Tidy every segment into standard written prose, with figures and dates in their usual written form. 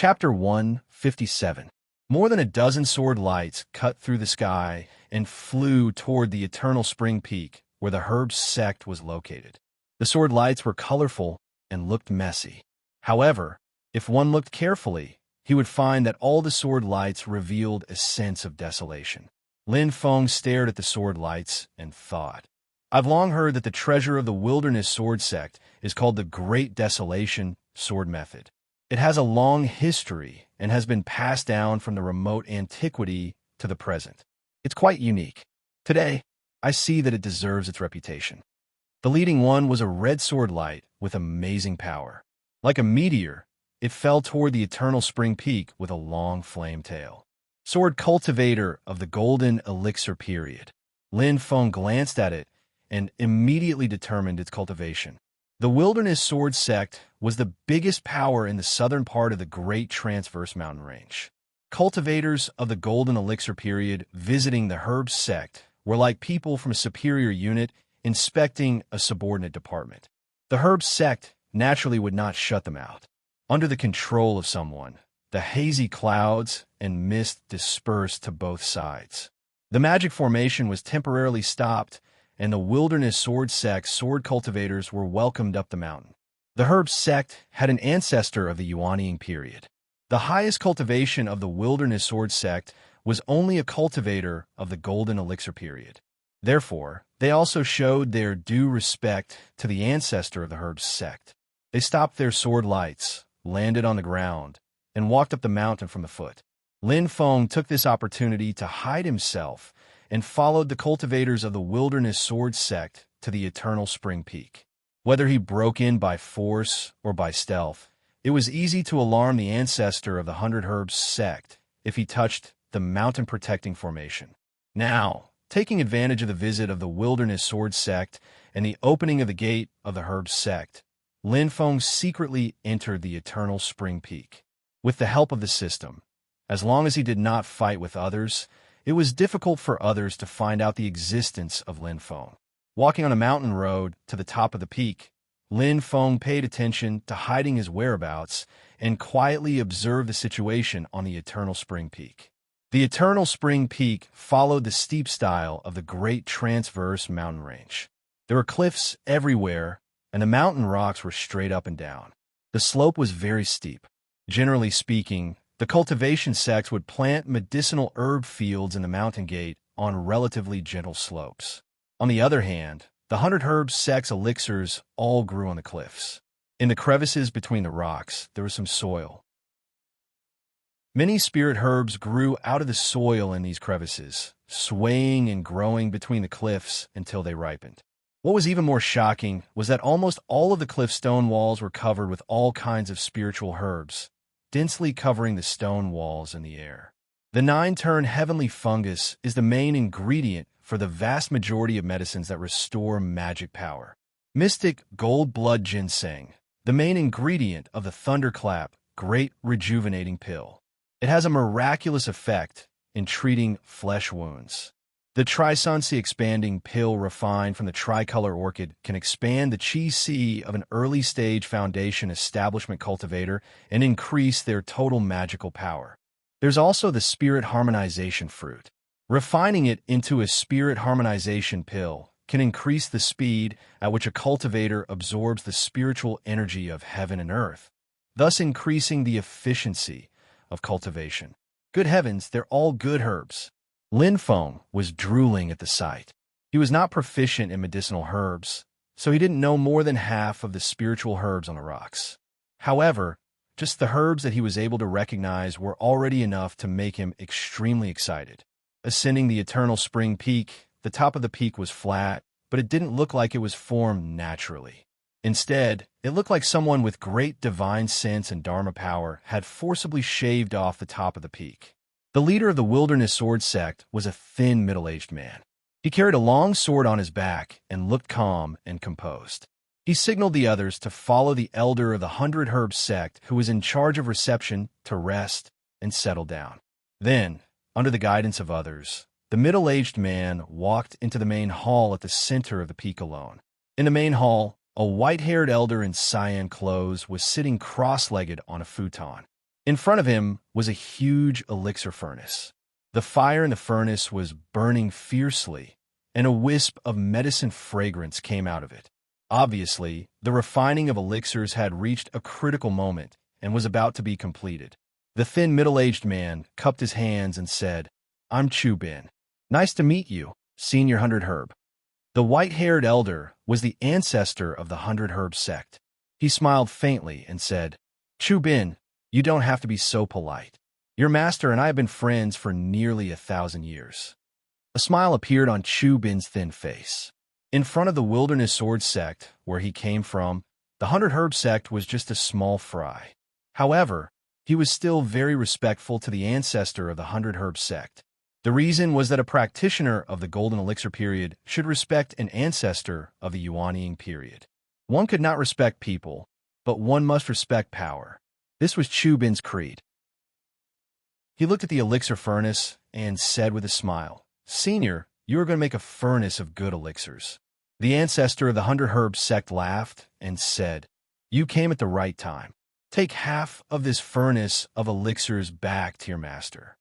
Chapter 157. More than a dozen sword lights cut through the sky and flew toward the eternal spring peak where the herb sect was located. The sword lights were colorful and looked messy. However, if one looked carefully, he would find that all the sword lights revealed a sense of desolation. Lin Feng stared at the sword lights and thought, "I've long heard that the treasure of the wilderness sword sect is called the Great Desolation Sword Method. It has a long history and has been passed down from the remote antiquity to the present. It's quite unique. Today, I see that it deserves its reputation." The leading one was a red sword light with amazing power. Like a meteor, it fell toward the eternal spring peak with a long flame tail. Sword cultivator of the golden elixir period. Lin Feng glanced at it and immediately determined its cultivation. The wilderness sword sect was the biggest power in the southern part of the Great Transverse Mountain Range. Cultivators of the golden elixir period visiting the herb sect were like people from a superior unit inspecting a subordinate department. The herb sect naturally would not shut them out. Under the control of someone, the hazy clouds and mist dispersed to both sides. The magic formation was temporarily stopped, and the wilderness sword sect sword cultivators were welcomed up the mountain. The herb sect had an ancestor of the Yuanying period. The highest cultivation of the wilderness sword sect was only a cultivator of the golden elixir period. Therefore, they also showed their due respect to the ancestor of the herb sect. They stopped their sword lights, landed on the ground, and walked up the mountain from the foot. Lin Feng took this opportunity to hide himself and followed the cultivators of the wilderness sword sect to the eternal spring peak. Whether he broke in by force or by stealth, it was easy to alarm the ancestor of the 100 Herbs sect if he touched the mountain-protecting formation. Now, taking advantage of the visit of the wilderness sword sect and the opening of the gate of the Herbs sect, Lin Feng secretly entered the eternal spring peak. With the help of the system, as long as he did not fight with others, it was difficult for others to find out the existence of Lin Feng. Walking on a mountain road to the top of the peak, Lin Feng paid attention to hiding his whereabouts and quietly observed the situation on the eternal spring peak. The eternal spring peak followed the steep style of the Great Transverse Mountain Range. There were cliffs everywhere, and the mountain rocks were straight up and down. The slope was very steep. Generally speaking, the cultivation sects would plant medicinal herb fields in the mountain gate on relatively gentle slopes. On the other hand, the 100 Herbs sect's elixirs all grew on the cliffs. In the crevices between the rocks, there was some soil. Many spirit herbs grew out of the soil in these crevices, swaying and growing between the cliffs until they ripened. What was even more shocking was that almost all of the cliff stone walls were covered with all kinds of spiritual herbs, densely covering the stone walls in the air. The 9-turn heavenly fungus is the main ingredient for the vast majority of medicines that restore magic power. Mystic gold blood ginseng, the main ingredient of the thunderclap great rejuvenating pill. It has a miraculous effect in treating flesh wounds. The Trisuncy expanding pill refined from the tricolor orchid can expand the chi si of an early-stage foundation establishment cultivator and increase their total magical power. There's also the spirit harmonization fruit. Refining it into a spirit harmonization pill can increase the speed at which a cultivator absorbs the spiritual energy of heaven and earth, thus increasing the efficiency of cultivation. Good heavens, they're all good herbs. Lin Feng was drooling at the sight. He was not proficient in medicinal herbs, so he didn't know more than half of the spiritual herbs on the rocks. However, just the herbs that he was able to recognize were already enough to make him extremely excited. Ascending the eternal spring peak, the top of the peak was flat, but it didn't look like it was formed naturally. Instead, it looked like someone with great divine sense and dharma power had forcibly shaved off the top of the peak. The leader of the wilderness sword sect was a thin, middle-aged man. He carried a long sword on his back and looked calm and composed. He signaled the others to follow the elder of the 100 Herbs sect who was in charge of reception to rest and settle down. Then, under the guidance of others, the middle-aged man walked into the main hall at the center of the peak alone. In the main hall, a white-haired elder in cyan clothes was sitting cross-legged on a futon. In front of him was a huge elixir furnace. The fire in the furnace was burning fiercely, and a wisp of medicine fragrance came out of it. Obviously, the refining of elixirs had reached a critical moment and was about to be completed. The thin, middle-aged man cupped his hands and said, "I'm Chu Bin. Nice to meet you, Senior Hundred Herb." The white-haired elder was the ancestor of the Hundred Herb sect. He smiled faintly and said, "Chu Bin, you don't have to be so polite. Your master and I have been friends for nearly 1,000 years." A smile appeared on Chu Bin's thin face. In front of the Wilderness Sword sect, where he came from, the Hundred Herb sect was just a small fry. However, he was still very respectful to the ancestor of the Hundred Herb sect. The reason was that a practitioner of the Golden Elixir period should respect an ancestor of the Yuanying period. One could not respect people, but one must respect power. This was Chu Bin's creed. He looked at the elixir furnace and said with a smile, "Senior, you are going to make a furnace of good elixirs." The ancestor of the Hundred Herb sect laughed and said, "You came at the right time. Take half of this furnace of elixirs back to your master."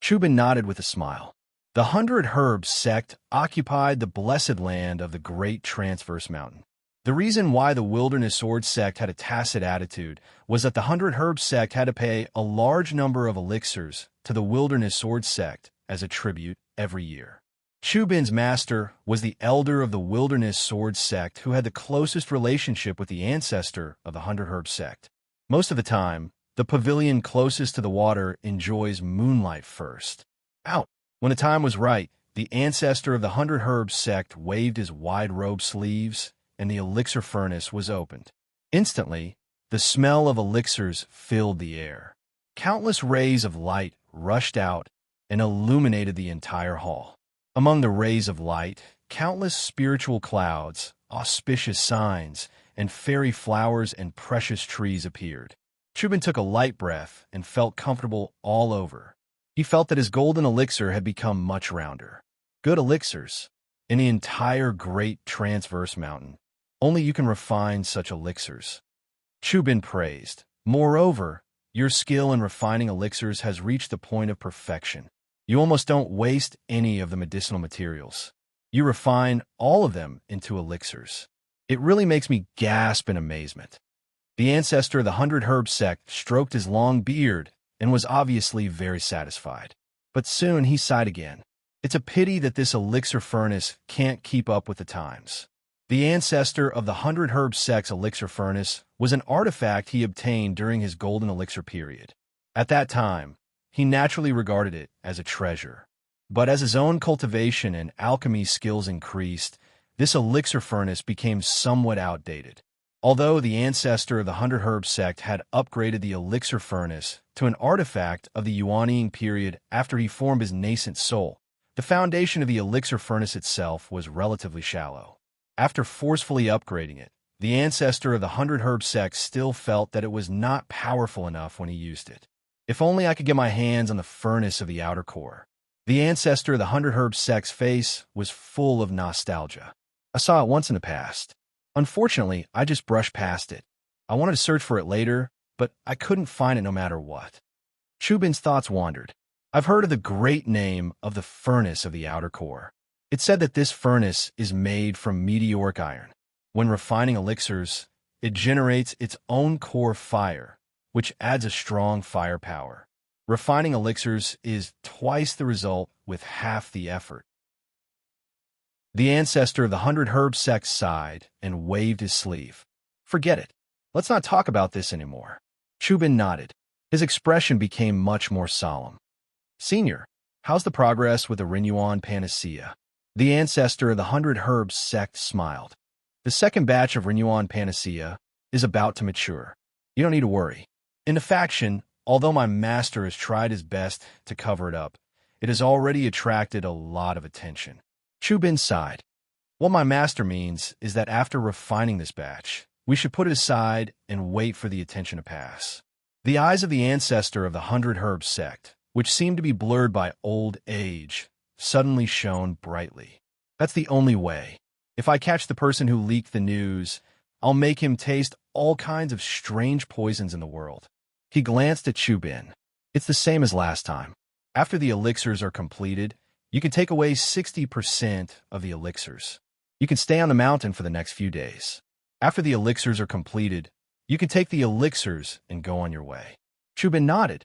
Chu Bin nodded with a smile. The Hundred Herb sect occupied the blessed land of the Great Transverse Mountain. The reason why the Wilderness Sword sect had a tacit attitude was that the Hundred Herb sect had to pay a large number of elixirs to the Wilderness Sword sect as a tribute every year. Chu Bin's master was the elder of the Wilderness Sword sect who had the closest relationship with the ancestor of the Hundred Herb sect. Most of the time, the pavilion closest to the water enjoys moonlight first. Out. When the time was right, the ancestor of the Hundred Herb sect waved his wide-robe sleeves, and the elixir furnace was opened. Instantly, the smell of elixirs filled the air. Countless rays of light rushed out and illuminated the entire hall. Among the rays of light, countless spiritual clouds, auspicious signs, and fairy flowers and precious trees appeared. Chu Bin took a light breath and felt comfortable all over. He felt that his golden elixir had become much rounder. Good elixirs. In the entire Great Transverse Mountain, only you can refine such elixirs. Chu Bin praised. Moreover, your skill in refining elixirs has reached the point of perfection. You almost don't waste any of the medicinal materials. You refine all of them into elixirs. It really makes me gasp in amazement. The ancestor of the Hundred Herb sect stroked his long beard and was obviously very satisfied. But soon he sighed again. It's a pity that this elixir furnace can't keep up with the times. The ancestor of the Hundred Herb sect's elixir furnace was an artifact he obtained during his golden elixir period. At that time, he naturally regarded it as a treasure. But as his own cultivation and alchemy skills increased, this elixir furnace became somewhat outdated. Although the ancestor of the Hundred Herb sect had upgraded the elixir furnace to an artifact of the Yuanying period after he formed his nascent soul, the foundation of the elixir furnace itself was relatively shallow. After forcefully upgrading it, the ancestor of the Hundred Herb sect still felt that it was not powerful enough when he used it. If only I could get my hands on the furnace of the outer core. The ancestor of the Hundred Herb sect's face was full of nostalgia. I saw it once in the past. Unfortunately, I just brushed past it. I wanted to search for it later, but I couldn't find it no matter what. Chu Bin's thoughts wandered. I've heard of the great name of the furnace of the outer core. It's said that this furnace is made from meteoric iron. When refining elixirs, it generates its own core fire, which adds a strong firepower. Refining elixirs is twice the result with half the effort. The ancestor of the Hundred Herb sect sighed and waved his sleeve. Forget it. Let's not talk about this anymore. Chu Bin nodded. His expression became much more solemn. Senior, how's the progress with the Renuan Panacea? The ancestor of the Hundred Herb sect smiled. The second batch of Renuan Panacea is about to mature. You don't need to worry. In the faction, although my master has tried his best to cover it up, it has already attracted a lot of attention. Chu Bin sighed. What my master means is that after refining this batch, we should put it aside and wait for the attention to pass. The eyes of the ancestor of the Hundred Herb sect, which seemed to be blurred by old age, suddenly shone brightly. That's the only way. If I catch the person who leaked the news, I'll make him taste all kinds of strange poisons in the world. He glanced at Chu Bin. It's the same as last time. After the elixirs are completed, you can take away 60% of the elixirs. You can stay on the mountain for the next few days. After the elixirs are completed, you can take the elixirs and go on your way. Chu Bin nodded.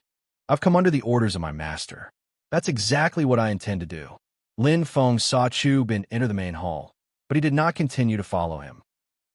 I've come under the orders of my master. That's exactly what I intend to do. Lin Feng saw Chu Bin enter the main hall, but he did not continue to follow him.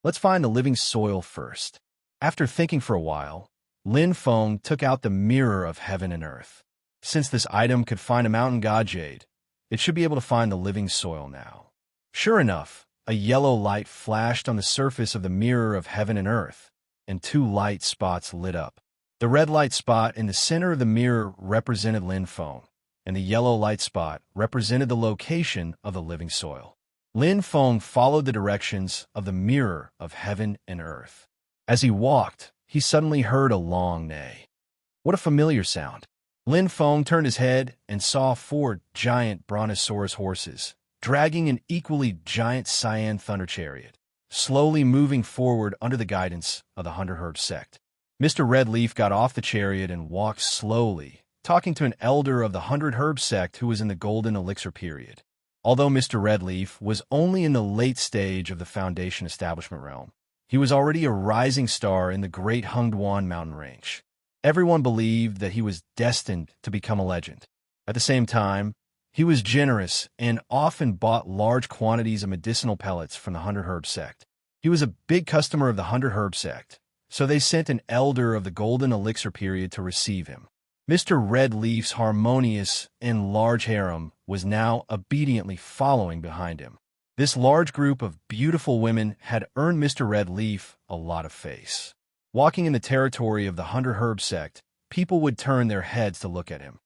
Let's find the living soil first. After thinking for a while, Lin Feng took out the mirror of heaven and earth. Since this item could find a mountain god jade, it should be able to find the living soil now. Sure enough, a yellow light flashed on the surface of the mirror of heaven and earth, and two light spots lit up. The red light spot in the center of the mirror represented Lin Feng, and the yellow light spot represented the location of the living soil. Lin Feng followed the directions of the mirror of heaven and earth. As he walked, he suddenly heard a long neigh. What a familiar sound! Lin Feng turned his head and saw 4 giant brontosaurus horses, dragging an equally giant cyan thunder chariot, slowly moving forward under the guidance of the 100 Herb sect. Mr. Redleaf got off the chariot and walked slowly, talking to an elder of the 100 Herb sect who was in the golden elixir period. Although Mr. Redleaf was only in the late stage of the Foundation establishment realm, he was already a rising star in the great Hengduan mountain range. Everyone believed that he was destined to become a legend. At the same time, he was generous and often bought large quantities of medicinal pellets from the 100 Herb sect. He was a big customer of the 100 Herb sect, so they sent an elder of the golden elixir period to receive him. Mr. Redleaf's harmonious and large harem was now obediently following behind him. This large group of beautiful women had earned Mr. Redleaf a lot of face. Walking in the territory of the 100 Herb sect, people would turn their heads to look at him.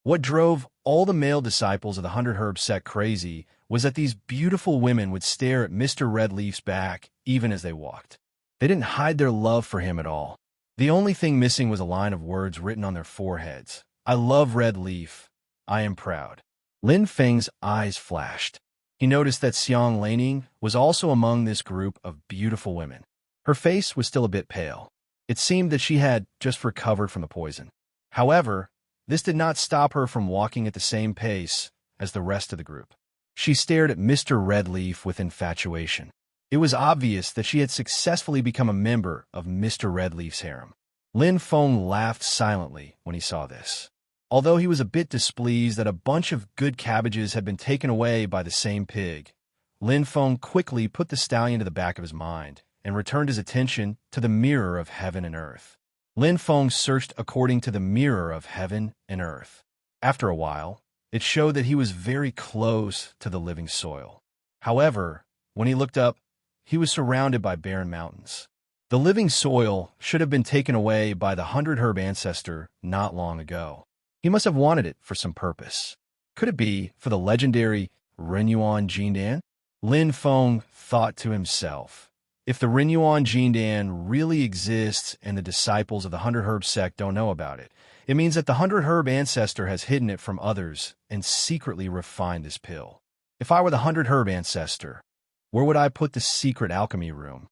What drove all the male disciples of the 100 Herb sect crazy was that these beautiful women would stare at Mr. Redleaf's back even as they walked. They didn't hide their love for him at all. The only thing missing was a line of words written on their foreheads. I love Redleaf. I am proud. Lin Feng's eyes flashed. He noticed that Xiang Laning was also among this group of beautiful women. Her face was still a bit pale. It seemed that she had just recovered from the poison. However, this did not stop her from walking at the same pace as the rest of the group. She stared at Mr. Redleaf with infatuation. It was obvious that she had successfully become a member of Mr. Redleaf's harem. Lin Feng laughed silently when he saw this. Although he was a bit displeased that a bunch of good cabbages had been taken away by the same pig, Lin Feng quickly put the stallion to the back of his mind and returned his attention to the mirror of heaven and earth. Lin Feng searched according to the mirror of heaven and earth. After a while, it showed that he was very close to the living soil. However, when he looked up, he was surrounded by barren mountains. The living soil should have been taken away by the 100 Herb ancestor not long ago. He must have wanted it for some purpose. Could it be for the legendary Renyuan Jindan? Lin Feng thought to himself. If the Renyuan Jindan really exists and the disciples of the 100 Herb sect don't know about it, it means that the 100 Herb ancestor has hidden it from others and secretly refined this pill. If I were the 100 Herb ancestor, where would I put the secret alchemy room?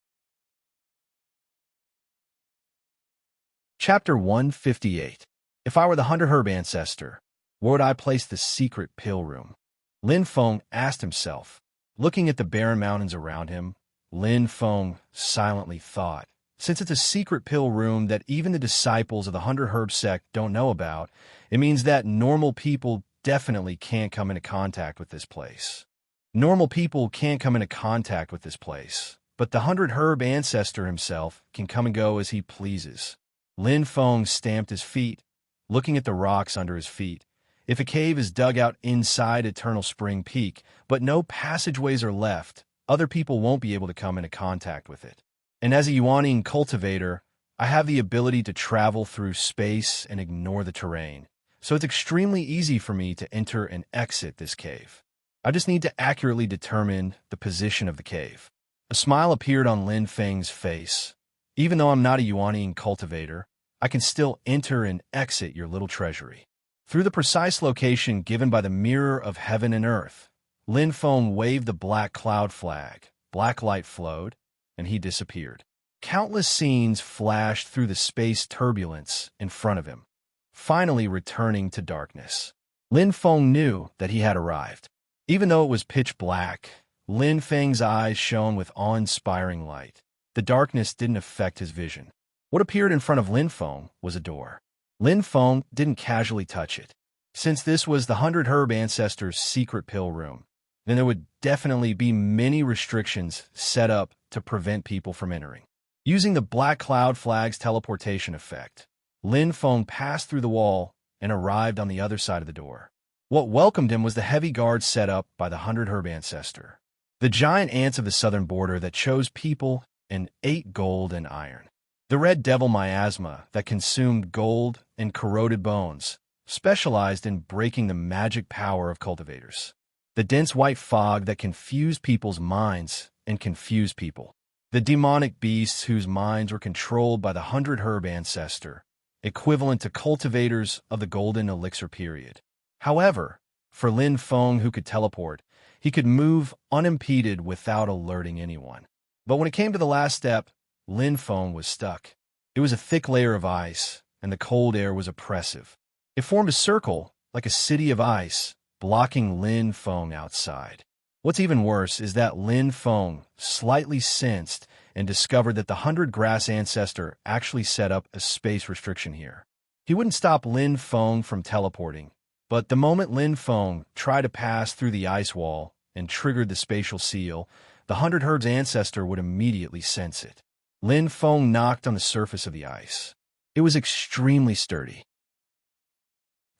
Chapter 158. If I were the 100 Herb ancestor, where would I place the secret pill room? Lin Feng asked himself. Looking at the barren mountains around him, Lin Feng silently thought, since it's a secret pill room that even the disciples of the 100 Herb sect don't know about, it means that normal people definitely can't come into contact with this place. Normal people can't come into contact with this place, but the 100 Herb ancestor himself can come and go as he pleases. Lin Feng stamped his feet, looking at the rocks under his feet. If a cave is dug out inside Eternal Spring Peak, but no passageways are left, other people won't be able to come into contact with it. And as a Yuaning cultivator, I have the ability to travel through space and ignore the terrain, so it's extremely easy for me to enter and exit this cave. I just need to accurately determine the position of the cave. A smile appeared on Lin Feng's face. Even though I'm not a Yuaning cultivator, I can still enter and exit your little treasury. Through the precise location given by the mirror of heaven and earth, Lin Feng waved the black cloud flag, black light flowed, and he disappeared. Countless scenes flashed through the space turbulence in front of him, finally returning to darkness. Lin Feng knew that he had arrived. Even though it was pitch black, Lin Feng's eyes shone with awe-inspiring light. The darkness didn't affect his vision. What appeared in front of Lin Feng was a door. Lin Feng didn't casually touch it. Since this was the 100 Herb Ancestors' secret pill room, then there would definitely be many restrictions set up to prevent people from entering. Using the Black Cloud Flag's teleportation effect, Lin Feng passed through the wall and arrived on the other side of the door. What welcomed him was the heavy guard set up by the 100 Herb Ancestor, the giant ants of the southern border that chose people and ate gold and iron. The red devil miasma that consumed gold and corroded bones specialized in breaking the magic power of cultivators. The dense white fog that confused people's minds and confused people. The demonic beasts whose minds were controlled by the 100 Herb Ancestor, equivalent to cultivators of the Golden Elixir period. However, for Lin Feng, who could teleport, he could move unimpeded without alerting anyone. But when it came to the last step, Lin Feng was stuck. It was a thick layer of ice, and the cold air was oppressive. It formed a circle, like a city of ice, blocking Lin Feng outside. What's even worse is that Lin Feng slightly sensed and discovered that the 100 Grass Ancestor actually set up a space restriction here. He wouldn't stop Lin Feng from teleporting, but the moment Lin Feng tried to pass through the ice wall and triggered the spatial seal, the 100 Herb's Ancestor would immediately sense it. Lin Feng knocked on the surface of the ice. It was extremely sturdy.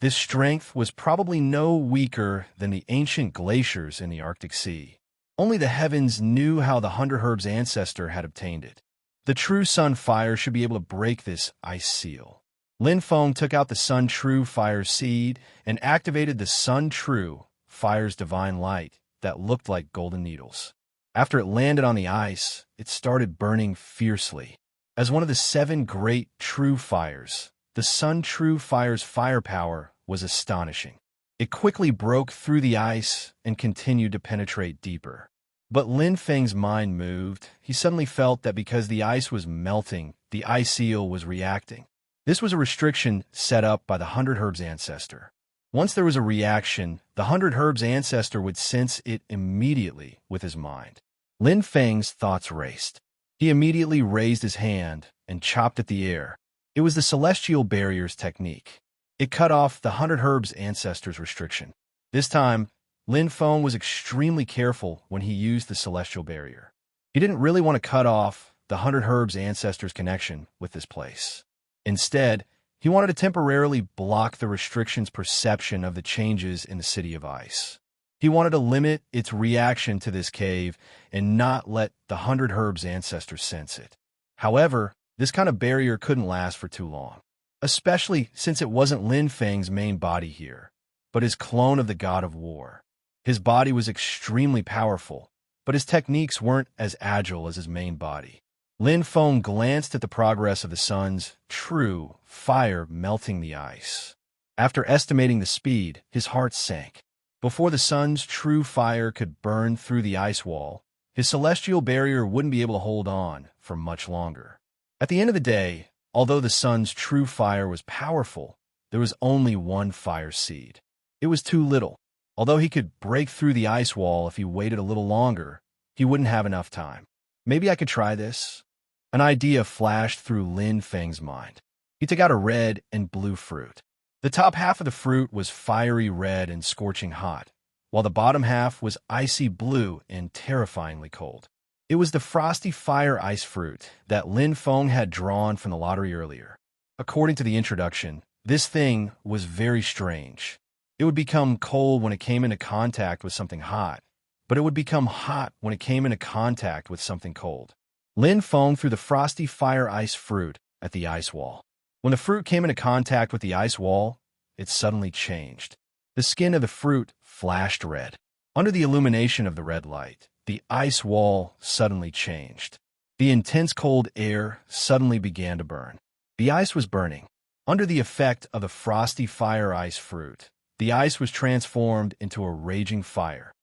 This strength was probably no weaker than the ancient glaciers in the Arctic Sea. Only the heavens knew how the 100 Herb's Ancestor had obtained it. The True Sun Fire should be able to break this ice seal. Lin Feng took out the Sun True Fire seed and activated the Sun True Fire's divine light that looked like golden needles. After it landed on the ice, it started burning fiercely. As one of the 7 great True Fires, the Sun True Fire's firepower was astonishing. It quickly broke through the ice and continued to penetrate deeper. But Lin Feng's mind moved. He suddenly felt that because the ice was melting, the ice seal was reacting. This was a restriction set up by the 100 Herb's Ancestor. Once there was a reaction, the 100 Herb's Ancestor would sense it immediately with his mind. Lin Feng's thoughts raced. He immediately raised his hand and chopped at the air. It was the Celestial Barrier's technique. It cut off the 100 Herb's Ancestor's restriction. This time, Lin Feng was extremely careful when he used the Celestial Barrier. He didn't really want to cut off the 100 Herb's Ancestor's connection with this place. Instead, he wanted to temporarily block the restriction's perception of the changes in the City of Ice. He wanted to limit its reaction to this cave and not let the 100 Herb's Ancestor sense it. However, this kind of barrier couldn't last for too long, especially since it wasn't Lin Feng's main body here, but his clone of the God of War. His body was extremely powerful, but his techniques weren't as agile as his main body. Lin Feng glanced at the progress of the sun's true fire melting the ice. After estimating the speed, his heart sank. Before the sun's true fire could burn through the ice wall, his celestial barrier wouldn't be able to hold on for much longer. At the end of the day, although the sun's true fire was powerful, there was only one fire seed. It was too little. Although he could break through the ice wall if he waited a little longer, he wouldn't have enough time. Maybe I could try this? An idea flashed through Lin Feng's mind. He took out a red and blue fruit. The top half of the fruit was fiery red and scorching hot, while the bottom half was icy blue and terrifyingly cold. It was the frosty fire ice fruit that Lin Feng had drawn from the lottery earlier. According to the introduction, this thing was very strange. It would become cold when it came into contact with something hot, but it would become hot when it came into contact with something cold. Lin Feng threw the frosty fire ice fruit at the ice wall. When the fruit came into contact with the ice wall, it suddenly changed. The skin of the fruit flashed red. Under the illumination of the red light, the ice wall suddenly changed. The intense cold air suddenly began to burn. The ice was burning. Under the effect of the frosty fire ice fruit, the ice was transformed into a raging fire.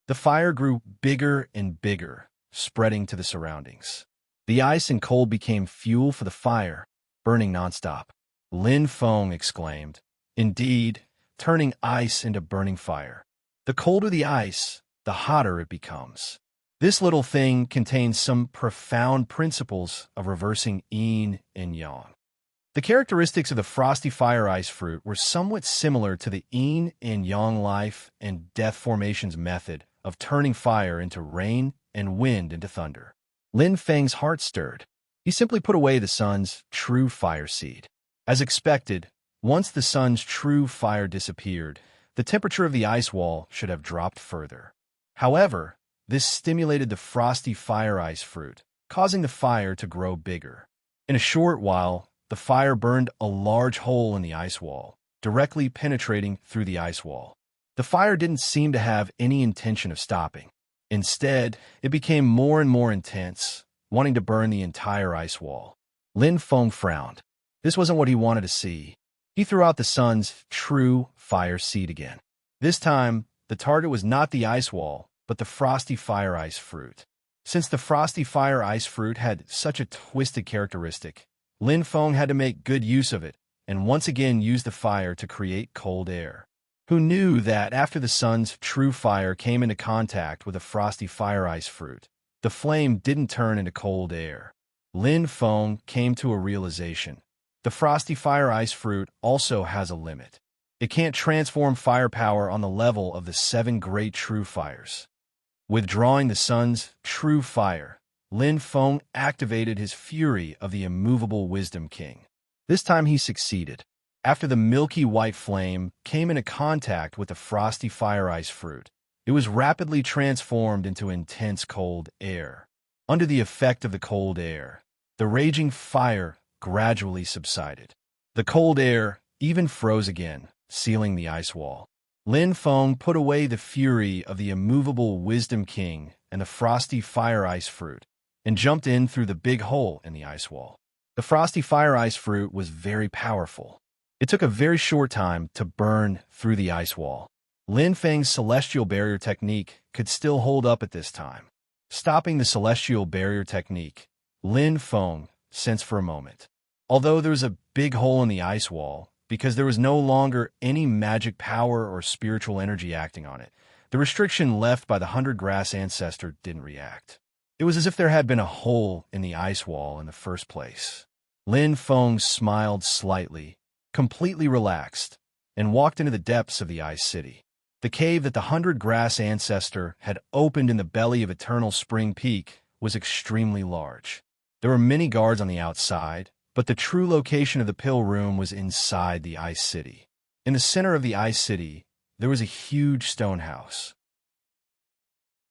The fire grew bigger and bigger, spreading to the surroundings. The ice and cold became fuel for the fire, burning nonstop. Lin Feng exclaimed, "Indeed, turning ice into burning fire. The colder the ice, the hotter it becomes." This little thing contains some profound principles of reversing yin and yang. The characteristics of the frosty fire ice fruit were somewhat similar to the yin and yang life and death formations method of turning fire into rain and wind into thunder. Lin Feng's heart stirred. He simply put away the sun's true fire seed. As expected, once the sun's true fire disappeared, the temperature of the ice wall should have dropped further. However, this stimulated the frosty fire ice fruit, causing the fire to grow bigger. In a short while, the fire burned a large hole in the ice wall, directly penetrating through the ice wall. The fire didn't seem to have any intention of stopping. Instead, it became more and more intense, wanting to burn the entire ice wall. Lin Feng frowned. This wasn't what he wanted to see. He threw out the sun's true fire seed again. This time, the target was not the ice wall, but the frosty fire ice fruit. Since the frosty fire ice fruit had such a twisted characteristic, Lin Feng had to make good use of it, and once again use the fire to create cold air. Who knew that after the sun's true fire came into contact with a frosty fire ice fruit, the flame didn't turn into cold air? Lin Feng came to a realization. The frosty fire ice fruit also has a limit. It can't transform firepower on the level of the 7 great true fires. Withdrawing the sun's true fire, Lin Feng activated his fury of the immovable Wisdom King. This time he succeeded. After the milky white flame came into contact with the frosty fire ice fruit, it was rapidly transformed into intense cold air. Under the effect of the cold air, the raging fire gradually subsided. The cold air even froze again, sealing the ice wall. Lin Feng put away the fury of the immovable Wisdom King and the frosty fire ice fruit, and jumped in through the big hole in the ice wall. The frosty fire ice fruit was very powerful. It took a very short time to burn through the ice wall. Lin Feng's celestial barrier technique could still hold up at this time. Stopping the celestial barrier technique, Lin Feng sensed for a moment. Although there was a big hole in the ice wall, because there was no longer any magic power or spiritual energy acting on it, the restriction left by the 100-grass ancestor didn't react. It was as if there had been a hole in the ice wall in the first place. Lin Feng smiled slightly, completely relaxed, and walked into the depths of the Ice City. The cave that the 100-grass ancestor had opened in the belly of Eternal Spring Peak was extremely large. There were many guards on the outside, but the true location of the pill room was inside the Ice City. In the center of the Ice City, there was a huge stone house.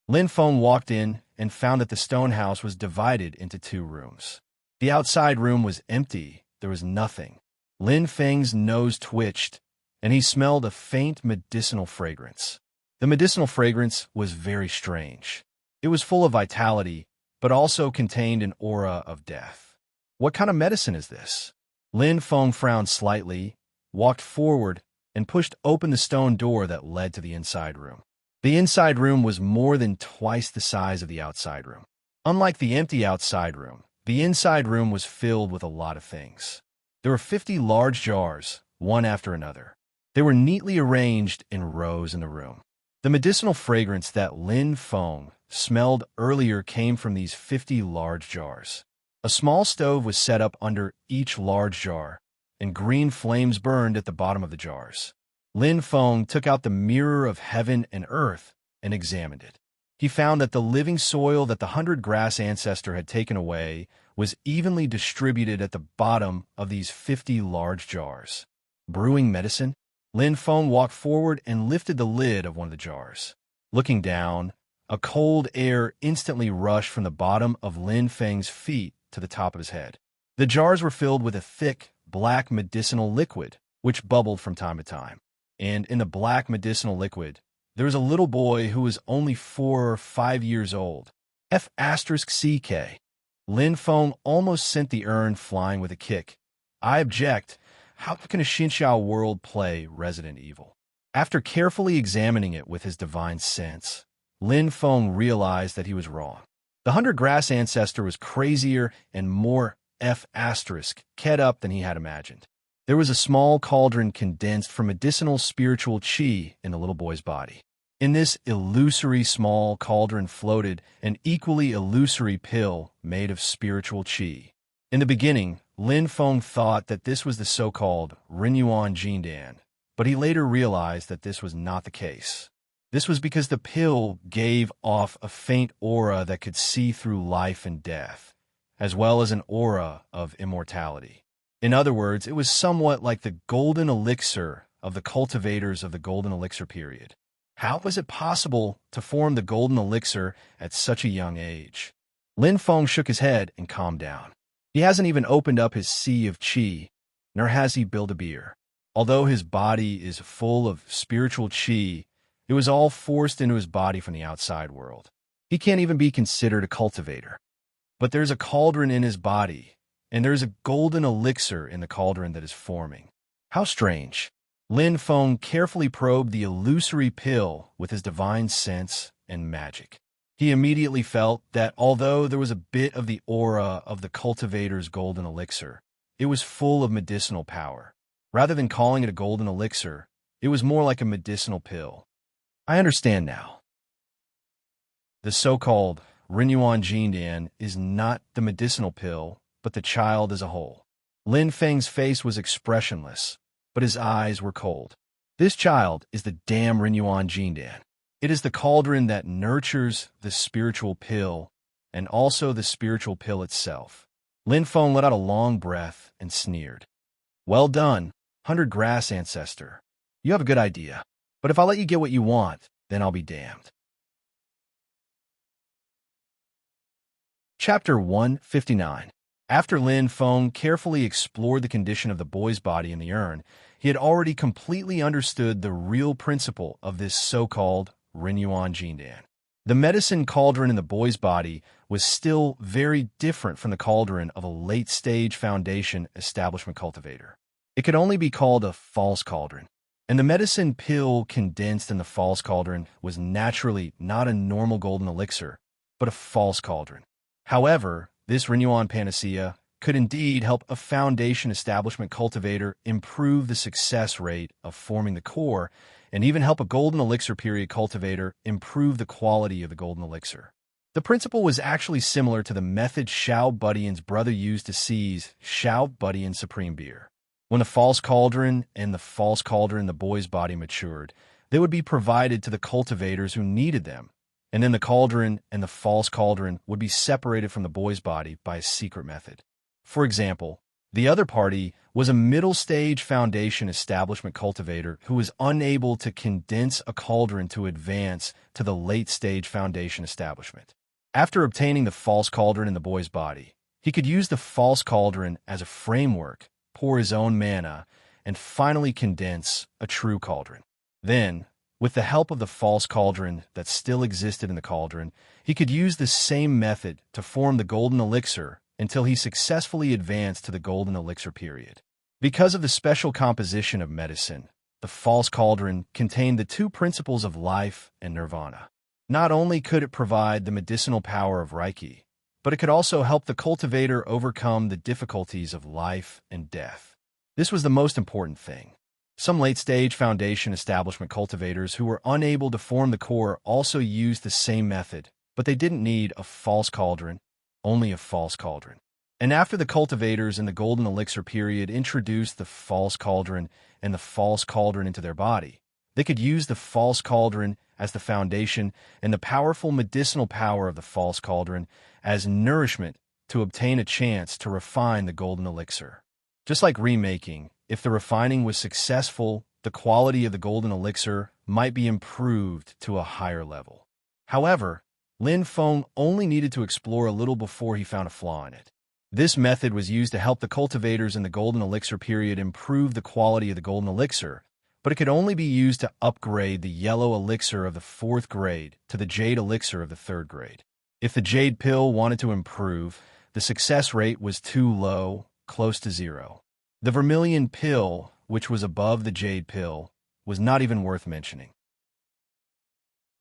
Lin Feng walked in and found that the stone house was divided into 2 rooms. The outside room was empty. There was nothing. Lin Feng's nose twitched, and he smelled a faint medicinal fragrance. The medicinal fragrance was very strange. It was full of vitality, but also contained an aura of death. What kind of medicine is this? Lin Feng frowned slightly, walked forward, and pushed open the stone door that led to the inside room. The inside room was more than twice the size of the outside room. Unlike the empty outside room, the inside room was filled with a lot of things. There were 50 large jars, one after another. They were neatly arranged in rows in the room. The medicinal fragrance that Lin Feng smelled earlier came from these 50 large jars. A small stove was set up under each large jar, and green flames burned at the bottom of the jars. Lin Feng took out the mirror of heaven and earth and examined it. He found that the living soil that the 100-grass ancestor had taken away was evenly distributed at the bottom of these 50 large jars. Brewing medicine? Lin Feng walked forward and lifted the lid of one of the jars. Looking down, a cold air instantly rushed from the bottom of Lin Feng's feet to the top of his head. The jars were filled with a thick, black medicinal liquid, which bubbled from time to time. And in the black medicinal liquid, there was a little boy who was only 4 or 5 years old. F***CK. Lin Feng almost sent the urn flying with a kick. I object. How can a Xinxiao world play Resident Evil? After carefully examining it with his divine sense, Lin Feng realized that he was wrong. The hunter-grass ancestor was crazier and more ked up than he had imagined. There was a small cauldron condensed from medicinal spiritual chi in the little boy's body. In this illusory small cauldron floated an equally illusory pill made of spiritual chi. In the beginning, Lin Feng thought that this was the so-called Rinyuan Jindan, but he later realized that this was not the case. This was because the pill gave off a faint aura that could see through life and death, as well as an aura of immortality. In other words, it was somewhat like the golden elixir of the cultivators of the golden elixir period. How was it possible to form the golden elixir at such a young age? Lin Feng shook his head and calmed down. He hasn't even opened up his sea of chi, nor has he built a beer. Although his body is full of spiritual chi, it was all forced into his body from the outside world. He can't even be considered a cultivator. But there's a cauldron in his body, and there's a golden elixir in the cauldron that is forming. How strange. Lin Feng carefully probed the illusory pill with his divine sense and magic. He immediately felt that although there was a bit of the aura of the cultivator's golden elixir, it was full of medicinal power. Rather than calling it a golden elixir, it was more like a medicinal pill. I understand now. The so-called Rinyuan Jindan is not the medicinal pill, but the child as a whole. Lin Feng's face was expressionless, but his eyes were cold. This child is the damn Rinyuan Jindan. It is the cauldron that nurtures the spiritual pill and also the spiritual pill itself. Lin Feng let out a long breath and sneered. Well done, hunter-grass ancestor. You have a good idea. But if I let you get what you want, then I'll be damned. Chapter 159. After Lin Feng carefully explored the condition of the boy's body in the urn, he had already completely understood the real principle of this so-called Rinyuan Jindan. The medicine cauldron in the boy's body was still very different from the cauldron of a late-stage foundation establishment cultivator. It could only be called a false cauldron. And the medicine pill condensed in the false cauldron was naturally not a normal golden elixir, but a false cauldron. However, this Rinyuan panacea could indeed help a foundation establishment cultivator improve the success rate of forming the core, and even help a golden elixir period cultivator improve the quality of the golden elixir. The principle was actually similar to the method Xiao Budian's brother used to seize Xiao Budian's supreme beer. When the false cauldron and the false cauldron in the boy's body matured, they would be provided to the cultivators who needed them, and then the cauldron and the false cauldron would be separated from the boy's body by a secret method. For example, the other party was a middle-stage foundation establishment cultivator who was unable to condense a cauldron to advance to the late-stage foundation establishment. After obtaining the false cauldron in the boy's body, he could use the false cauldron as a framework, pour his own mana, and finally condense a true cauldron. Then, with the help of the false cauldron that still existed in the cauldron, he could use the same method to form the golden elixir until he successfully advanced to the golden elixir period. Because of the special composition of medicine, the false cauldron contained the two principles of life and nirvana. Not only could it provide the medicinal power of Reiki, but it could also help the cultivator overcome the difficulties of life and death. This was the most important thing. Some late-stage foundation establishment cultivators who were unable to form the core also used the same method, but they didn't need a false cauldron, only a false cauldron. And after the cultivators in the golden elixir period introduced the false cauldron and the false cauldron into their body, they could use the false cauldron as the foundation and the powerful medicinal power of the false cauldron as nourishment to obtain a chance to refine the golden elixir. Just like remaking, if the refining was successful, the quality of the golden elixir might be improved to a higher level. However, Lin Feng only needed to explore a little before he found a flaw in it. This method was used to help the cultivators in the golden elixir period improve the quality of the golden elixir, but it could only be used to upgrade the yellow elixir of the 4th grade to the jade elixir of the 3rd grade. If the jade pill wanted to improve, the success rate was too low, close to 0. The vermilion pill, which was above the jade pill, was not even worth mentioning.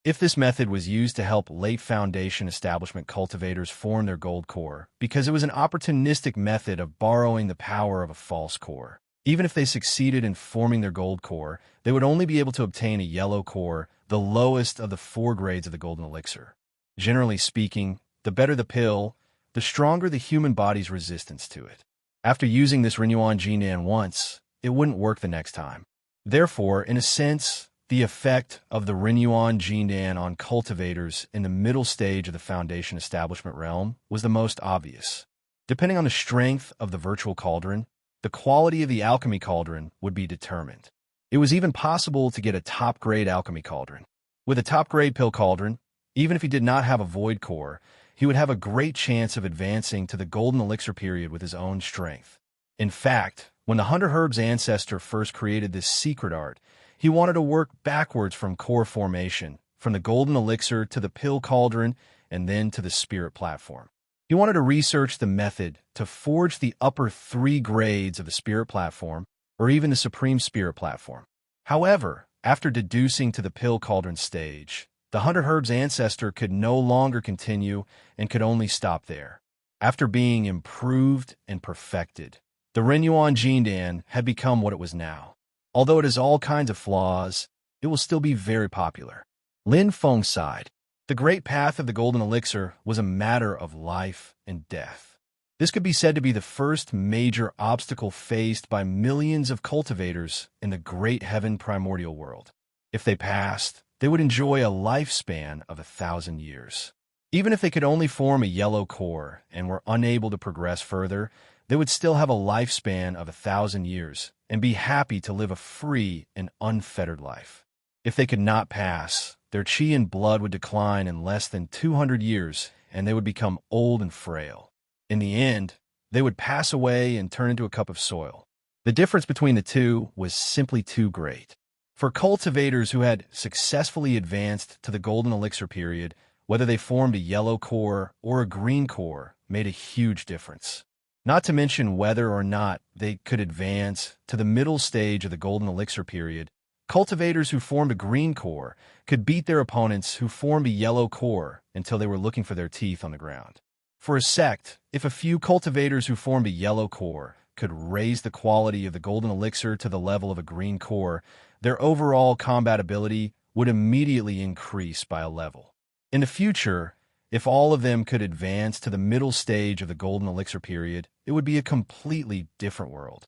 If this method was used to help late foundation establishment cultivators form their gold core, because it was an opportunistic method of borrowing the power of a false core. Even if they succeeded in forming their gold core, they would only be able to obtain a yellow core, the lowest of the 4 grades of the golden elixir. Generally speaking, the better the pill, the stronger the human body's resistance to it. After using this Renuan Jinan once, it wouldn't work the next time. Therefore, in a sense, the effect of the Renuan Jinan on cultivators in the middle stage of the foundation establishment realm was the most obvious. Depending on the strength of the virtual cauldron, the quality of the alchemy cauldron would be determined. It was even possible to get a top-grade alchemy cauldron. With a top-grade pill cauldron, even if he did not have a void core, he would have a great chance of advancing to the golden elixir period with his own strength. In fact, when the 100 Herbs ancestor first created this secret art, he wanted to work backwards from core formation, from the golden elixir to the pill cauldron, and then to the spirit platform. He wanted to research the method to forge the upper 3 grades of the spirit platform, or even the supreme spirit platform. However, after deducing to the pill cauldron stage, the 100 Herbs ancestor could no longer continue and could only stop there. After being improved and perfected, the Renuan Jinan had become what it was now. Although it has all kinds of flaws, it will still be very popular. Lin Feng sighed. The great path of the golden elixir was a matter of life and death. This could be said to be the first major obstacle faced by millions of cultivators in the great heaven primordial world. If they passed, they would enjoy a lifespan of 1,000 years. Even if they could only form a yellow core and were unable to progress further, they would still have a lifespan of 1,000 years and be happy to live a free and unfettered life. If they could not pass, their chi and blood would decline in less than 200 years, and they would become old and frail. In the end, they would pass away and turn into a cup of soil. The difference between the two was simply too great. For cultivators who had successfully advanced to the golden elixir period, whether they formed a yellow core or a green core made a huge difference. Not to mention whether or not they could advance to the middle stage of the golden elixir period, cultivators who formed a green core could beat their opponents who formed a yellow core until they were looking for their teeth on the ground. For a sect, if a few cultivators who formed a yellow core could raise the quality of the golden elixir to the level of a green core, their overall combat ability would immediately increase by a level. In the future, if all of them could advance to the middle stage of the golden elixir period, it would be a completely different world.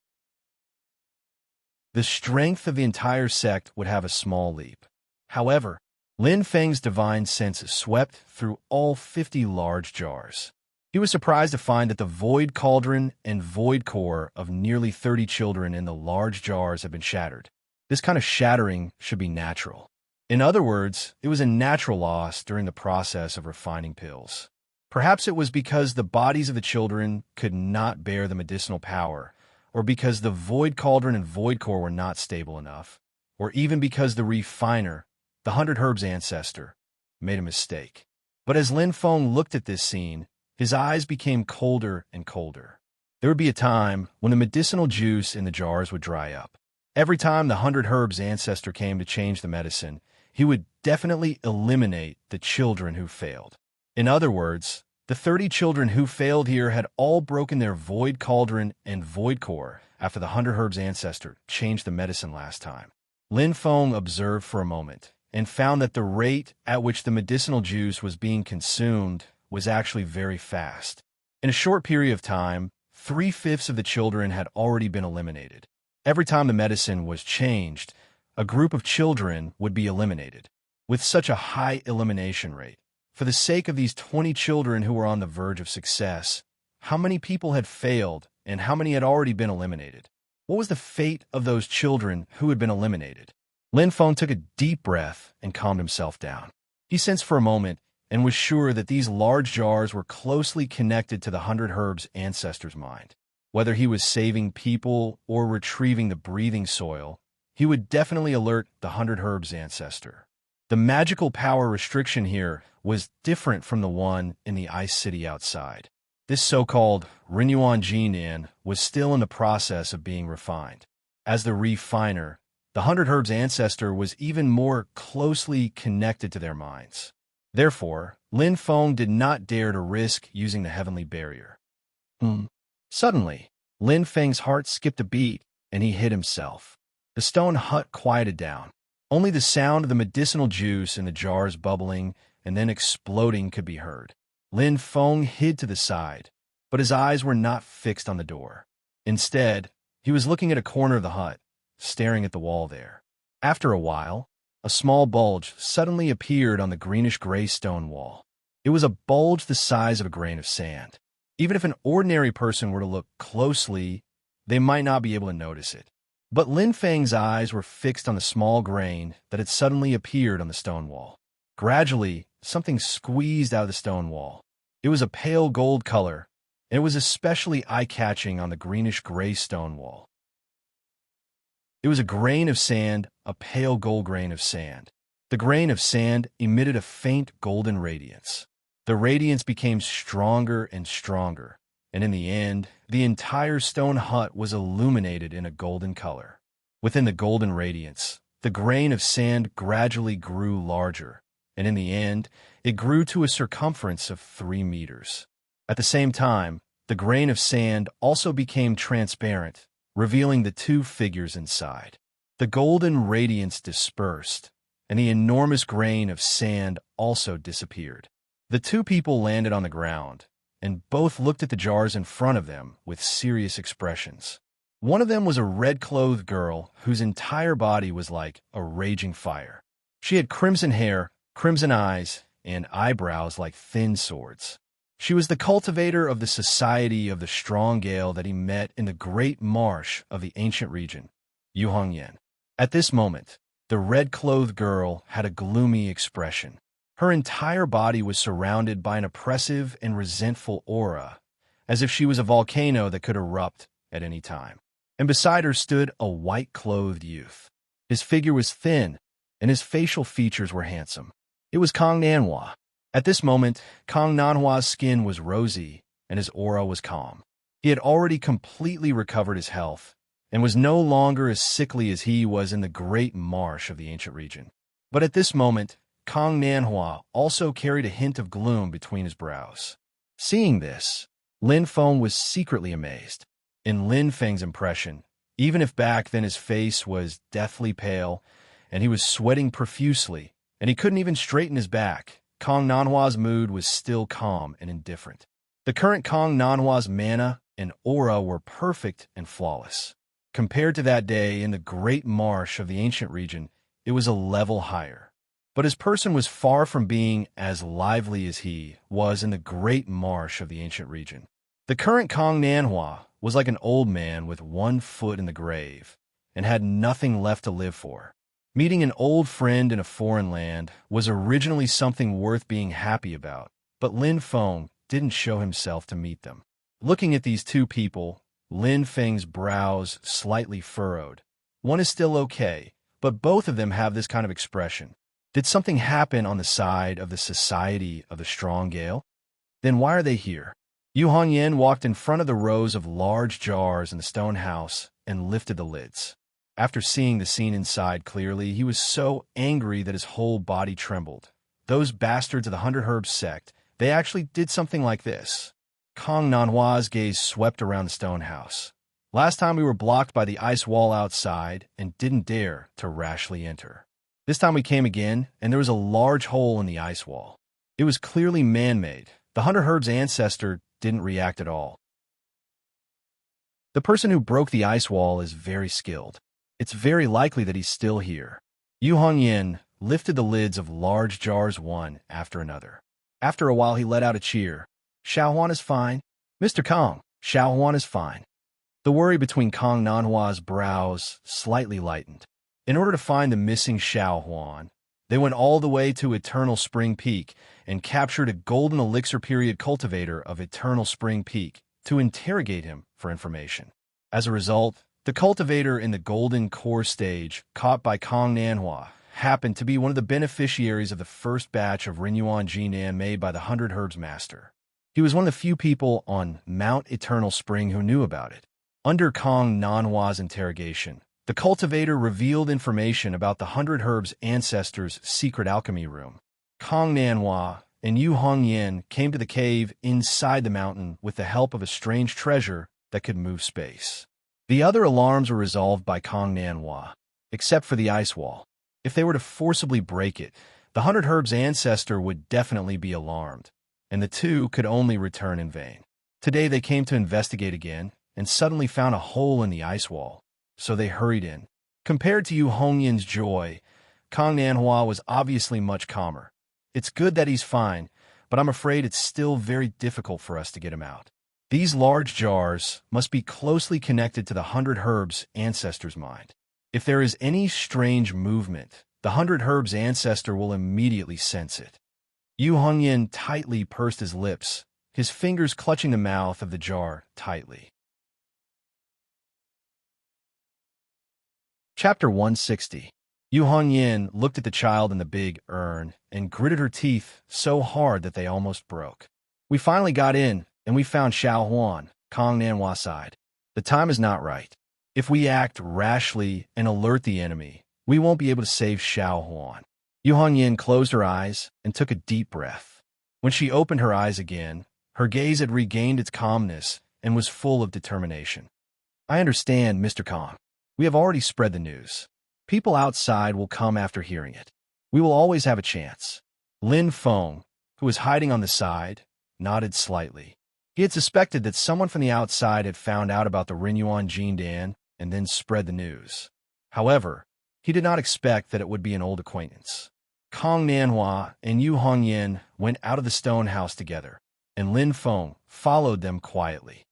The strength of the entire sect would have a small leap. However, Lin Feng's divine sense swept through all 50 large jars. He was surprised to find that the void cauldron and void core of nearly 30 children in the large jars had been shattered. This kind of shattering should be natural. In other words, it was a natural loss during the process of refining pills. Perhaps it was because the bodies of the children could not bear the medicinal power, or because the void cauldron and void core were not stable enough, or even because the refiner, the 100 Herbs ancestor, made a mistake. But as Lin Feng looked at this scene, his eyes became colder and colder. There would be a time when the medicinal juice in the jars would dry up. Every time the 100 Herbs ancestor came to change the medicine, he would definitely eliminate the children who failed. In other words, the 30 children who failed here had all broken their void cauldron and void core after the 100 Herbs ancestor changed the medicine last time. Lin Feng observed for a moment and found that the rate at which the medicinal juice was being consumed was actually very fast. In a short period of time, 3/5 of the children had already been eliminated. Every time the medicine was changed, a group of children would be eliminated. With such a high elimination rate, for the sake of these 20 children who were on the verge of success, how many people had failed and how many had already been eliminated? What was the fate of those children who had been eliminated? Lin Feng took a deep breath and calmed himself down. He sensed for a moment and was sure that these large jars were closely connected to the 100 Herbs ancestor's mind. Whether he was saving people or retrieving the breathing soil, he would definitely alert the 100 Herbs ancestor. The magical power restriction here was different from the one in the ice city outside. This so-called Renuan Jinan was still in the process of being refined. As the refiner, The 100 Herbs ancestor was even more closely connected to their minds. Therefore, Lin Feng did not dare to risk using the heavenly barrier. Suddenly, Lin Feng's heart skipped a beat, and he hid himself. The stone hut quieted down. Only the sound of the medicinal juice in the jars bubbling and then exploding could be heard. Lin Feng hid to the side, but his eyes were not fixed on the door. Instead, he was looking at a corner of the hut, staring at the wall there. After a while, a small bulge suddenly appeared on the greenish-gray stone wall. It was a bulge the size of a grain of sand. Even if an ordinary person were to look closely, they might not be able to notice it. But Lin Feng's eyes were fixed on the small grain that had suddenly appeared on the stone wall. Gradually, something squeezed out of the stone wall. It was a pale gold color, and it was especially eye-catching on the greenish-gray stone wall. It was a grain of sand, a pale gold grain of sand. The grain of sand emitted a faint golden radiance. The radiance became stronger and stronger, and in the end, the entire stone hut was illuminated in a golden color. Within the golden radiance, the grain of sand gradually grew larger, and in the end, it grew to a circumference of 3 meters. At the same time, the grain of sand also became transparent, revealing the 2 figures inside. The golden radiance dispersed, and the enormous grain of sand also disappeared. The 2 people landed on the ground, and both looked at the jars in front of them with serious expressions. One of them was a red-clothed girl whose entire body was like a raging fire. She had crimson hair, crimson eyes, and eyebrows like thin swords. She was the cultivator of the Society of the Strong Gale that he met in the great marsh of the ancient region, Yuhongyan. At this moment, the red-clothed girl had a gloomy expression. Her entire body was surrounded by an oppressive and resentful aura, as if she was a volcano that could erupt at any time. And beside her stood a white-clothed youth. His figure was thin, and his facial features were handsome. It was Kong Nanhua. At this moment, Kong Nanhua's skin was rosy, and his aura was calm. He had already completely recovered his health, and was no longer as sickly as he was in the great marsh of the ancient region. But at this moment, Kong Nanhua also carried a hint of gloom between his brows. Seeing this, Lin Feng was secretly amazed. In Lin Feng's impression, even if back then his face was deathly pale, and he was sweating profusely, and he couldn't even straighten his back, Kong Nanhua's mood was still calm and indifferent. The current Kong Nanhua's mana and aura were perfect and flawless. Compared to that day in the great marsh of the ancient region, it was a level higher. But his person was far from being as lively as he was in the great marsh of the ancient region. The current Kong Nanhua was like an old man with 1 foot in the grave, and had nothing left to live for. Meeting an old friend in a foreign land was originally something worth being happy about, but Lin Feng didn't show himself to meet them. Looking at these 2 people, Lin Feng's brows slightly furrowed. One is still okay, but both of them have this kind of expression. Did something happen on the side of the Society of the Strong Gale? Then why are they here? Yu Hongyan walked in front of the rows of large jars in the stone house and lifted the lids. After seeing the scene inside clearly, he was so angry that his whole body trembled. Those bastards of the 100 Herbs sect, they actually did something like this. Kong Nanhua's gaze swept around the stone house. Last time we were blocked by the ice wall outside and didn't dare to rashly enter. This time we came again, and there was a large hole in the ice wall. It was clearly man-made. The 100 Herbs ancestor didn't react at all. The person who broke the ice wall is very skilled. It's very likely that he's still here. Yu Hongyan lifted the lids of large jars one after another. After a while, he let out a cheer. Xiaohuan is fine. Mr. Kong, Xiaohuan is fine. The worry between Kong Nanhua's brows slightly lightened. In order to find the missing Xiaohuan, they went all the way to Eternal Spring Peak and captured a golden elixir period cultivator of Eternal Spring Peak to interrogate him for information. As a result, the cultivator in the golden core stage, caught by Kong Nanhua, happened to be one of the beneficiaries of the first batch of Renyuan Jinan made by the 100 Herbs Master. He was one of the few people on Mount Eternal Spring who knew about it. Under Kong Nanhua's interrogation, The cultivator revealed information about the 100 Herbs ancestors' secret alchemy room. Kong Nanhua and Yu Hongyan came to the cave inside the mountain with the help of a strange treasure that could move space. The other alarms were resolved by Kong Nanhua, except for the ice wall. If they were to forcibly break it, the 100 Herbs ancestor would definitely be alarmed, and the two could only return in vain. Today they came to investigate again, and suddenly found a hole in the ice wall, so they hurried in. Compared to Yu Hongyan's joy, Kong Nanhua was obviously much calmer. It's good that he's fine, but I'm afraid it's still very difficult for us to get him out. These large jars must be closely connected to the 100 Herbs ancestor's mind. If there is any strange movement, the 100 Herbs ancestor will immediately sense it. Yu Hongyan tightly pursed his lips, his fingers clutching the mouth of the jar tightly. Chapter 160. Yu Hongyan looked at the child in the big urn and gritted her teeth so hard that they almost broke. We finally got in, and we found Xiao Huan, Kong Nanhua sighed. The time is not right. If we act rashly and alert the enemy, we won't be able to save Xiao Huan. Yu Hongyan closed her eyes and took a deep breath. When she opened her eyes again, her gaze had regained its calmness and was full of determination. I understand, Mr. Kong. We have already spread the news. People outside will come after hearing it. We will always have a chance. Lin Feng, who was hiding on the side, nodded slightly. He had suspected that someone from the outside had found out about the Rinyuan Jindan and then spread the news. However, he did not expect that it would be an old acquaintance. Kong Nanhua and Yu Hongyan went out of the stone house together, and Lin Feng followed them quietly.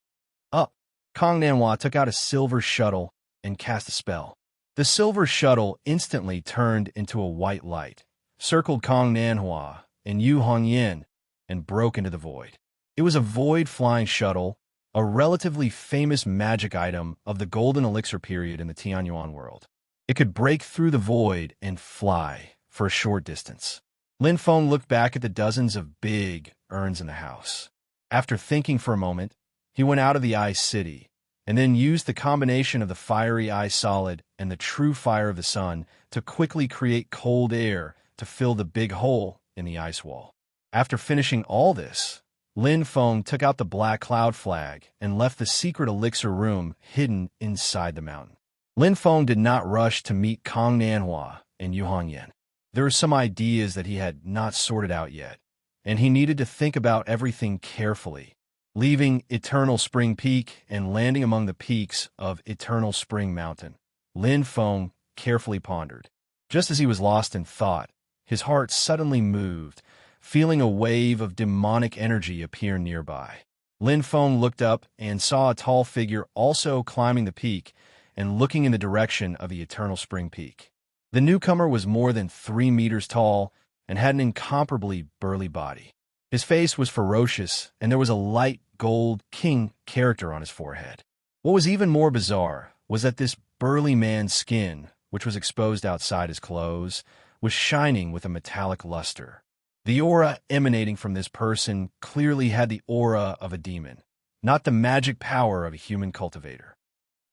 Up, Kong Nanhua took out a silver shuttle and cast a spell. The silver shuttle instantly turned into a white light, circled Kong Nanhua and Yu Hongyan, and broke into the void. It was a void-flying shuttle, a relatively famous magic item of the Golden Elixir period in the Tianyuan world. It could break through the void and fly for a short distance. Lin Feng looked back at the dozens of big urns in the house. After thinking for a moment, he went out of the ice city, and then used the combination of the fiery ice solid and the true fire of the sun to quickly create cold air to fill the big hole in the ice wall. After finishing all this, Lin Feng took out the black cloud flag and left the secret elixir room hidden inside the mountain. Lin Feng did not rush to meet Kong Nanhua and Yu Hongyan. There were some ideas that he had not sorted out yet, and he needed to think about everything carefully. Leaving Eternal Spring Peak and landing among the peaks of Eternal Spring Mountain, Lin Feng carefully pondered. Just as he was lost in thought, his heart suddenly moved, feeling a wave of demonic energy appear nearby. Lin Feng looked up and saw a tall figure also climbing the peak and looking in the direction of the Eternal Spring Peak. The newcomer was more than 3 meters tall and had an incomparably burly body. His face was ferocious, and there was a light gold king character on his forehead. What was even more bizarre was that this burly man's skin, which was exposed outside his clothes, was shining with a metallic luster. The aura emanating from this person clearly had the aura of a demon, not the magic power of a human cultivator.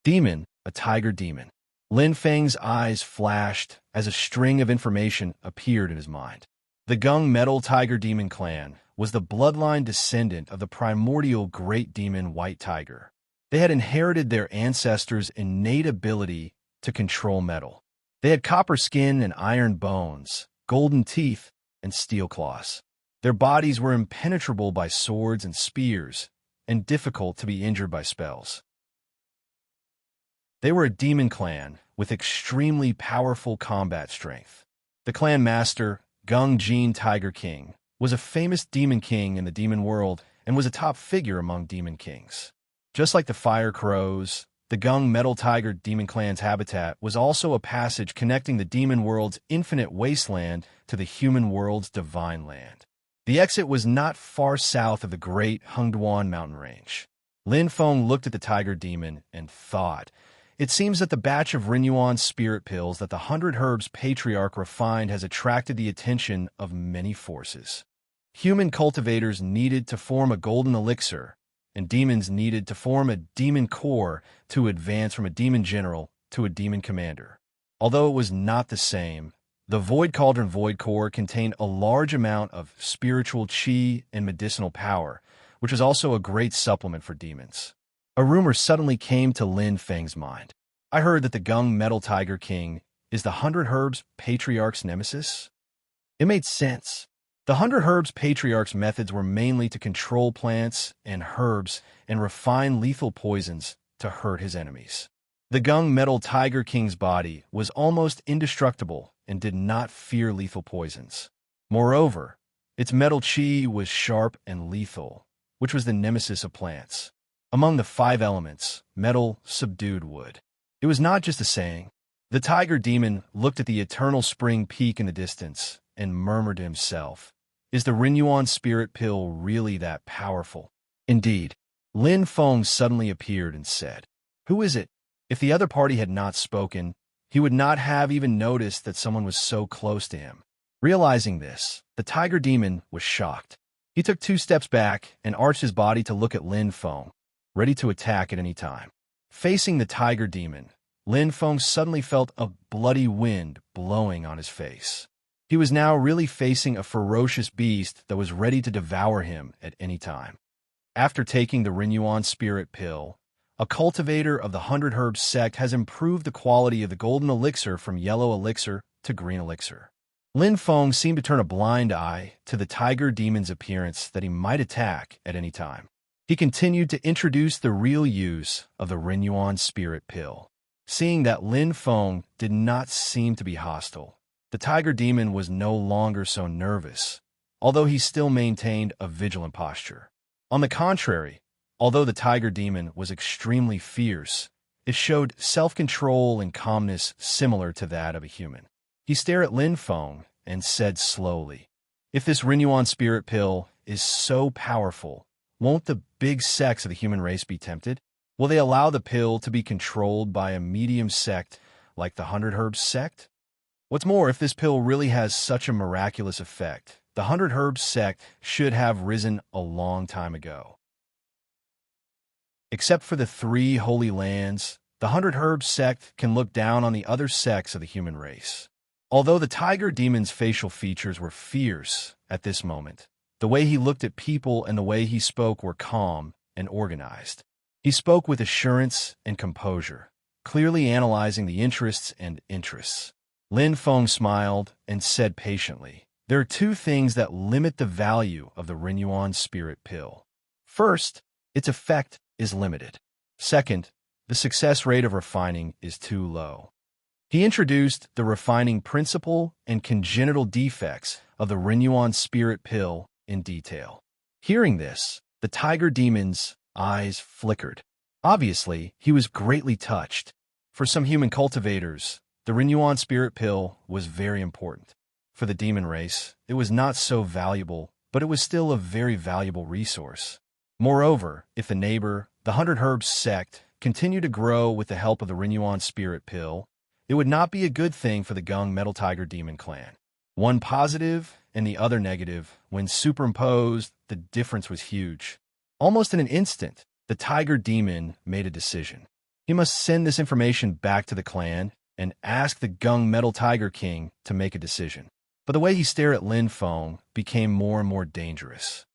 Demon, a tiger demon. Lin Feng's eyes flashed as a string of information appeared in his mind. The Gung Metal Tiger Demon clan was the bloodline descendant of the primordial great demon White Tiger. They had inherited their ancestors' innate ability to control metal. They had copper skin and iron bones, golden teeth, and steel claws. Their bodies were impenetrable by swords and spears, and difficult to be injured by spells. They were a demon clan with extremely powerful combat strength. The clan master, Gung Jin Tiger King, was a famous demon king in the demon world and was a top figure among demon kings. Just like the Fire Crows, the Gung Metal Tiger Demon Clan's habitat was also a passage connecting the demon world's infinite wasteland to the human world's divine land. The exit was not far south of the great Hengduan mountain range. Lin Feng looked at the tiger demon and thought, it seems that the batch of Rinyuan spirit pills that the 100 Herbs patriarch refined has attracted the attention of many forces. Human cultivators needed to form a golden elixir, and demons needed to form a demon core to advance from a demon general to a demon commander. Although it was not the same, the Void Cauldron Void Core contained a large amount of spiritual chi and medicinal power, which was also a great supplement for demons. A rumor suddenly came to Lin Feng's mind. I heard that the Gung Metal Tiger King is the 100 Herbs Patriarch's nemesis. It made sense. The 100 Herbs Patriarch's methods were mainly to control plants and herbs and refine lethal poisons to hurt his enemies. The Gung Metal Tiger King's body was almost indestructible and did not fear lethal poisons. Moreover, its metal chi was sharp and lethal, which was the nemesis of plants. Among the 5 elements, metal subdued wood. It was not just a saying. The tiger demon looked at the eternal spring peak in the distance and murmured to himself, "Is the Renyuan spirit pill really that powerful?" Indeed, Lin Feng suddenly appeared and said, "Who is it?" If the other party had not spoken, he would not have even noticed that someone was so close to him. Realizing this, the tiger demon was shocked. He took 2 steps back and arched his body to look at Lin Feng, ready to attack at any time. Facing the tiger demon, Lin Feng suddenly felt a bloody wind blowing on his face. He was now really facing a ferocious beast that was ready to devour him at any time. After taking the Renyuan spirit pill, a cultivator of the 100 Herbs sect has improved the quality of the golden elixir from yellow elixir to green elixir. Lin Feng seemed to turn a blind eye to the tiger demon's appearance that he might attack at any time. He continued to introduce the real use of the Renyuan spirit pill. Seeing that Lin Feng did not seem to be hostile, the tiger demon was no longer so nervous, although he still maintained a vigilant posture. On the contrary, although the tiger demon was extremely fierce, it showed self-control and calmness similar to that of a human. He stared at Lin Feng and said slowly, "If this Renyuan spirit pill is so powerful, won't the big sects of the human race be tempted? Will they allow the pill to be controlled by a medium sect like the 100 Herbs sect? What's more, if this pill really has such a miraculous effect, the 100 Herbs sect should have risen a long time ago." Except for the 3 holy lands, the 100 Herbs sect can look down on the other sects of the human race. Although the tiger demon's facial features were fierce at this moment, the way he looked at people and the way he spoke were calm and organized. He spoke with assurance and composure, clearly analyzing the interests. Lin Feng smiled and said patiently, "There are 2 things that limit the value of the Renyuan spirit pill. First, its effect is limited. Second, the success rate of refining is too low." He introduced the refining principle and congenital defects of the Renyuan spirit pill in detail. Hearing this, the tiger demon's eyes flickered. Obviously, he was greatly touched. For some human cultivators, the Renyuan spirit pill was very important. For the demon race, it was not so valuable, but it was still a very valuable resource. Moreover, if the neighbor, the 100 Herbs sect, continued to grow with the help of the Renyuan spirit pill, it would not be a good thing for the Gung Metal Tiger Demon clan. One positive and the other negative, when superimposed, the difference was huge. Almost in an instant, the tiger demon made a decision. He must send this information back to the clan and ask the Gung Metal Tiger King to make a decision. But the way he stared at Lin Feng became more and more dangerous.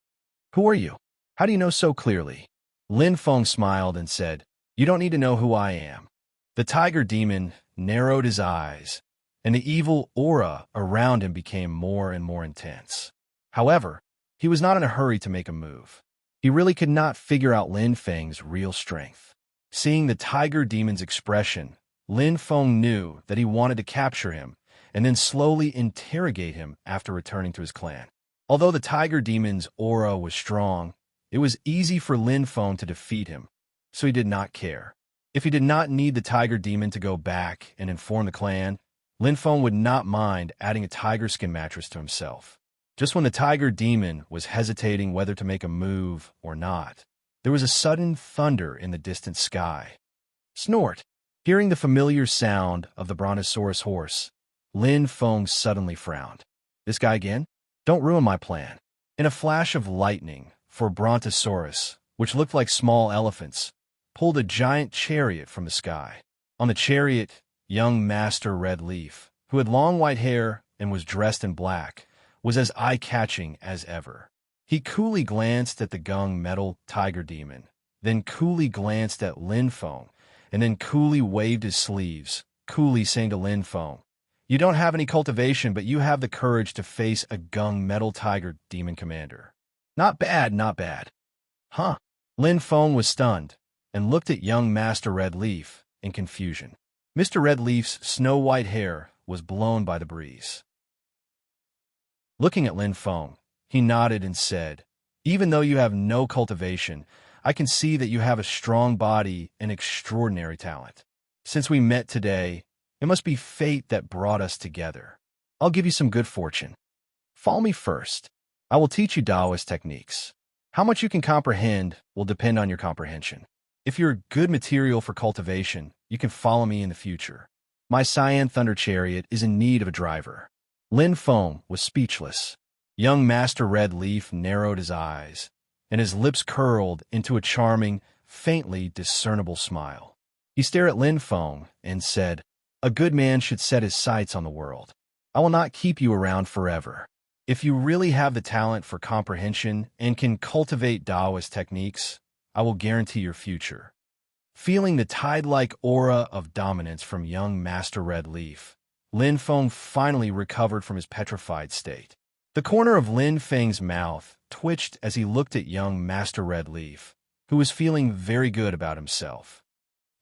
"Who are you? How do you know so clearly?" Lin Feng smiled and said, "You don't need to know who I am." The tiger demon narrowed his eyes, and the evil aura around him became more and more intense. However, he was not in a hurry to make a move. He really could not figure out Lin Feng's real strength. Seeing the tiger demon's expression, Lin Feng knew that he wanted to capture him and then slowly interrogate him after returning to his clan. Although the tiger demon's aura was strong, it was easy for Lin Feng to defeat him, so he did not care. If he did not need the tiger demon to go back and inform the clan, Lin Feng would not mind adding a tiger skin mattress to himself. Just when the tiger demon was hesitating whether to make a move or not, there was a sudden thunder in the distant sky. Snort! Hearing the familiar sound of the brontosaurus horse, Lin Feng suddenly frowned. "This guy again? Don't ruin my plan." In a flash of lightning, for brontosaurus, which looked like small elephants, pulled a giant chariot from the sky. On the chariot, young Master Red Leaf, who had long white hair and was dressed in black, was as eye-catching as ever. He coolly glanced at the gung metal tiger demon, then coolly glanced at Lin Feng, and then coolly waved his sleeves, coolly saying to Lin Feng, "You don't have any cultivation, but you have the courage to face a gung metal tiger demon commander. Not bad, not bad." Huh? Lin Feng was stunned and looked at young Master Red Leaf in confusion. Mr. Red Leaf's snow-white hair was blown by the breeze. Looking at Lin Feng, he nodded and said, "Even though you have no cultivation, I can see that you have a strong body and extraordinary talent. Since we met today, it must be fate that brought us together. I'll give you some good fortune. Follow me first. I will teach you Taoist techniques. How much you can comprehend will depend on your comprehension. If you're good material for cultivation, you can follow me in the future. My Cyan Thunder Chariot is in need of a driver." Lin Feng was speechless. Young Master Red Leaf narrowed his eyes, and his lips curled into a charming, faintly discernible smile. He stared at Lin Feng and said, "A good man should set his sights on the world. I will not keep you around forever. If you really have the talent for comprehension and can cultivate Taoist techniques, I will guarantee your future." Feeling the tide-like aura of dominance from young Master Red Leaf, Lin Feng finally recovered from his petrified state. The corner of Lin Feng's mouth twitched as he looked at young Master Red Leaf, who was feeling very good about himself.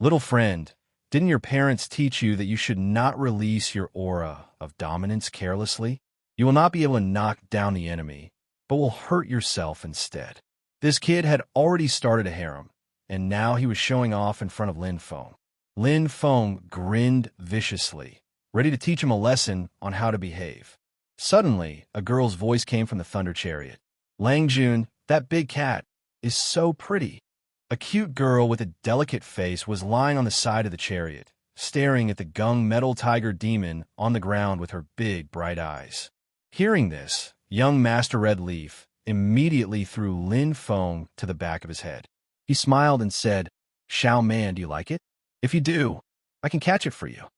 "Little friend, didn't your parents teach you that you should not release your aura of dominance carelessly? You will not be able to knock down the enemy, but will hurt yourself instead." This kid had already started a harem, and now he was showing off in front of Lin Feng. Lin Feng grinned viciously, ready to teach him a lesson on how to behave. Suddenly, a girl's voice came from the Thunder Chariot. "Lang Jun, that big cat, is so pretty." A cute girl with a delicate face was lying on the side of the chariot, staring at the gung metal tiger demon on the ground with her big, bright eyes. Hearing this, young Master Red Leaf immediately threw Lin Feng to the back of his head. He smiled and said, "Xiao Man, do you like it? If you do, I can catch it for you."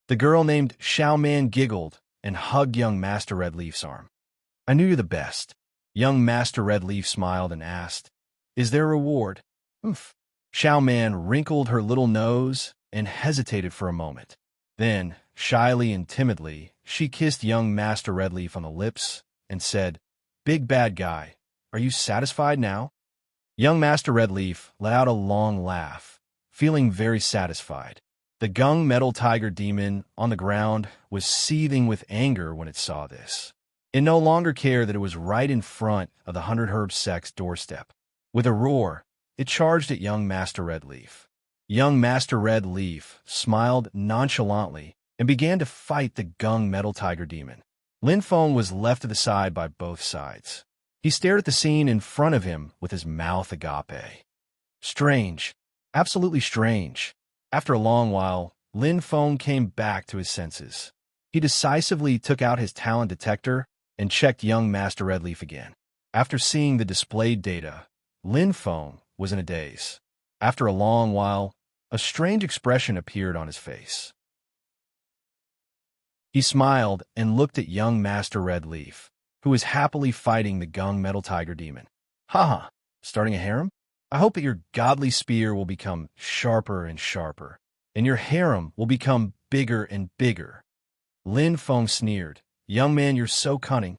The girl named Xiao Man giggled and hugged young Master Red Leaf's arm. "I knew you're the best." Young Master Red Leaf smiled and asked, "Is there a reward?" "Oomph." Xiao Man wrinkled her little nose and hesitated for a moment. Then, shyly and timidly, she kissed young Master Red Leaf on the lips and said, "Big bad guy, are you satisfied now?" Young Master Red Leaf let out a long laugh, feeling very satisfied. The gung metal tiger demon on the ground was seething with anger when it saw this. It no longer cared that it was right in front of the 100 Herb Sect's doorstep. With a roar, it charged at young Master Red Leaf. Young Master Red Leaf smiled nonchalantly and began to fight the gung metal tiger demon. Lin Feng was left to the side by both sides. He stared at the scene in front of him with his mouth agape. Strange. Absolutely strange. After a long while, Lin Feng came back to his senses. He decisively took out his talent detector and checked young Master Red Leaf again. After seeing the displayed data, Lin Feng was in a daze. After a long while, a strange expression appeared on his face. He smiled and looked at young Master Red Leaf, who was happily fighting the gung metal tiger demon. "Haha, starting a harem? I hope that your godly spear will become sharper and sharper, and your harem will become bigger and bigger." Lin Feng sneered. "Young man, you're so cunning."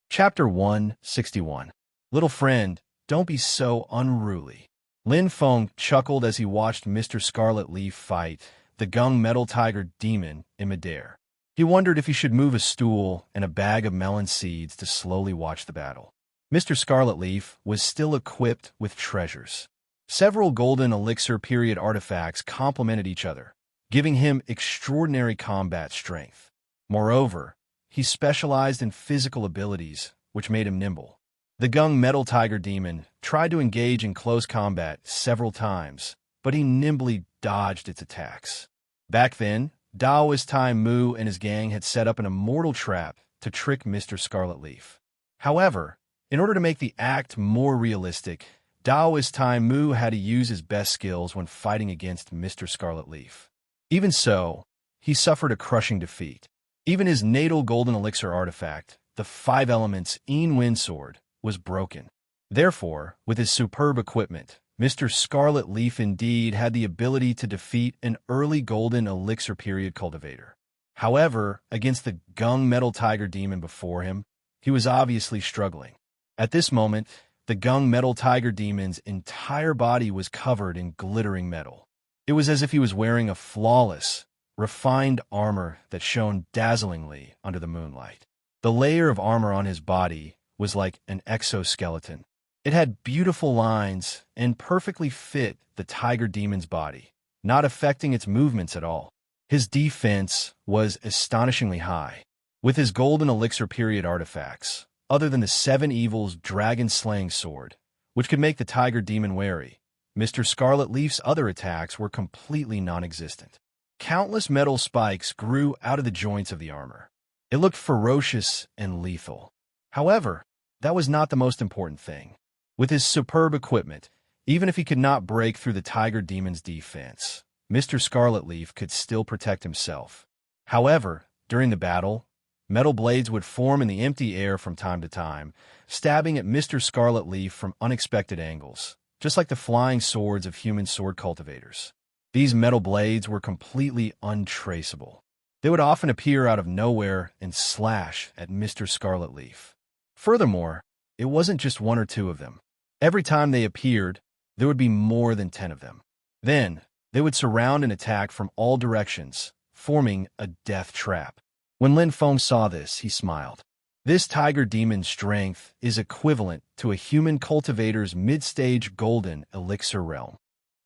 Chapter 161. Little friend, don't be so unruly. Lin Feng chuckled as he watched Mr. Scarlet Leaf fight the gung metal tiger demon in midair. He wondered if he should move a stool and a bag of melon seeds to slowly watch the battle. Mr. Scarlet Leaf was still equipped with treasures. Several golden elixir period artifacts complemented each other, giving him extraordinary combat strength. Moreover, he specialized in physical abilities, which made him nimble. The gung metal tiger demon tried to engage in close combat several times, but he nimbly dodged its attacks. Back then, Daoist Tai Mu and his gang had set up an immortal trap to trick Mr. Scarlet Leaf. However, in order to make the act more realistic, Daoist Tai Mu had to use his best skills when fighting against Mr. Scarlet Leaf. Even so, he suffered a crushing defeat. Even his natal golden elixir artifact, the Five Elements Wind Sword, was broken. Therefore, with his superb equipment, Mr. Scarlet Leaf indeed had the ability to defeat an early golden elixir period cultivator. However, against the Gung Metal Tiger Demon before him, he was obviously struggling. At this moment, the Gung Metal Tiger Demon's entire body was covered in glittering metal. It was as if he was wearing a flawless, refined armor that shone dazzlingly under the moonlight. The layer of armor on his body was like an exoskeleton. It had beautiful lines and perfectly fit the tiger demon's body, not affecting its movements at all. His defense was astonishingly high. With his golden elixir period artifacts, other than the Seven Evils dragon-slaying sword, which could make the tiger demon wary, Mr. Scarlet Leaf's other attacks were completely non-existent. Countless metal spikes grew out of the joints of the armor. It looked ferocious and lethal. However, that was not the most important thing. With his superb equipment, even if he could not break through the tiger demon's defense, Mr. Scarlet Leaf could still protect himself. However, during the battle, metal blades would form in the empty air from time to time, stabbing at Mr. Scarlet Leaf from unexpected angles, just like the flying swords of human sword cultivators. These metal blades were completely untraceable. They would often appear out of nowhere and slash at Mr. Scarlet Leaf. Furthermore, it wasn't just one or two of them. Every time they appeared, there would be more than 10 of them. Then, they would surround and attack from all directions, forming a death trap. When Lin Feng saw this, he smiled. This tiger demon's strength is equivalent to a human cultivator's mid-stage golden elixir realm.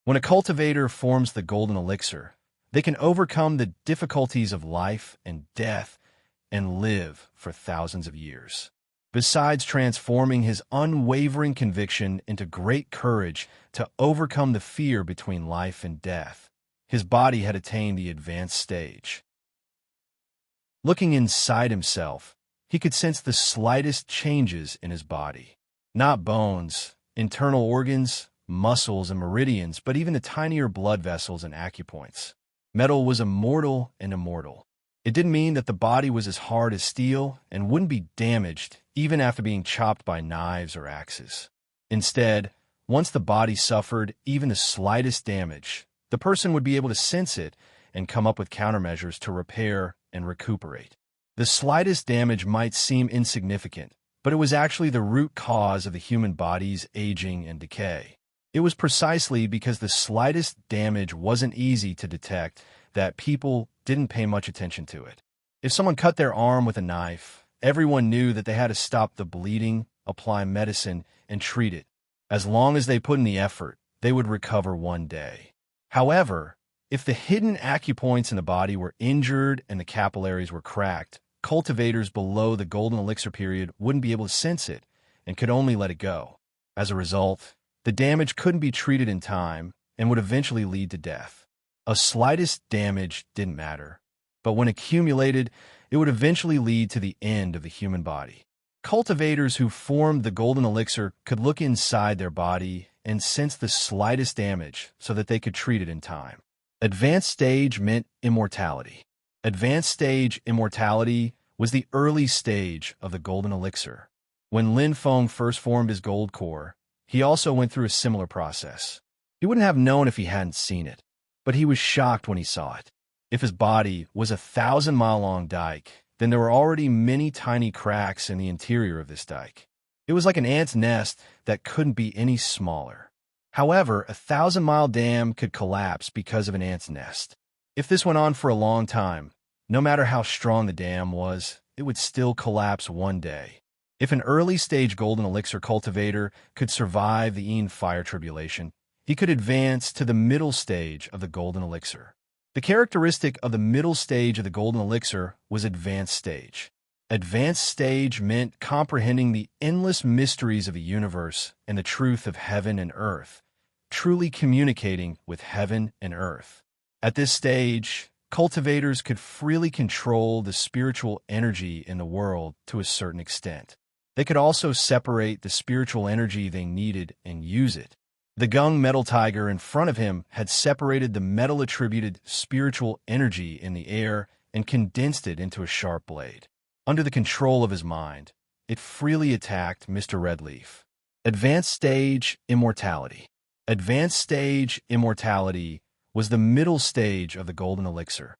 When a cultivator forms the golden elixir, they can overcome the difficulties of life and death and live for thousands of years. Besides transforming his unwavering conviction into great courage to overcome the fear between life and death, his body had attained the advanced stage. Looking inside himself, he could sense the slightest changes in his body. Not bones, internal organs, muscles, and meridians, but even the tinier blood vessels and acupoints. Metal was immortal and immortal. It didn't mean that the body was as hard as steel and wouldn't be damaged even after being chopped by knives or axes. Instead, once the body suffered even the slightest damage, the person would be able to sense it and come up with countermeasures to repair and recuperate. The slightest damage might seem insignificant, but it was actually the root cause of the human body's aging and decay. It was precisely because the slightest damage wasn't easy to detect that people didn't pay much attention to it. If someone cut their arm with a knife, everyone knew that they had to stop the bleeding, apply medicine, and treat it. As long as they put in the effort, they would recover one day. However, if the hidden acupoints in the body were injured and the capillaries were cracked, cultivators below the golden elixir period wouldn't be able to sense it and could only let it go. As a result, the damage couldn't be treated in time and would eventually lead to death. A slightest damage didn't matter, but when accumulated, it would eventually lead to the end of the human body. Cultivators who formed the golden elixir could look inside their body and sense the slightest damage so that they could treat it in time. Advanced stage meant immortality. Advanced stage immortality was the early stage of the golden elixir. When Lin Feng first formed his gold core, he also went through a similar process. He wouldn't have known if he hadn't seen it, but he was shocked when he saw it. If his body was a 1,000-mile-long dike, then there were already many tiny cracks in the interior of this dike. It was like an ant's nest that couldn't be any smaller. However, a 1,000-mile dam could collapse because of an ant's nest. If this went on for a long time, no matter how strong the dam was, it would still collapse one day. If an early-stage golden elixir cultivator could survive the Yin fire tribulation, he could advance to the middle stage of the golden elixir. The characteristic of the middle stage of the golden elixir was advanced stage. Advanced stage meant comprehending the endless mysteries of the universe and the truth of heaven and earth, truly communicating with heaven and earth. At this stage, cultivators could freely control the spiritual energy in the world to a certain extent. They could also separate the spiritual energy they needed and use it. The gung metal tiger in front of him had separated the metal-attributed spiritual energy in the air and condensed it into a sharp blade. Under the control of his mind, it freely attacked Mr. Redleaf. Advanced Stage Immortality. Advanced Stage Immortality was the middle stage of the golden elixir.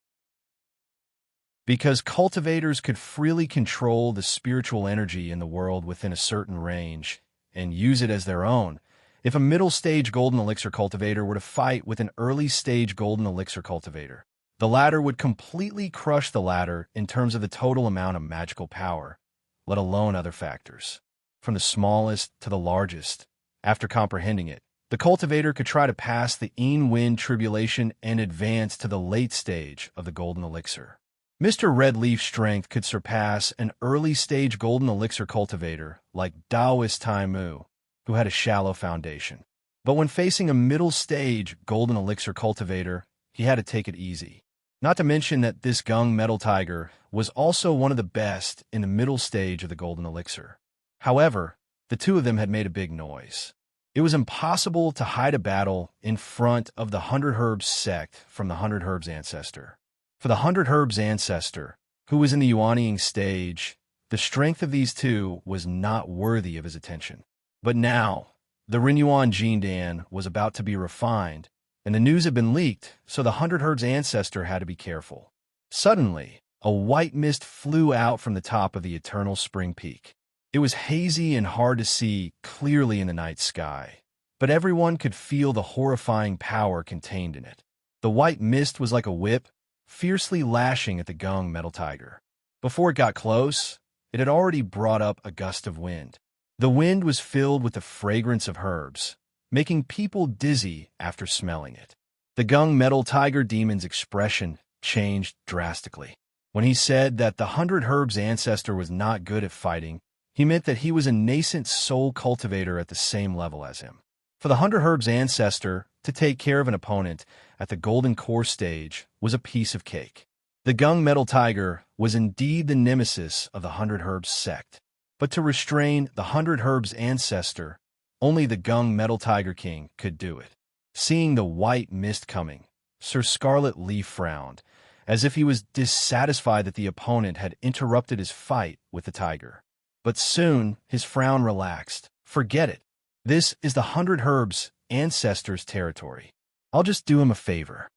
Because cultivators could freely control the spiritual energy in the world within a certain range and use it as their own, if a middle-stage golden elixir cultivator were to fight with an early-stage golden elixir cultivator, the latter would completely crush the latter in terms of the total amount of magical power, let alone other factors. From the smallest to the largest, after comprehending it, the cultivator could try to pass the Een-Wind tribulation and advance to the late stage of the golden elixir. Mr. Redleaf's strength could surpass an early-stage golden elixir cultivator like Taoist Taimu, who had a shallow foundation. But when facing a middle-stage golden elixir cultivator, he had to take it easy. Not to mention that this gung metal tiger was also one of the best in the middle stage of the golden elixir. However, the two of them had made a big noise. It was impossible to hide a battle in front of the 100 Herbs sect from the 100 Herbs ancestor. For the 100 Herbs ancestor, who was in the Yuanying stage, the strength of these two was not worthy of his attention. But now, the Renyuan Jindan was about to be refined, and the news had been leaked, so the 100 Herbs ancestor had to be careful. Suddenly, a white mist flew out from the top of the eternal spring peak. It was hazy and hard to see clearly in the night sky, but everyone could feel the horrifying power contained in it. The white mist was like a whip, fiercely lashing at the gung metal tiger. Before it got close, it had already brought up a gust of wind. The wind was filled with the fragrance of herbs, making people dizzy after smelling it. The gung metal tiger demon's expression changed drastically. When he said that the 100 Herbs ancestor was not good at fighting, he meant that he was a nascent soul cultivator at the same level as him. For the 100 Herbs ancestor to take care of an opponent at the golden core stage was a piece of cake. The gung metal tiger was indeed the nemesis of the 100 Herbs sect, but to restrain the 100 Herbs ancestor, only the gung metal tiger king could do it. Seeing the white mist coming, Sir Scarlet Leaf frowned, as if he was dissatisfied that the opponent had interrupted his fight with the tiger. But soon his frown relaxed. Forget it. This is the 100 Herbs ancestor's territory. I'll just do him a favor.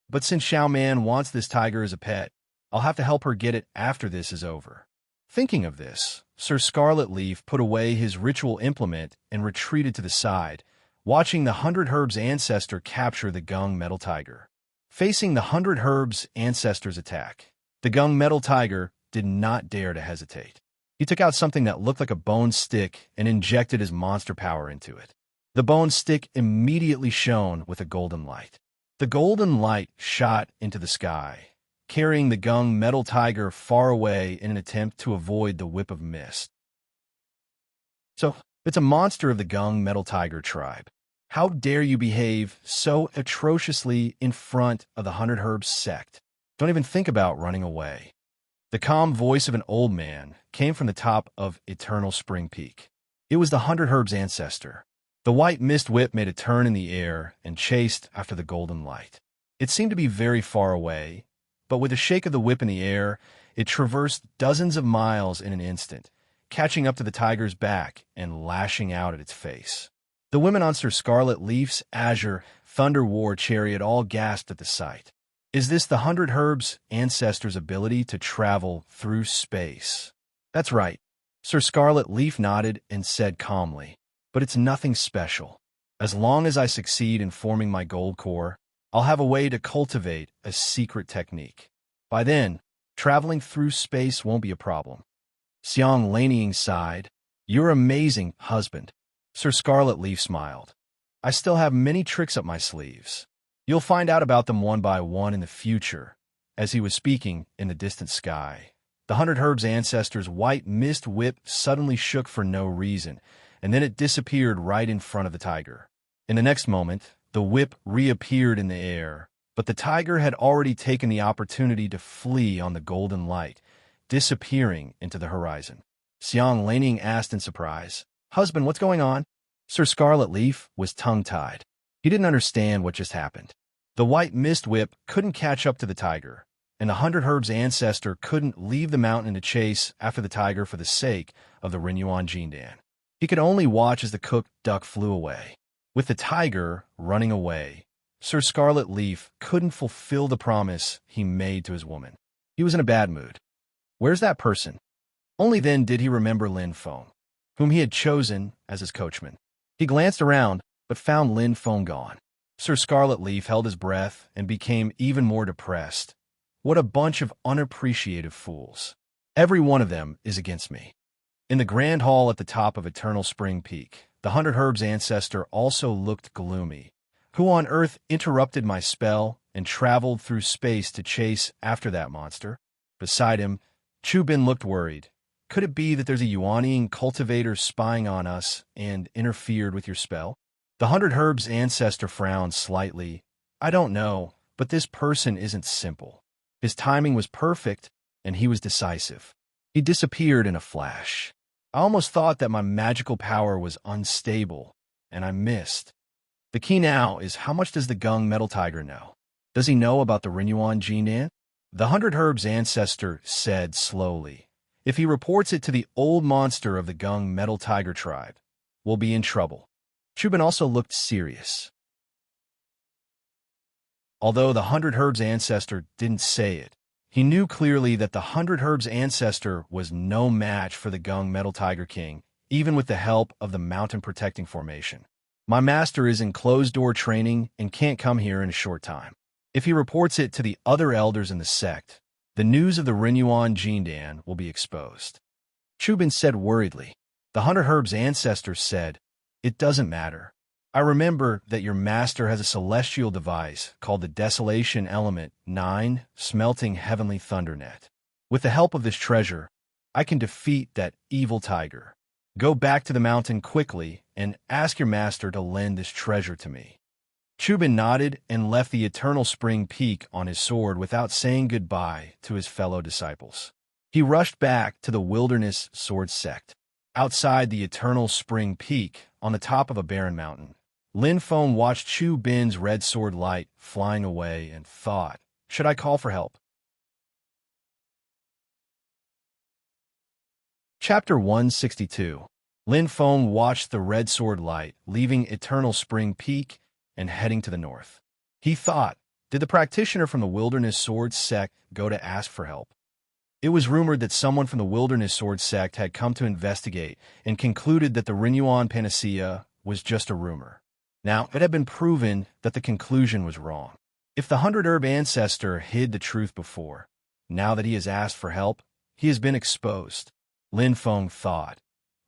But since Xiao Man wants this tiger as a pet, I'll have to help her get it after this is over. Thinking of this, Sir Scarlet Leaf put away his ritual implement and retreated to the side, watching the 100 Herbs ancestor capture the gung metal tiger. Facing the 100 Herbs ancestor's attack, the gung metal tiger did not dare to hesitate. He took out something that looked like a bone stick and injected his monster power into it. The bone stick immediately shone with a golden light. The golden light shot into the sky, carrying the gung metal tiger far away in an attempt to avoid the whip of mist. So, it's a monster of the gung metal tiger tribe. How dare you behave so atrociously in front of the 100 Herbs sect? Don't even think about running away. The calm voice of an old man came from the top of Eternal Spring Peak. It was the 100 Herbs ancestor. The white mist whip made a turn in the air and chased after the golden light. It seemed to be very far away, but with a shake of the whip in the air, it traversed dozens of miles in an instant, catching up to the tiger's back and lashing out at its face. The women on Sir Scarlet Leaf's azure Thunder War chariot all gasped at the sight. Is this the 100 Herbs ancestor's ability to travel through space? That's right. Sir Scarlet Leaf nodded and said calmly, but it's nothing special. As long as I succeed in forming my gold core, I'll have a way to cultivate a secret technique. By then, traveling through space won't be a problem. Xiang Lanying sighed. You're amazing, husband. Sir Scarlet Leaf smiled. I still have many tricks up my sleeves. You'll find out about them one by one in the future. As he was speaking in the distant sky, the 100 Herbs ancestor's white mist whip suddenly shook for no reason, and then it disappeared right in front of the tiger. In the next moment, the whip reappeared in the air, but the tiger had already taken the opportunity to flee on the golden light, disappearing into the horizon. Xiang Laning asked in surprise. Husband, what's going on? Sir Scarlet Leaf was tongue-tied. He didn't understand what just happened. The white mist whip couldn't catch up to the tiger, and the 100 Herbs ancestor couldn't leave the mountain to chase after the tiger for the sake of the Renyuan Jindan. He could only watch as the cooked duck flew away. With the tiger running away, Sir Scarlet Leaf couldn't fulfill the promise he made to his woman. He was in a bad mood. Where's that person? Only then did he remember Lin Feng, whom he had chosen as his coachman. He glanced around, but found Lin Feng gone. Sir Scarlet Leaf held his breath and became even more depressed. What a bunch of unappreciative fools. Every one of them is against me. In the grand hall at the top of Eternal Spring Peak, the 100 Herbs ancestor also looked gloomy. Who on earth interrupted my spell and traveled through space to chase after that monster? Beside him, Chu Bin looked worried. Could it be that there's a Yuanian cultivator spying on us and interfered with your spell? The 100 Herbs ancestor frowned slightly. I don't know, but this person isn't simple. His timing was perfect, and he was decisive. He disappeared in a flash. I almost thought that my magical power was unstable, and I missed. The key now is, how much does the Gung Metal Tiger know? Does he know about the Renyuan Jindan? The 100 Herbs ancestor said slowly. If he reports it to the old monster of the Gung Metal Tiger tribe, we'll be in trouble. Chu Bin also looked serious. Although the 100 Herbs ancestor didn't say it, he knew clearly that the 100 Herbs ancestor was no match for the Gung Metal Tiger King, even with the help of the Mountain Protecting Formation. My master is in closed-door training and can't come here in a short time. If he reports it to the other elders in the sect, the news of the Renyuan Jindan will be exposed. Chu Bin said worriedly. The 100 Herbs ancestor said, It doesn't matter. I remember that your master has a celestial device called the Desolation Element 9 Smelting Heavenly Thundernet. With the help of this treasure, I can defeat that evil tiger. Go back to the mountain quickly and ask your master to lend this treasure to me. Chu Bin nodded and left the Eternal Spring Peak on his sword without saying goodbye to his fellow disciples. He rushed back to the Wilderness Sword Sect. Outside the Eternal Spring Peak, on the top of a barren mountain, Lin Feng watched Chu Bin's red sword light flying away and thought, should I call for help? Chapter 162. Lin Feng watched the red sword light leaving Eternal Spring Peak and heading to the north. He thought, did the practitioner from the Wilderness Sword Sect go to ask for help? It was rumored that someone from the Wilderness Sword Sect had come to investigate and concluded that the Renyuan Panacea was just a rumor. Now, it had been proven that the conclusion was wrong. If the 100 Herb ancestor hid the truth before, now that he has asked for help, he has been exposed. Lin Feng thought.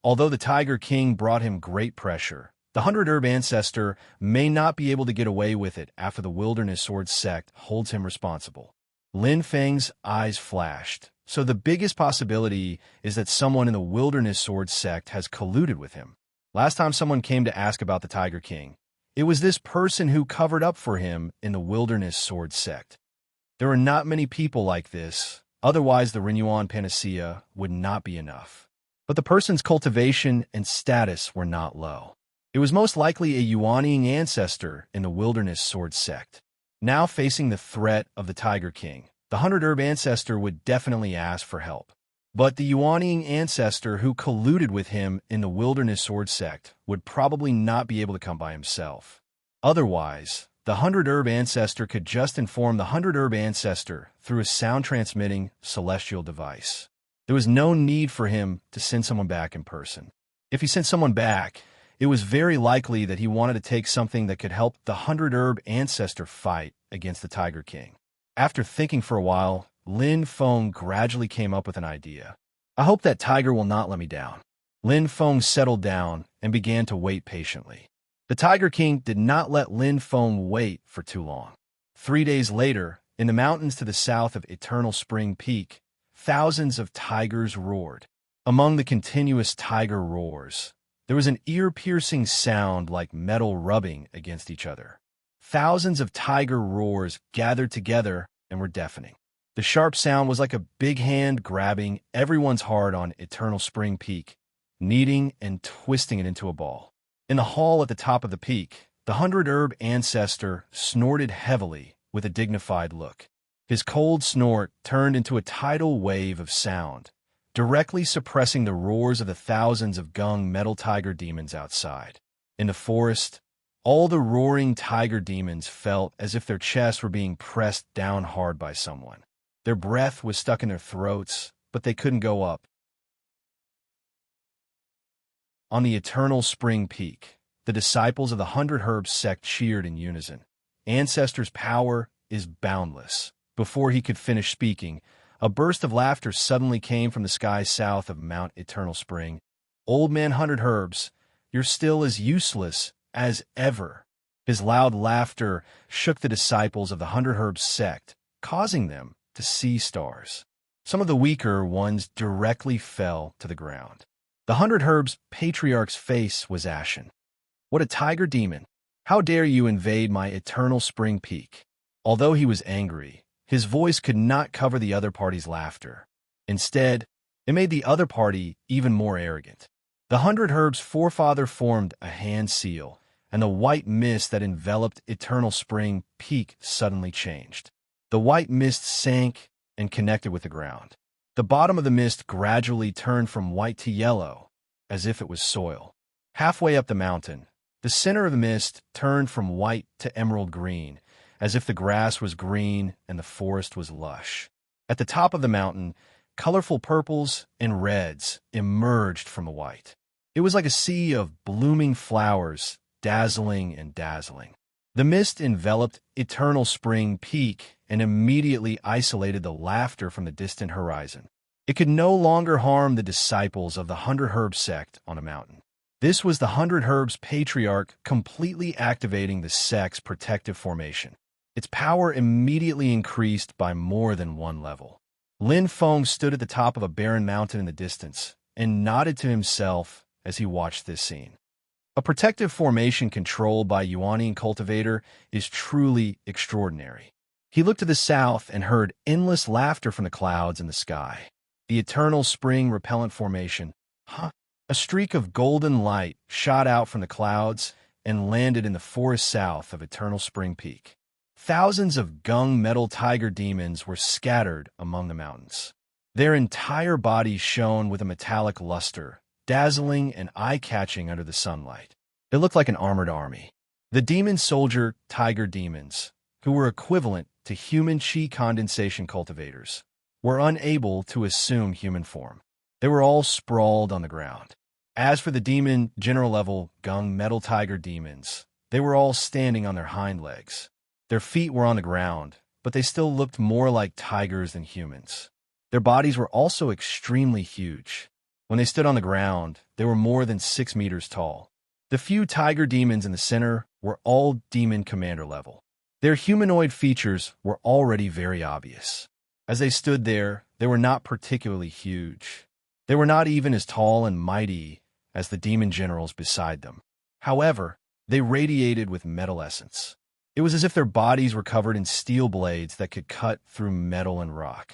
Although the Tiger King brought him great pressure, the 100 Herb ancestor may not be able to get away with it after the Wilderness Sword Sect holds him responsible. Lin Feng's eyes flashed. So the biggest possibility is that someone in the Wilderness Sword Sect has colluded with him. Last time someone came to ask about the Tiger King, it was this person who covered up for him in the Wilderness Sword Sect. There are not many people like this, otherwise the Renyuan Panacea would not be enough. But the person's cultivation and status were not low. It was most likely a Yuanian ancestor in the Wilderness Sword Sect. Now facing the threat of the Tiger King, the 100 Herb ancestor would definitely ask for help. But the Yuanian ancestor who colluded with him in the Wilderness Sword Sect would probably not be able to come by himself. Otherwise, the 100 Herb ancestor could just inform the 100 Herb ancestor through a sound-transmitting celestial device. There was no need for him to send someone back in person. If he sent someone back, it was very likely that he wanted to take something that could help the 100 Herb ancestor fight against the Tiger King. After thinking for a while, Lin Feng gradually came up with an idea. I hope that tiger will not let me down. Lin Feng settled down and began to wait patiently. The Tiger King did not let Lin Feng wait for too long. 3 days later, in the mountains to the south of Eternal Spring Peak, thousands of tigers roared. Among the continuous tiger roars, there was an ear-piercing sound like metal rubbing against each other. Thousands of tiger roars gathered together and were deafening. The sharp sound was like a big hand grabbing everyone's heart on Eternal Spring Peak, kneading and twisting it into a ball. In the hall at the top of the peak, the 100-herb ancestor snorted heavily with a dignified look. His cold snort turned into a tidal wave of sound, directly suppressing the roars of the thousands of gung metal tiger demons outside. In the forest, all the roaring tiger demons felt as if their chests were being pressed down hard by someone. Their breath was stuck in their throats, but they couldn't go up. On the Eternal Spring Peak, the disciples of the 100-herb sect cheered in unison. Ancestor's power is boundless. Before he could finish speaking, a burst of laughter suddenly came from the sky south of Mount Eternal Spring. "Old man 100-herbs, you're still as useless as ever." His loud laughter shook the disciples of the 100-herb sect, causing them to see stars. Some of the weaker ones directly fell to the ground. The 100-herbs patriarch's face was ashen. "What a tiger demon! How dare you invade my Eternal Spring Peak?" Although he was angry, his voice could not cover the other party's laughter. Instead, it made the other party even more arrogant. The 100-herbs' forefather formed a hand seal, and the white mist that enveloped Eternal Spring Peak suddenly changed. The white mist sank and connected with the ground. The bottom of the mist gradually turned from white to yellow, as if it was soil. Halfway up the mountain, the center of the mist turned from white to emerald green, as if the grass was green and the forest was lush. At the top of the mountain, colorful purples and reds emerged from the white. It was like a sea of blooming flowers, dazzling and dazzling. The mist enveloped Eternal Spring Peak and immediately isolated the laughter from the distant horizon. It could no longer harm the disciples of the 100-herb sect on a mountain. This was the 100-herbs patriarch completely activating the sect's protective formation. Its power immediately increased by more than one level. Lin Feng stood at the top of a barren mountain in the distance and nodded to himself as he watched this scene. A protective formation controlled by Yuanian cultivator is truly extraordinary. He looked to the south and heard endless laughter from the clouds in the sky. The Eternal Spring repellent formation. A streak of golden light shot out from the clouds and landed in the forest south of Eternal Spring Peak. Thousands of gung metal tiger demons were scattered among the mountains. Their entire bodies shone with a metallic luster, dazzling and eye-catching under the sunlight. It looked like an armored army. The demon soldier tiger demons, who were equivalent to human chi condensation cultivators, were unable to assume human form. They were all sprawled on the ground. As for the demon general-level gung metal tiger demons, they were all standing on their hind legs. Their feet were on the ground, but they still looked more like tigers than humans. Their bodies were also extremely huge. When they stood on the ground, they were more than 6 meters tall. The few tiger demons in the center were all demon commander level. Their humanoid features were already very obvious. As they stood there, they were not particularly huge. They were not even as tall and mighty as the demon generals beside them. However, they radiated with metal essence. It was as if their bodies were covered in steel blades that could cut through metal and rock.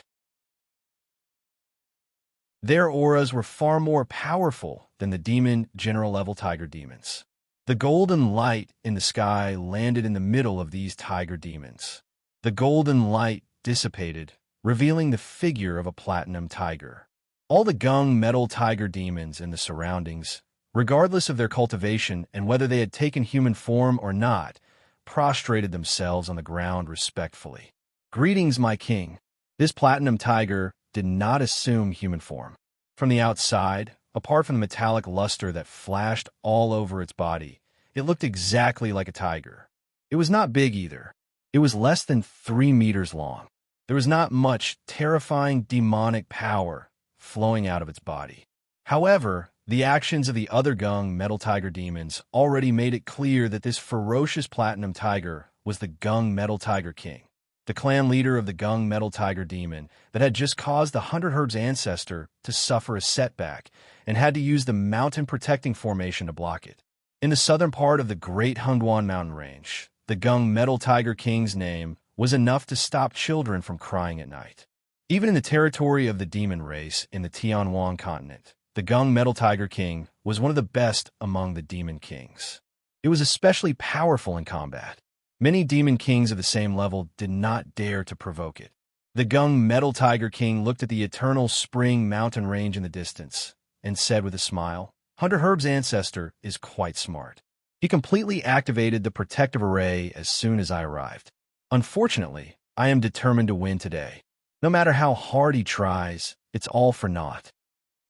Their auras were far more powerful than the demon general-level tiger demons. The golden light in the sky landed in the middle of these tiger demons. The golden light dissipated, revealing the figure of a platinum tiger. All the gung metal tiger demons in the surroundings, regardless of their cultivation and whether they had taken human form or not, prostrated themselves on the ground respectfully. "Greetings, my king." This platinum tiger did not assume human form. From the outside, apart from the metallic luster that flashed all over its body, it looked exactly like a tiger. It was not big either. It was less than 3 meters long. There was not much terrifying demonic power flowing out of its body. However, the actions of the other gung metal tiger demons already made it clear that this ferocious platinum tiger was the gung metal tiger king, the clan leader of the gung metal tiger demon that had just caused the 100-herbs ancestor to suffer a setback and had to use the mountain protecting formation to block it. In the southern part of the Great Hungduan mountain range, the gung metal tiger king's name was enough to stop children from crying at night. Even in the territory of the demon race in the Tianhuan continent, the Gung Metal Tiger King was one of the best among the demon kings. It was especially powerful in combat. Many demon kings of the same level did not dare to provoke it. The Gung Metal Tiger King looked at the eternal spring mountain range in the distance and said with a smile, "Hunter Herb's ancestor is quite smart. He completely activated the protective array as soon as I arrived. Unfortunately, I am determined to win today. No matter how hard he tries, it's all for naught."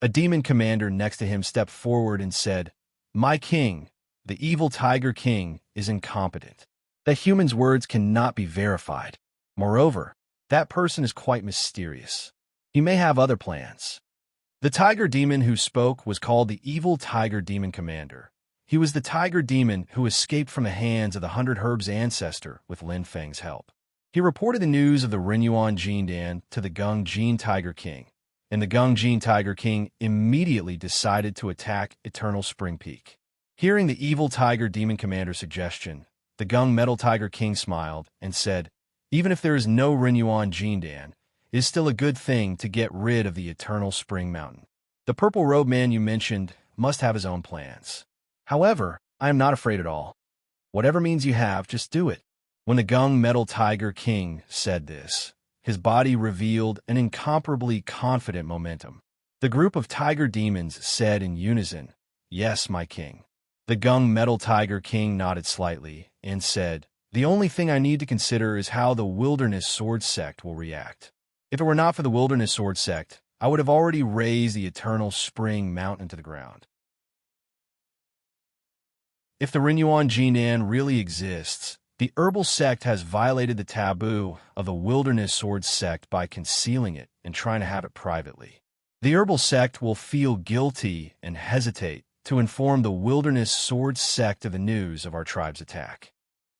A demon commander next to him stepped forward and said, "My king, the evil Tiger King, is incompetent. That human's words cannot be verified. Moreover, that person is quite mysterious. He may have other plans." The tiger demon who spoke was called the evil Tiger Demon Commander. He was the tiger demon who escaped from the hands of the 100 Herb's ancestor with Lin Feng's help. He reported the news of the Renyuan Jindan to the Gung Jin Tiger King, and the Gung Jin Tiger King immediately decided to attack Eternal Spring Peak. Hearing the evil Tiger Demon Commander's suggestion, the Gung Metal Tiger King smiled and said, "Even if there is no Renyuan Jindan, it is still a good thing to get rid of the Eternal Spring Mountain. The purple robe man you mentioned must have his own plans. However, I am not afraid at all. Whatever means you have, just do it." When the Gung Metal Tiger King said this, his body revealed an incomparably confident momentum. The group of tiger demons said in unison, "Yes, my king." The Gung Metal Tiger King nodded slightly and said, "The only thing I need to consider is how the Wilderness Sword Sect will react. If it were not for the Wilderness Sword Sect, I would have already razed the Eternal Spring Mountain to the ground. If the Renyuan Jinan really exists, the herbal sect has violated the taboo of the Wilderness Sword Sect by concealing it and trying to have it privately. The herbal sect will feel guilty and hesitate to inform the Wilderness Sword Sect of the news of our tribe's attack.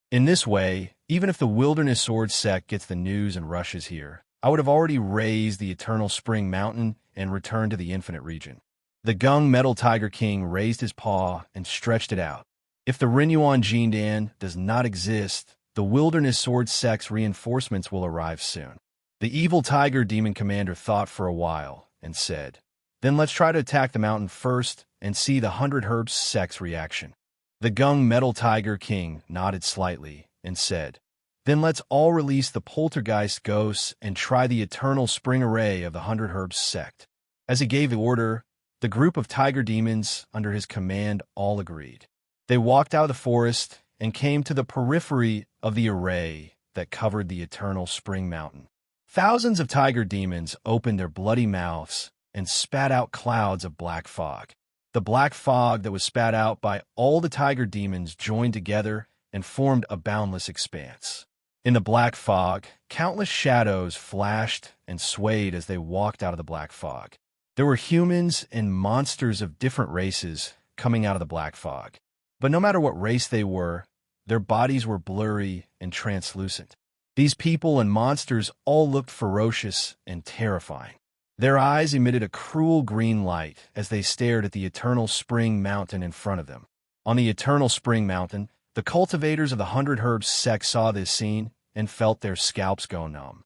In this way, even if the Wilderness Sword Sect gets the news and rushes here, I would have already razed the Eternal Spring Mountain and returned to the Infinite Region." The Gung Metal Tiger King raised his paw and stretched it out. If the Renyuan Jindan does not exist, the Wilderness Sword Sect's reinforcements will arrive soon. The evil Tiger Demon Commander thought for a while and said, "Then let's try to attack the mountain first and see the 100 Herbs Sect's reaction." The Gung Metal Tiger King nodded slightly and said, "Then let's all release the poltergeist ghosts and try the eternal spring array of the 100 Herbs Sect." As he gave the order, the group of tiger demons under his command all agreed. They walked out of the forest and came to the periphery of the array that covered the eternal spring mountain. Thousands of tiger demons opened their bloody mouths and spat out clouds of black fog. The black fog that was spat out by all the tiger demons joined together and formed a boundless expanse. In the black fog, countless shadows flashed and swayed as they walked out of the black fog. There were humans and monsters of different races coming out of the black fog. But no matter what race they were, their bodies were blurry and translucent. These people and monsters all looked ferocious and terrifying. Their eyes emitted a cruel green light as they stared at the Eternal Spring Mountain in front of them. On the Eternal Spring Mountain, the cultivators of the 100 Herbs Sect saw this scene and felt their scalps go numb.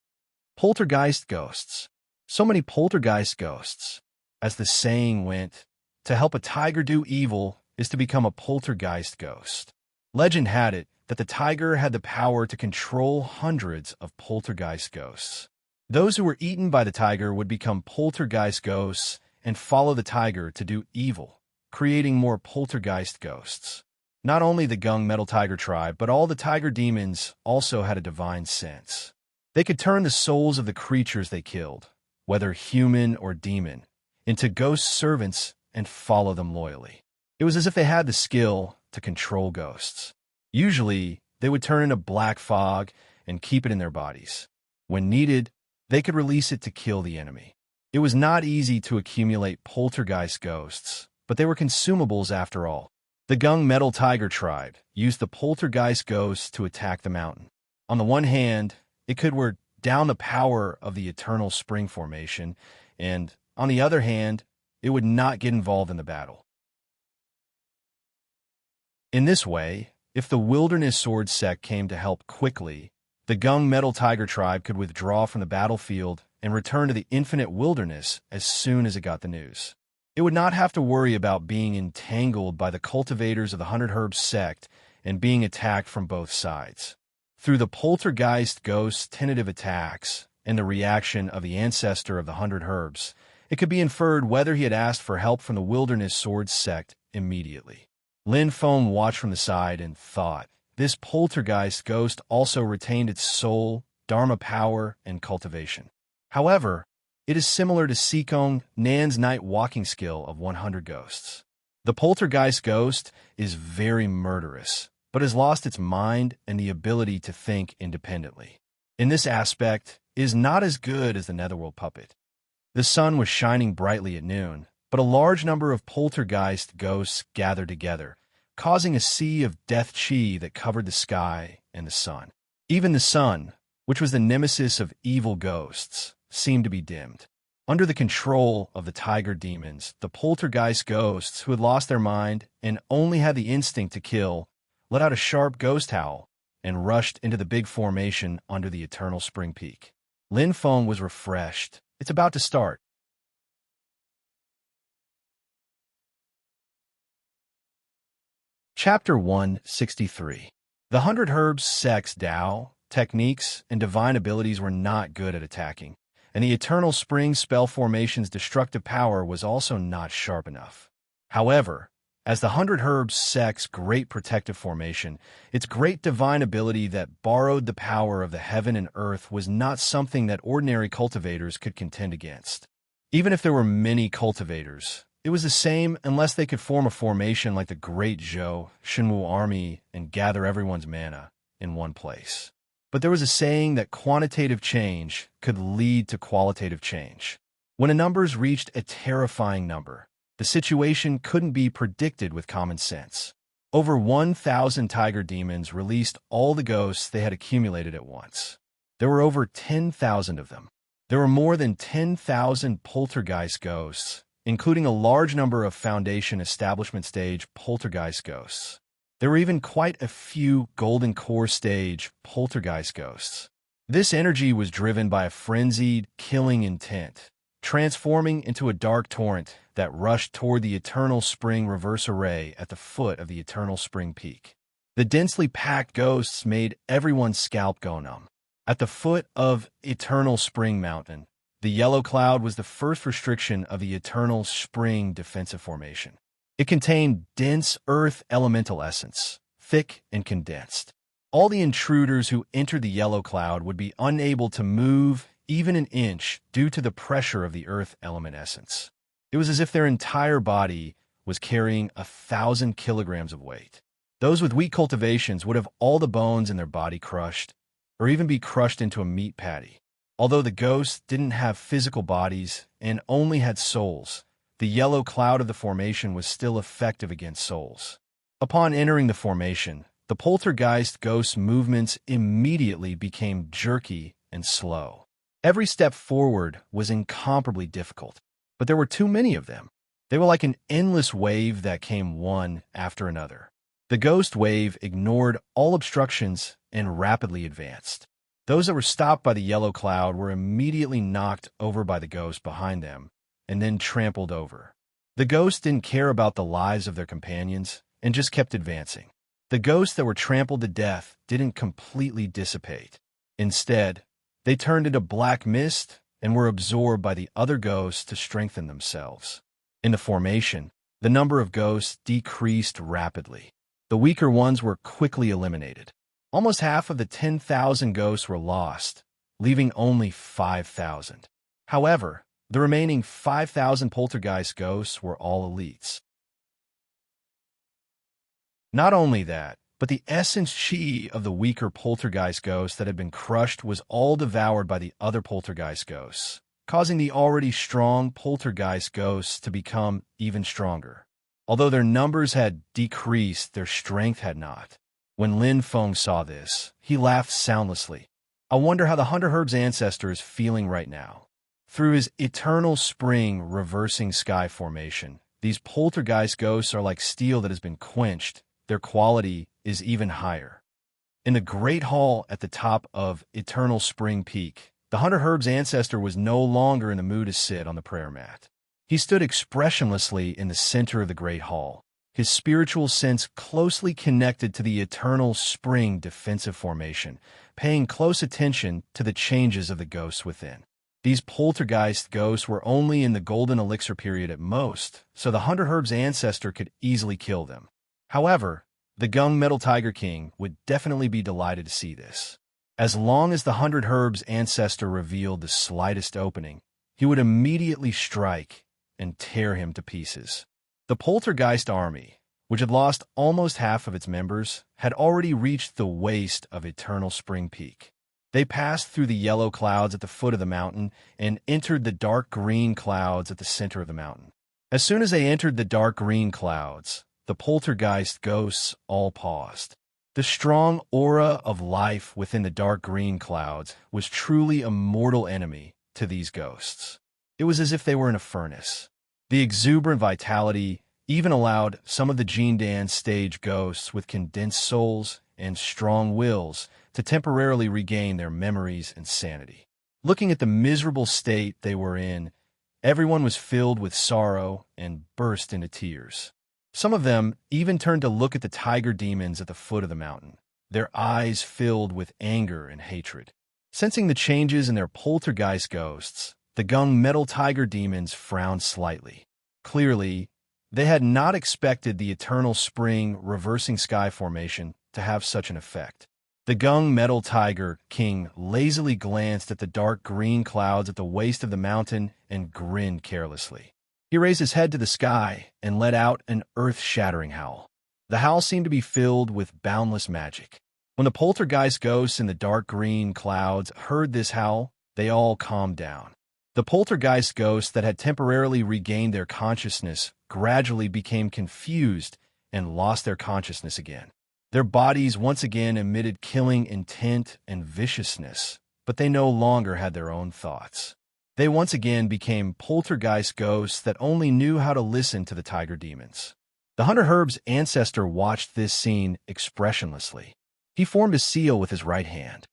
Poltergeist ghosts. So many poltergeist ghosts. As the saying went, to help a tiger do evil is to become a poltergeist ghost. Legend had it that the tiger had the power to control hundreds of poltergeist ghosts. Those who were eaten by the tiger would become poltergeist ghosts and follow the tiger to do evil, creating more poltergeist ghosts. Not only the Gung Metal Tiger tribe, but all the tiger demons also had a divine sense. They could turn the souls of the creatures they killed, whether human or demon, into ghost servants and follow them loyally. It was as if they had the skill to control ghosts. Usually, they would turn into black fog and keep it in their bodies. When needed, they could release it to kill the enemy. It was not easy to accumulate poltergeist ghosts, but they were consumables after all. The Gung Metal Tiger tribe used the poltergeist ghosts to attack the mountain. On the one hand, it could wear down the power of the Eternal Spring Formation, and on the other hand, it would not get involved in the battle. In this way, if the Wilderness Sword Sect came to help quickly, The Gung Metal Tiger tribe could withdraw from the battlefield and return to the infinite wilderness as soon as it got the news. It would not have to worry about being entangled by the cultivators of the Hundred Herbs sect and being attacked from both sides. Through the poltergeist ghost's tentative attacks and the reaction of the ancestor of the Hundred Herbs, it could be inferred whether he had asked for help from the Wilderness Sword sect immediately. Lin Feng watched from the side and thought, this poltergeist ghost also retained its soul, dharma power, and cultivation. However, it is similar to Sikong Nan's night walking skill of 100 ghosts. The poltergeist ghost is very murderous, but has lost its mind and the ability to think independently. In this aspect, it is not as good as the Netherworld puppet. The sun was shining brightly at noon, but a large number of poltergeist ghosts gathered together, causing a sea of death chi that covered the sky and the sun. Even the sun, which was the nemesis of evil ghosts, seemed to be dimmed. Under the control of the tiger demons, the poltergeist ghosts who had lost their mind and only had the instinct to kill let out a sharp ghost howl and rushed into the big formation under the eternal spring peak. Lin Feng was refreshed. It's about to start. Chapter 163. The Hundred Herbs sect's Tao, techniques, and divine abilities were not good at attacking, and the Eternal Spring spell formation's destructive power was also not sharp enough. However, as the Hundred Herbs sect's great protective formation, its great divine ability that borrowed the power of the heaven and earth was not something that ordinary cultivators could contend against. Even if there were many cultivators, it was the same unless they could form a formation like the Great Zhou Shenwu army and gather everyone's mana in one place. But there was a saying that quantitative change could lead to qualitative change. When a numbers reached a terrifying number, the situation couldn't be predicted with common sense. Over 1,000 tiger demons released all the ghosts they had accumulated at once. There were over 10,000 of them. There were more than 10,000 poltergeist ghosts, including a large number of Foundation Establishment Stage poltergeist ghosts. There were even quite a few Golden Core Stage poltergeist ghosts. This energy was driven by a frenzied, killing intent, transforming into a dark torrent that rushed toward the Eternal Spring reverse array at the foot of the Eternal Spring Peak. The densely packed ghosts made everyone's scalp go numb. At the foot of Eternal Spring Mountain, the yellow cloud was the first restriction of the Eternal Spring defensive formation. It contained dense earth elemental essence, thick and condensed. All the intruders who entered the yellow cloud would be unable to move even an inch due to the pressure of the earth element essence. It was as if their entire body was carrying 1,000 kilograms of weight. Those with weak cultivations would have all the bones in their body crushed, or even be crushed into a meat patty. Although the ghosts didn't have physical bodies and only had souls, the yellow cloud of the formation was still effective against souls. Upon entering the formation, the poltergeist ghost's movements immediately became jerky and slow. Every step forward was incomparably difficult, but there were too many of them. They were like an endless wave that came one after another. The ghost wave ignored all obstructions and rapidly advanced. Those that were stopped by the yellow cloud were immediately knocked over by the ghost behind them and then trampled over. The ghosts didn't care about the lives of their companions and just kept advancing. The ghosts that were trampled to death didn't completely dissipate. Instead, they turned into black mist and were absorbed by the other ghosts to strengthen themselves. In the formation, the number of ghosts decreased rapidly. The weaker ones were quickly eliminated. Almost half of the 10,000 ghosts were lost, leaving only 5,000. However, the remaining 5,000 poltergeist ghosts were all elites. Not only that, but the essence chi of the weaker poltergeist ghosts that had been crushed was all devoured by the other poltergeist ghosts, causing the already strong poltergeist ghosts to become even stronger. Although their numbers had decreased, their strength had not. When Lin Feng saw this, he laughed soundlessly. I wonder how the Hundred Herbs ancestor is feeling right now. Through his Eternal Spring reversing sky formation, these poltergeist ghosts are like steel that has been quenched. Their quality is even higher. In the great hall at the top of Eternal Spring Peak, the hunter herb's ancestor was no longer in the mood to sit on the prayer mat. He stood expressionlessly in the center of the great hall, his spiritual sense closely connected to the eternal spring defensive formation, paying close attention to the changes of the ghosts within. These poltergeist ghosts were only in the golden elixir period at most, so the hunter herb's ancestor could easily kill them. However, the gunmetal tiger king would definitely be delighted to see this. As long as the hunter herb's ancestor revealed the slightest opening, he would immediately strike and tear him to pieces. The poltergeist army, which had lost almost half of its members, had already reached the waist of Eternal Spring Peak. They passed through the yellow clouds at the foot of the mountain and entered the dark green clouds at the center of the mountain. As soon as they entered the dark green clouds, the poltergeist ghosts all paused. The strong aura of life within the dark green clouds was truly a mortal enemy to these ghosts. It was as if they were in a furnace. The exuberant vitality even allowed some of the Gene Dance stage ghosts with condensed souls and strong wills to temporarily regain their memories and sanity. Looking at the miserable state they were in, everyone was filled with sorrow and burst into tears. Some of them even turned to look at the tiger demons at the foot of the mountain, their eyes filled with anger and hatred. Sensing the changes in their poltergeist ghosts, the gunmetal tiger demons frowned slightly. Clearly, they had not expected the eternal spring reversing sky formation to have such an effect. The gunmetal tiger king lazily glanced at the dark green clouds at the waist of the mountain and grinned carelessly. He raised his head to the sky and let out an earth-shattering howl. The howl seemed to be filled with boundless magic. When the poltergeist ghosts in the dark green clouds heard this howl, they all calmed down. The poltergeist ghosts that had temporarily regained their consciousness gradually became confused and lost their consciousness again. Their bodies once again emitted killing intent and viciousness, but they no longer had their own thoughts. They once again became poltergeist ghosts that only knew how to listen to the tiger demons. The hunter herb's ancestor watched this scene expressionlessly. He formed a seal with his right hand.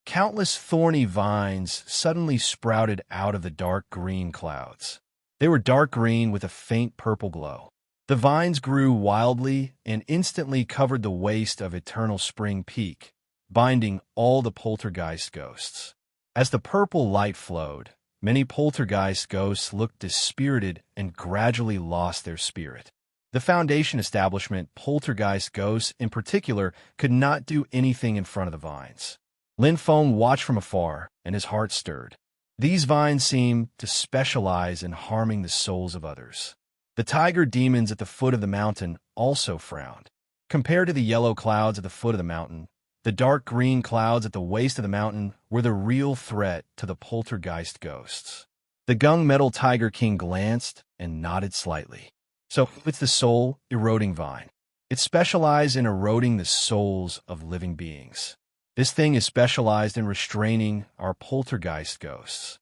Countless thorny vines suddenly sprouted out of the dark green clouds. They were dark green with a faint purple glow. The vines grew wildly and instantly covered the waist of Eternal Spring Peak, binding all the poltergeist ghosts. As the purple light flowed, many poltergeist ghosts looked dispirited and gradually lost their spirit. The Foundation establishment poltergeist ghosts in particular could not do anything in front of the vines. Lin Feng watched from afar, and his heart stirred. These vines seemed to specialize in harming the souls of others. The tiger demons at the foot of the mountain also frowned. Compared to the yellow clouds at the foot of the mountain, the dark green clouds at the waist of the mountain were the real threat to the poltergeist ghosts. The gunmetal tiger king glanced and nodded slightly. So it's the soul-eroding vine. It specialized in eroding the souls of living beings. This thing is specialized in restraining our poltergeist ghosts.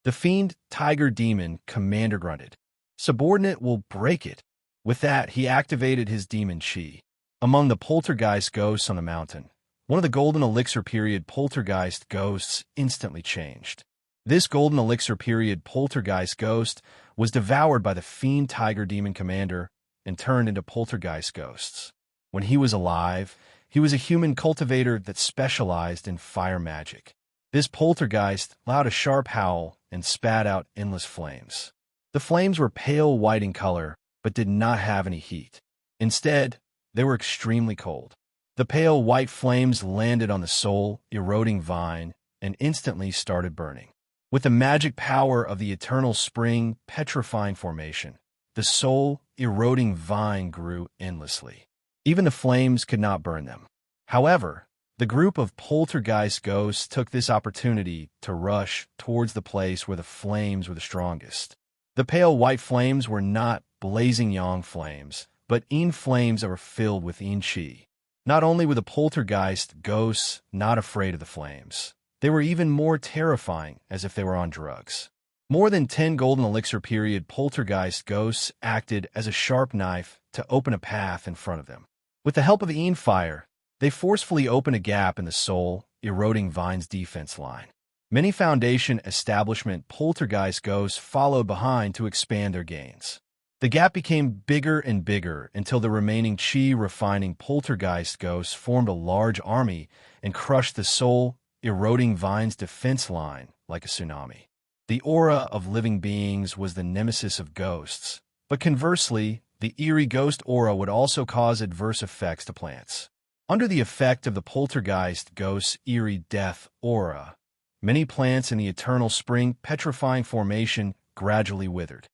The fiend tiger demon commander grunted. Subordinate will break it. With that, he activated his demon chi. Among the poltergeist ghosts on the mountain, one of the golden elixir period poltergeist ghosts instantly changed. This golden elixir period poltergeist ghost was devoured by the fiend tiger demon commander and turned into poltergeist ghosts. When he was alive, he was a human cultivator that specialized in fire magic. This poltergeist allowed a sharp howl and spat out endless flames. The flames were pale white in color, but did not have any heat. Instead, they were extremely cold. The pale white flames landed on the soul-eroding vine and instantly started burning. With the magic power of the eternal spring petrifying formation, the soul-eroding vine grew endlessly. Even the flames could not burn them. However, the group of poltergeist ghosts took this opportunity to rush towards the place where the flames were the strongest. The pale white flames were not blazing yang flames, but yin flames that were filled with yin chi. Not only were the poltergeist ghosts not afraid of the flames, they were even more terrifying as if they were on drugs. More than 10 golden elixir period poltergeist ghosts acted as a sharp knife to open a path in front of them. With the help of fire, they forcefully opened a gap in the soul, eroding Vine's defense line. Many Foundation establishment poltergeist ghosts followed behind to expand their gains. The gap became bigger and bigger until the remaining chi-refining poltergeist ghosts formed a large army and crushed the soul, eroding Vine's defense line like a tsunami. The aura of living beings was the nemesis of ghosts, but conversely, the eerie ghost aura would also cause adverse effects to plants. Under the effect of the poltergeist ghost's eerie death aura, many plants in the eternal spring petrifying formation gradually withered.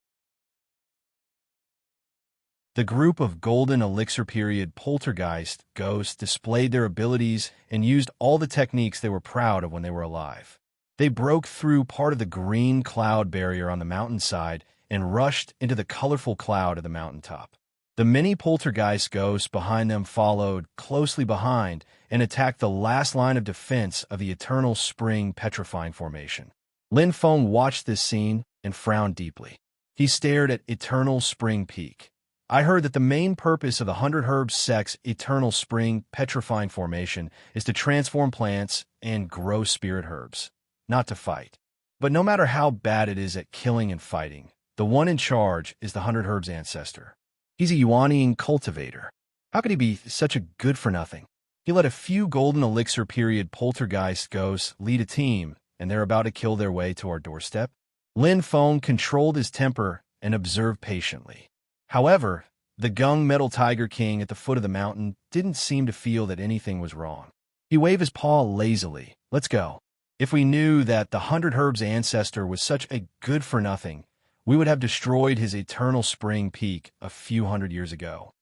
The group of golden elixir period poltergeist ghosts displayed their abilities and used all the techniques they were proud of when they were alive. They broke through part of the green cloud barrier on the mountainside and rushed into the colorful cloud at the mountaintop. The many poltergeist ghosts behind them followed closely behind and attacked the last line of defense of the eternal spring petrifying formation. Lin Feng watched this scene and frowned deeply. He stared at Eternal Spring Peak. I heard that the main purpose of the 100 Herbs Sect's Eternal Spring Petrifying Formation is to transform plants and grow spirit herbs, not to fight. But no matter how bad it is at killing and fighting, the one in charge is the 100 Herbs ancestor. He's a Yuanian cultivator. How could he be such a good-for-nothing? He let a few golden elixir period poltergeist ghosts lead a team, and they're about to kill their way to our doorstep? Lin Feng controlled his temper and observed patiently. However, the Gung Metal Tiger King at the foot of the mountain didn't seem to feel that anything was wrong. He waved his paw lazily. Let's go. If we knew that the 100 Herbs ancestor was such a good-for-nothing, we would have destroyed his eternal spring peak a few hundred years ago.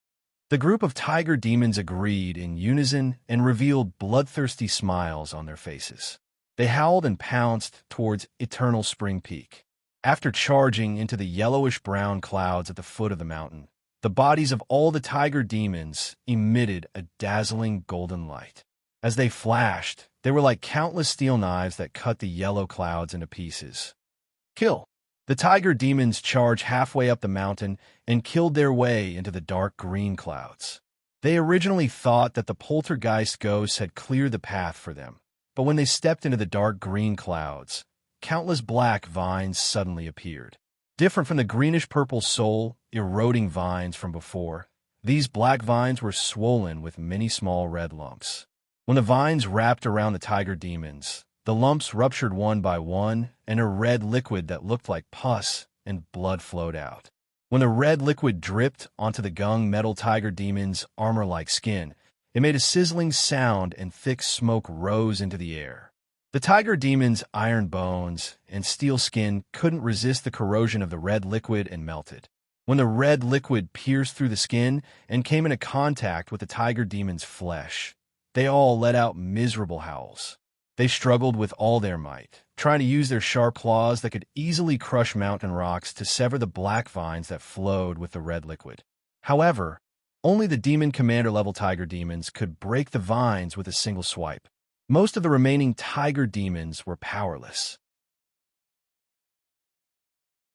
The group of tiger demons agreed in unison and revealed bloodthirsty smiles on their faces. They howled and pounced towards Eternal Spring Peak. After charging into the yellowish-brown clouds at the foot of the mountain, the bodies of all the tiger demons emitted a dazzling golden light. As they flashed, they were like countless steel knives that cut the yellow clouds into pieces. Kill! The tiger demons charged halfway up the mountain and killed their way into the dark green clouds. They originally thought that the poltergeist ghosts had cleared the path for them, but when they stepped into the dark green clouds, countless black vines suddenly appeared. Different from the greenish-purple soul, eroding vines from before, these black vines were swollen with many small red lumps. When the vines wrapped around the tiger demons, the lumps ruptured one by one, and a red liquid that looked like pus and blood flowed out. When the red liquid dripped onto the Gung Metal Tiger demon's armor-like skin, it made a sizzling sound and thick smoke rose into the air. The tiger demon's iron bones and steel skin couldn't resist the corrosion of the red liquid and melted. When the red liquid pierced through the skin and came into contact with the tiger demon's flesh, they all let out miserable howls. They struggled with all their might, trying to use their sharp claws that could easily crush mountain rocks to sever the black vines that flowed with the red liquid. However, only the demon commander-level tiger demons could break the vines with a single swipe. Most of the remaining tiger demons were powerless.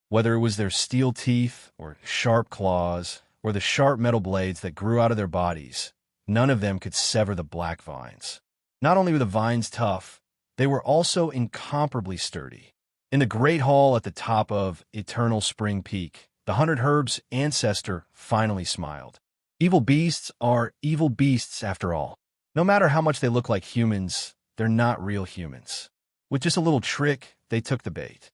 Whether it was their steel teeth, or sharp claws, or the sharp metal blades that grew out of their bodies, none of them could sever the black vines. Not only were the vines tough, they were also incomparably sturdy. In the great hall at the top of Eternal Spring Peak, the 100 Herbs ancestor finally smiled. Evil beasts are evil beasts after all. No matter how much they look like humans, they're not real humans. With just a little trick, they took the bait.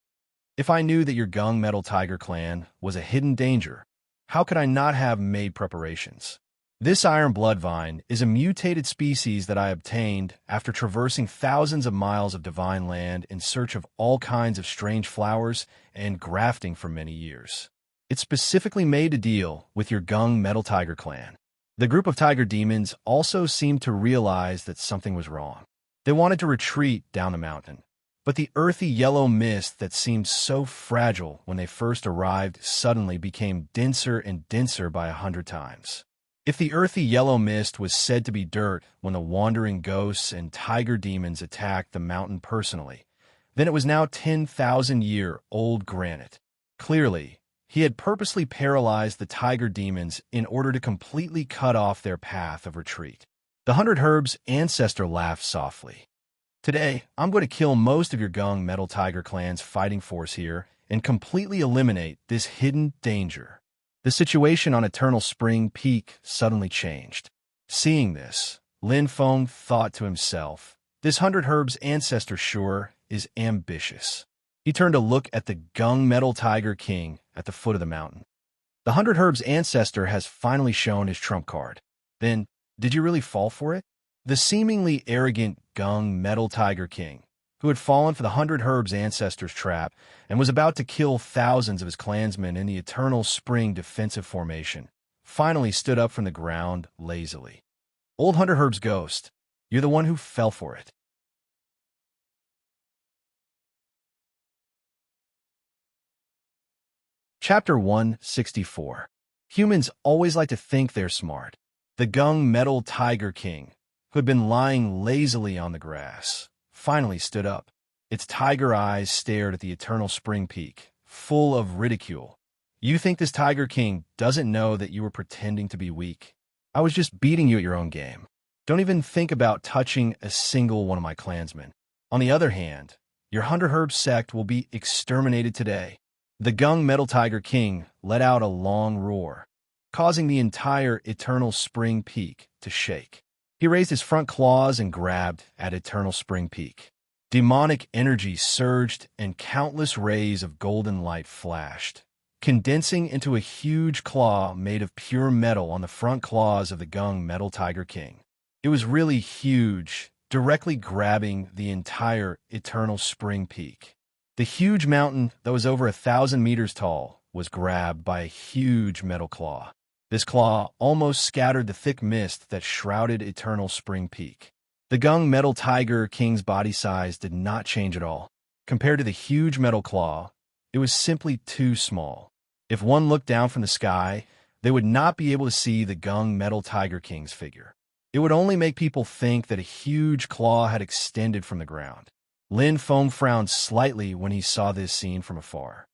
If I knew that your Gung Metal Tiger clan was a hidden danger, how could I not have made preparations? This iron blood vine is a mutated species that I obtained after traversing thousands of miles of divine land in search of all kinds of strange flowers and grafting for many years. It's specifically made to deal with your Gung Metal Tiger clan. The group of tiger demons also seemed to realize that something was wrong. They wanted to retreat down the mountain, but the earthy yellow mist that seemed so fragile when they first arrived suddenly became denser and denser by 100 times. If the earthy yellow mist was said to be dirt when the wandering ghosts and tiger demons attacked the mountain personally, then it was now 10,000-year-old granite. Clearly, He had purposely paralyzed the tiger demons in order to completely cut off their path of retreat. The 100 Herbs ancestor laughed softly. Today, I'm going to kill most of your Gung Metal Tiger clan's fighting force here and completely eliminate this hidden danger. The situation on Eternal Spring Peak suddenly changed. Seeing this, Lin Feng thought to himself, this 100 Herbs ancestor sure is ambitious. He turned to look at the Gung Metal Tiger King at the foot of the mountain. The 100 Herbs ancestor has finally shown his trump card. Then, did you really fall for it? The seemingly arrogant Gung Metal Tiger King, who had fallen for the 100 Herbs ancestor's trap and was about to kill thousands of his clansmen in the Eternal Spring defensive formation, finally stood up from the ground lazily. Old 100 Herbs ghost, you're the one who fell for it. Chapter 164. Humans always like to think they're smart. The Gung Metal Tiger King, who had been lying lazily on the grass, finally stood up. Its tiger eyes stared at the Eternal Spring Peak, full of ridicule. You think this Tiger King doesn't know that you were pretending to be weak? I was just beating you at your own game. Don't even think about touching a single one of my clansmen. On the other hand, your 100 Herb sect will be exterminated today. The Gung Metal Tiger King let out a long roar, causing the entire Eternal Spring Peak to shake. He raised his front claws and grabbed at Eternal Spring Peak. Demonic energy surged and countless rays of golden light flashed, condensing into a huge claw made of pure metal on the front claws of the Gung Metal Tiger King. It was really huge, directly grabbing the entire Eternal Spring Peak. The huge mountain that was over 1,000 meters tall was grabbed by a huge metal claw. This claw almost scattered the thick mist that shrouded Eternal Spring Peak. The Gung Metal Tiger King's body size did not change at all. Compared to the huge metal claw, it was simply too small. If one looked down from the sky, they would not be able to see the Gung Metal Tiger King's figure. It would only make people think that a huge claw had extended from the ground. Lin Feng frowned slightly when he saw this scene from afar.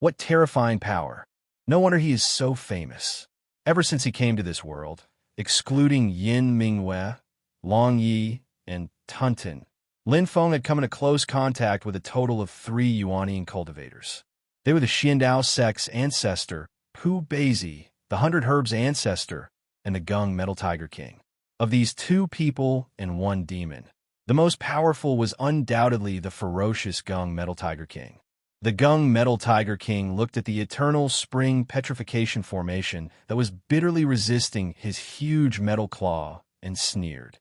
What terrifying power! No wonder he is so famous. Ever since he came to this world, excluding Yin Mingwei, Long Yi, and Tunten, Lin Feng had come into close contact with a total of 3 Yuanian cultivators. They were the Xiandao sect's ancestor, Pu Beizi, the 100 Herbs ancestor, and the Gung Metal Tiger King. Of these 2 people and 1 demon, the most powerful was undoubtedly the ferocious Gung Metal Tiger King. The Gung Metal Tiger King looked at the Eternal Spring Petrification formation that was bitterly resisting his huge metal claw and sneered.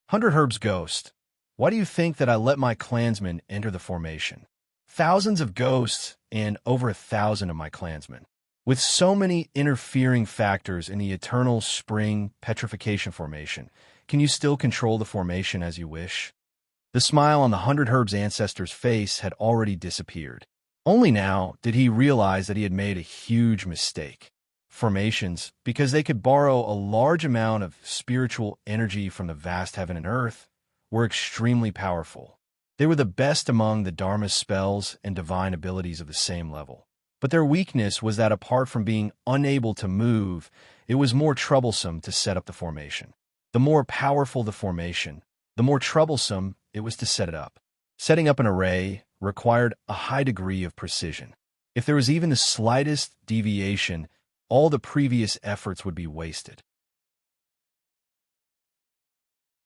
100 Herbs ghost, why do you think that I let my clansmen enter the formation? Thousands of ghosts and over 1,000 of my clansmen. With so many interfering factors in the Eternal Spring Petrification formation, can you still control the formation as you wish? The smile on the 100 Herbs ancestor's face had already disappeared. Only now did he realize that he had made a huge mistake. Formations, because they could borrow a large amount of spiritual energy from the vast heaven and earth, were extremely powerful. They were the best among the Dharma spells and divine abilities of the same level. But their weakness was that apart from being unable to move, it was more troublesome to set up the formation. The more powerful the formation, the more troublesome it was to set it up. Setting up an array required a high degree of precision. If there was even the slightest deviation, all the previous efforts would be wasted.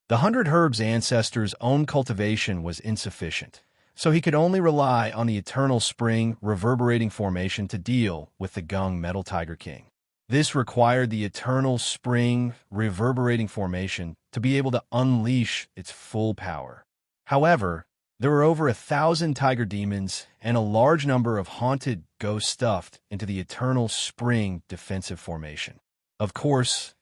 The 100 Herbs ancestor's own cultivation was insufficient, so he could only rely on the Eternal Spring reverberating formation to deal with the Gung Metal Tiger King. This required the Eternal Spring reverberating formation to be able to unleash its full power. However, there were over 1,000 tiger demons and a large number of haunted ghosts stuffed into the Eternal Spring defensive formation. Of course,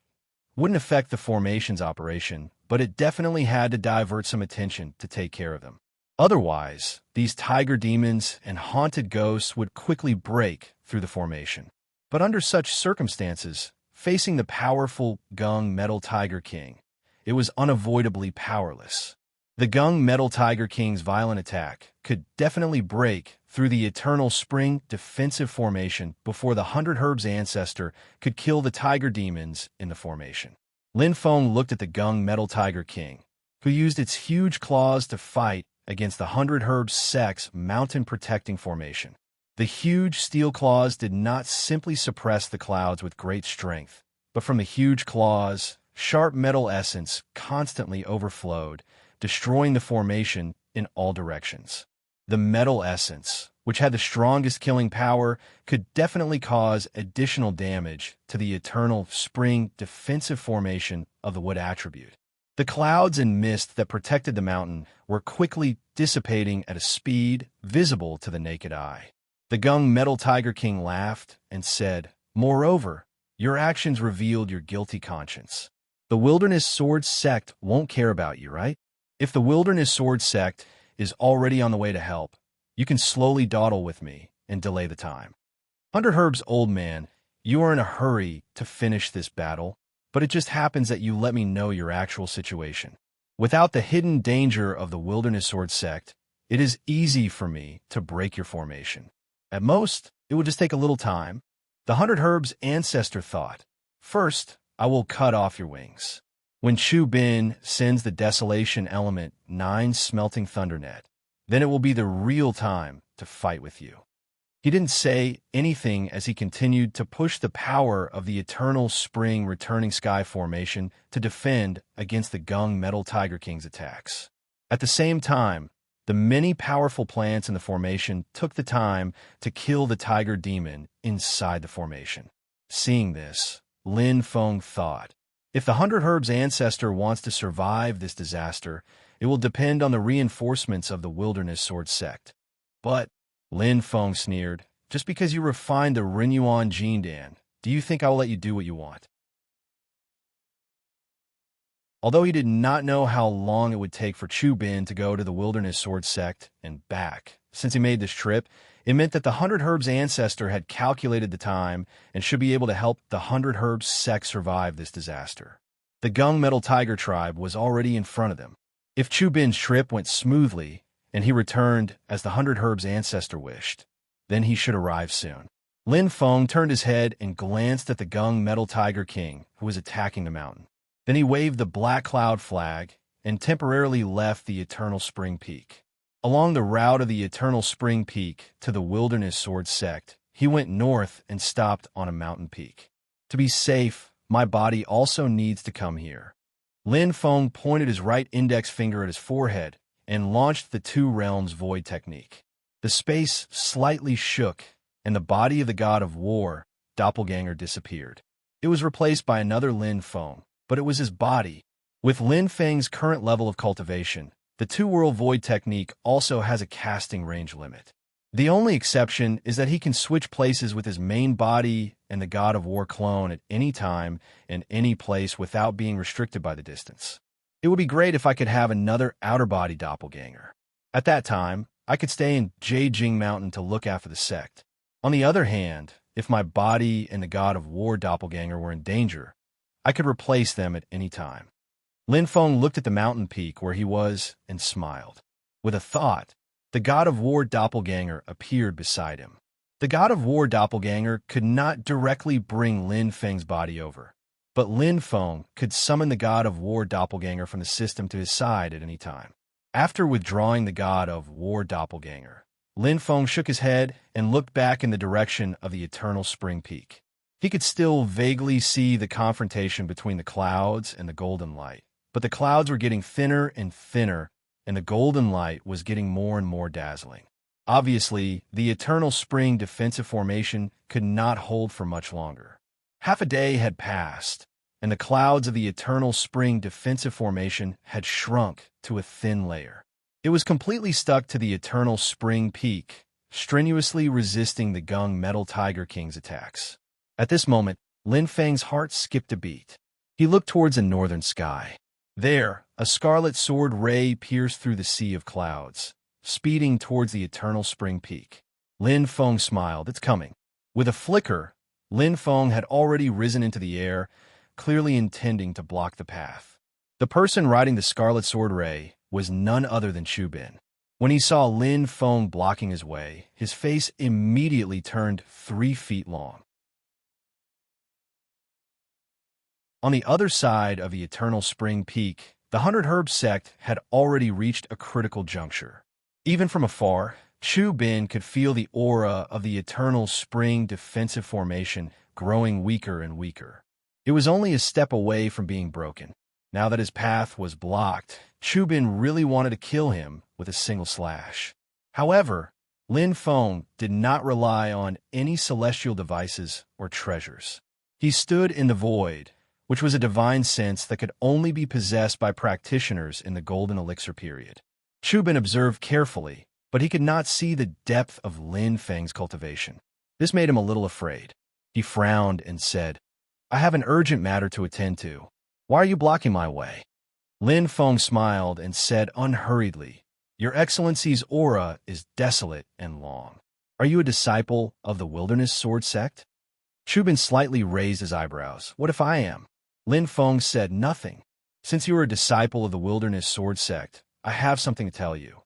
wouldn't affect the formation's operation, but it definitely had to divert some attention to take care of them. Otherwise, these tiger demons and haunted ghosts would quickly break through the formation. But under such circumstances, facing the powerful Gung Metal Tiger King, it was unavoidably powerless. The Gung Metal Tiger King's violent attack could definitely break through the eternal spring defensive formation before the Hundred Herbs ancestor could kill the tiger demons in the formation. Lin Feng looked at the Gung Metal Tiger King, who used its huge claws to fight against the Hundred Herbs Sect's mountain protecting formation. The huge steel claws did not simply suppress the clouds with great strength, but from the huge claws, sharp metal essence constantly overflowed, destroying the formation in all directions. The metal essence, which had the strongest killing power, could definitely cause additional damage to the eternal spring defensive formation of the wood attribute. The clouds and mist that protected the mountain were quickly dissipating at a speed visible to the naked eye. The Gung Metal Tiger King laughed and said, "Moreover, your actions revealed your guilty conscience. The Wilderness Sword Sect won't care about you, right? If the Wilderness Sword Sect is already on the way to help, you can slowly dawdle with me and delay the time. Hundred Herbs, old man, you are in a hurry to finish this battle, but it just happens that you let me know your actual situation. Without the hidden danger of the Wilderness Sword Sect, it is easy for me to break your formation. At most, it will just take a little time." The Hundred Herbs ancestor thought, "First, I will cut off your wings. When Chu Bin sends the Desolation Element 9 Smelting Thundernet, then it will be the real time to fight with you." He didn't say anything as he continued to push the power of the Eternal Spring Returning Sky formation to defend against the Gung Metal Tiger King's attacks. At the same time, the many powerful plants in the formation took the time to kill the tiger demon inside the formation. Seeing this, Lin Feng thought, if the Hundred Herbs ancestor wants to survive this disaster, it will depend on the reinforcements of the Wilderness Sword Sect. But, Lin Feng sneered, just because you refined the Rinyuan Jindan, do you think I will let you do what you want? Although he did not know how long it would take for Chu Bin to go to the Wilderness Sword Sect and back, since he made this trip, it meant that the Hundred Herbs ancestor had calculated the time and should be able to help the Hundred Herbs sect survive this disaster. The Gung Metal Tiger tribe was already in front of them. If Chu Bin's trip went smoothly and he returned as the Hundred Herbs ancestor wished, then he should arrive soon. Lin Feng turned his head and glanced at the Gung Metal Tiger King, who was attacking the mountain. Then he waved the Black Cloud flag and temporarily left the Eternal Spring Peak. Along the route of the Eternal Spring Peak to the Wilderness Sword Sect, he went north and stopped on a mountain peak. To be safe, my body also needs to come here. Lin Feng pointed his right index finger at his forehead and launched the Two Realms Void technique. The space slightly shook, and the body of the god of war, Doppelganger, disappeared. It was replaced by another Lin Feng, but it was his body. With Lin Feng's current level of cultivation, the Two-World Void technique also has a casting range limit. The only exception is that he can switch places with his main body and the God of War clone at any time and any place without being restricted by the distance. It would be great if I could have another outer body doppelganger. At that time, I could stay in Jing Mountain to look after the sect. On the other hand, if my body and the God of War doppelganger were in danger, I could replace them at any time. Lin Feng looked at the mountain peak where he was and smiled. With a thought, the God of War doppelganger appeared beside him. The God of War doppelganger could not directly bring Lin Feng's body over, but Lin Feng could summon the God of War doppelganger from the system to his side at any time. After withdrawing the God of War doppelganger, Lin Feng shook his head and looked back in the direction of the Eternal Spring Peak. He could still vaguely see the confrontation between the clouds and the golden light, but the clouds were getting thinner and thinner, and the golden light was getting more and more dazzling. Obviously, the Eternal Spring defensive formation could not hold for much longer. Half a day had passed, and the clouds of the Eternal Spring defensive formation had shrunk to a thin layer. It was completely stuck to the Eternal Spring Peak, strenuously resisting the Gung Metal Tiger King's attacks. At this moment, Lin Feng's heart skipped a beat. He looked towards the northern sky. There, a scarlet sword ray pierced through the sea of clouds, speeding towards the Eternal Spring Peak. Lin Feng smiled. It's coming. With a flicker, Lin Feng had already risen into the air, clearly intending to block the path. The person riding the scarlet sword ray was none other than Chu Bin. When he saw Lin Feng blocking his way, his face immediately turned 3 feet long. On the other side of the Eternal Spring Peak, the 100 Herb sect had already reached a critical juncture. Even from afar, Chu Bin could feel the aura of the Eternal Spring defensive formation growing weaker and weaker. It was only a step away from being broken. Now that his path was blocked, Chu Bin really wanted to kill him with a single slash. However, Lin Feng did not rely on any celestial devices or treasures. He stood in the void, which was a divine sense that could only be possessed by practitioners in the Golden Elixir period. Chu Bin observed carefully, but he could not see the depth of Lin Feng's cultivation. This made him a little afraid. He frowned and said, "I have an urgent matter to attend to. Why are you blocking my way?" Lin Feng smiled and said unhurriedly, "Your Excellency's aura is desolate and long. Are you a disciple of the Wilderness Sword sect?" Chu Bin slightly raised his eyebrows. "What if I am?" Lin Feng said nothing. "Since you are a disciple of the Wilderness Sword sect, I have something to tell you."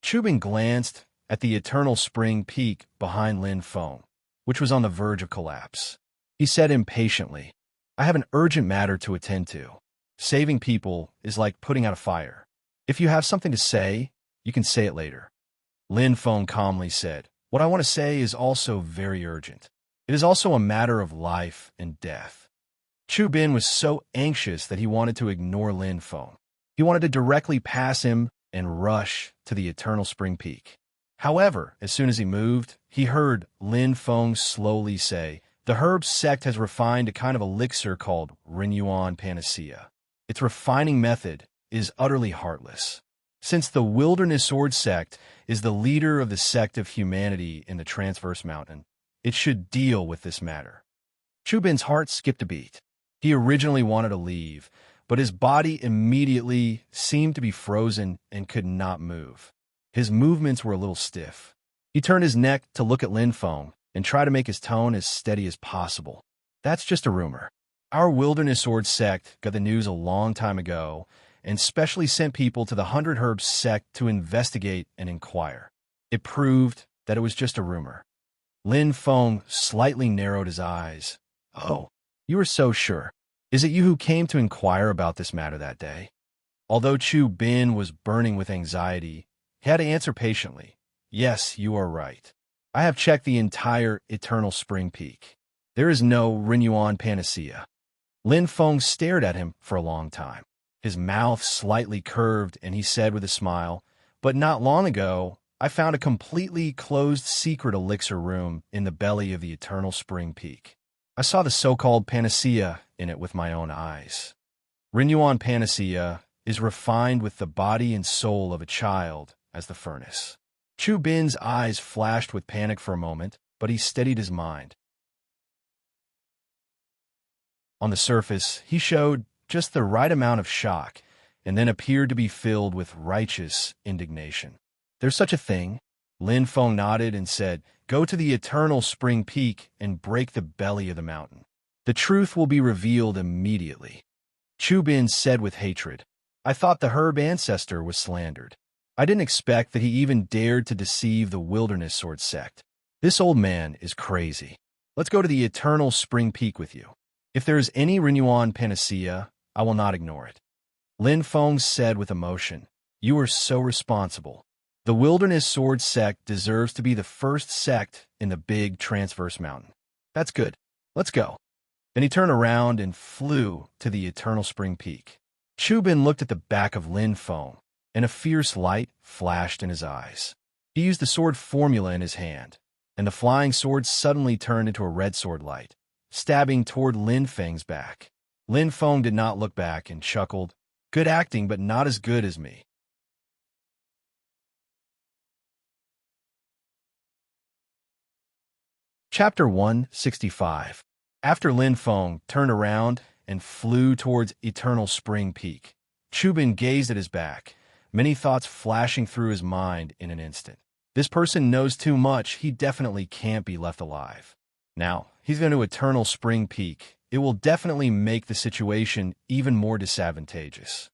Chu Bin glanced at the Eternal Spring Peak behind Lin Feng, which was on the verge of collapse. He said impatiently, "I have an urgent matter to attend to. Saving people is like putting out a fire. If you have something to say, you can say it later." Lin Feng calmly said, "What I want to say is also very urgent. It is also a matter of life and death." Chu Bin was so anxious that he wanted to ignore Lin Feng. He wanted to directly pass him and rush to the Eternal Spring Peak. However, as soon as he moved, he heard Lin Feng slowly say, "The Herb sect has refined a kind of elixir called Renyuan Panacea. Its refining method is utterly heartless. Since the Wilderness Sword sect is the leader of the sect of humanity in the Transverse Mountain, it should deal with this matter." Chu Bin's heart skipped a beat. He originally wanted to leave, but his body immediately seemed to be frozen and could not move. His movements were a little stiff. He turned his neck to look at Lin Feng and tried to make his tone as steady as possible. "That's just a rumor. Our Wilderness Sword sect got the news a long time ago and specially sent people to the 100 Herb sect to investigate and inquire. It proved that it was just a rumor." Lin Feng slightly narrowed his eyes. "Oh, you are so sure. Is it you who came to inquire about this matter that day?" Although Chu Bin was burning with anxiety, he had to answer patiently, "Yes, you are right. I have checked the entire Eternal Spring Peak. There is no Renyuan Panacea." Lin Feng stared at him for a long time. His mouth slightly curved, and he said with a smile, "But not long ago, I found a completely closed secret elixir room in the belly of the Eternal Spring Peak. I saw the so-called panacea in it with my own eyes. Renyuan Panacea is refined with the body and soul of a child as the furnace." Chu Bin's eyes flashed with panic for a moment, but he steadied his mind. On the surface, he showed just the right amount of shock, and then appeared to be filled with righteous indignation. "There's such a thing?" Lin Feng nodded and said, "Go to the Eternal Spring Peak and break the belly of the mountain. The truth will be revealed immediately." Chu Bin said with hatred, "I thought the Herb ancestor was slandered. I didn't expect that he even dared to deceive the Wilderness Sword sect. This old man is crazy. Let's go to the Eternal Spring Peak with you. If there is any Renyuan Panacea, I will not ignore it." Lin Feng said with emotion, "You are so responsible. The Wilderness Sword sect deserves to be the first sect in the big Transverse Mountain. That's good. Let's go." Then he turned around and flew to the Eternal Spring Peak. Chu Bin looked at the back of Lin Feng, and a fierce light flashed in his eyes. He used the sword formula in his hand, and the flying sword suddenly turned into a red sword light, stabbing toward Lin Feng's back. Lin Feng did not look back and chuckled, "Good acting, but not as good as me." Chapter 165. After Lin Feng turned around and flew towards Eternal Spring Peak, Chu Bin gazed at his back, many thoughts flashing through his mind in an instant. This person knows too much. He definitely can't be left alive. Now, he's going to Eternal Spring Peak. It will definitely make the situation even more disadvantageous.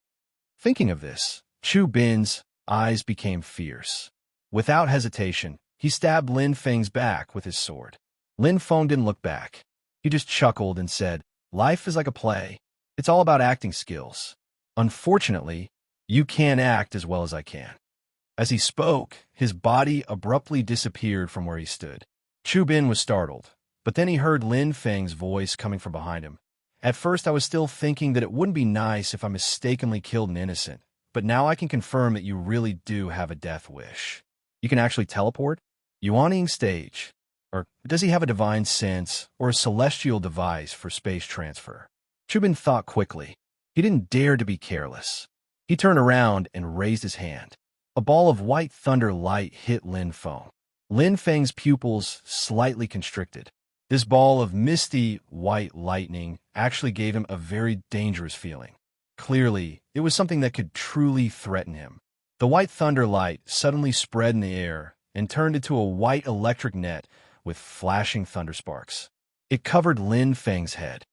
Thinking of this, Chu Bin's eyes became fierce. Without hesitation, he stabbed Lin Feng's back with his sword. Lin Feng didn't look back. He just chuckled and said, "Life is like a play. It's all about acting skills. Unfortunately, you can't act as well as I can." As he spoke, his body abruptly disappeared from where he stood. Chu Bin was startled, but then he heard Lin Feng's voice coming from behind him. "At first I was still thinking that it wouldn't be nice if I mistakenly killed an innocent, but now I can confirm that you really do have a death wish. You can actually teleport? Yuanying stage. Or does he have a divine sense or a celestial device for space transfer?" Chu Bin thought quickly. He didn't dare to be careless. He turned around and raised his hand. A ball of white thunder light hit Lin Feng. Lin Feng's pupils slightly constricted. This ball of misty white lightning actually gave him a very dangerous feeling. Clearly, it was something that could truly threaten him. The white thunder light suddenly spread in the air and turned into a white electric net with flashing thunder sparks. It covered Lin Feng's head.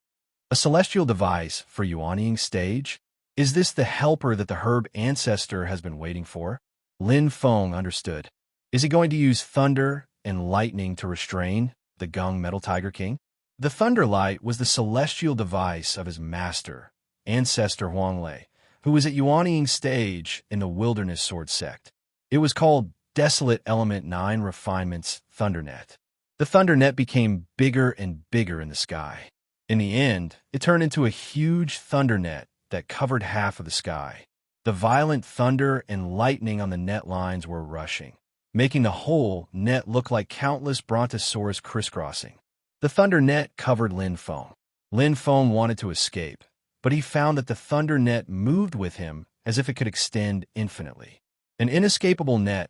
A celestial device for Yuanying stage? Is this the helper that the herb ancestor has been waiting for? Lin Feng understood. Is he going to use thunder and lightning to restrain the Gung Metal Tiger King? The thunder light was the celestial device of his master, ancestor Huanglei, who was at Yuanying stage in the Wilderness Sword sect. It was called Desolate Element 9 Refinements Thundernet. The Thundernet became bigger and bigger in the sky. In the end, it turned into a huge Thundernet that covered half of the sky. The violent thunder and lightning on the net lines were rushing, making the whole net look like countless brontosaurus crisscrossing. The thunder net covered Lin Feng. Lin Feng wanted to escape, but he found that the thunder net moved with him as if it could extend infinitely. An inescapable net,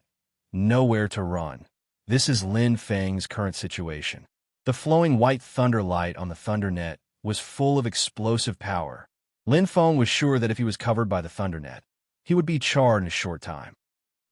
nowhere to run. This is Lin Feng's current situation. The flowing white thunder light on the thunder net was full of explosive power. Lin Feng was sure that if he was covered by the thunder net, he would be charred in a short time.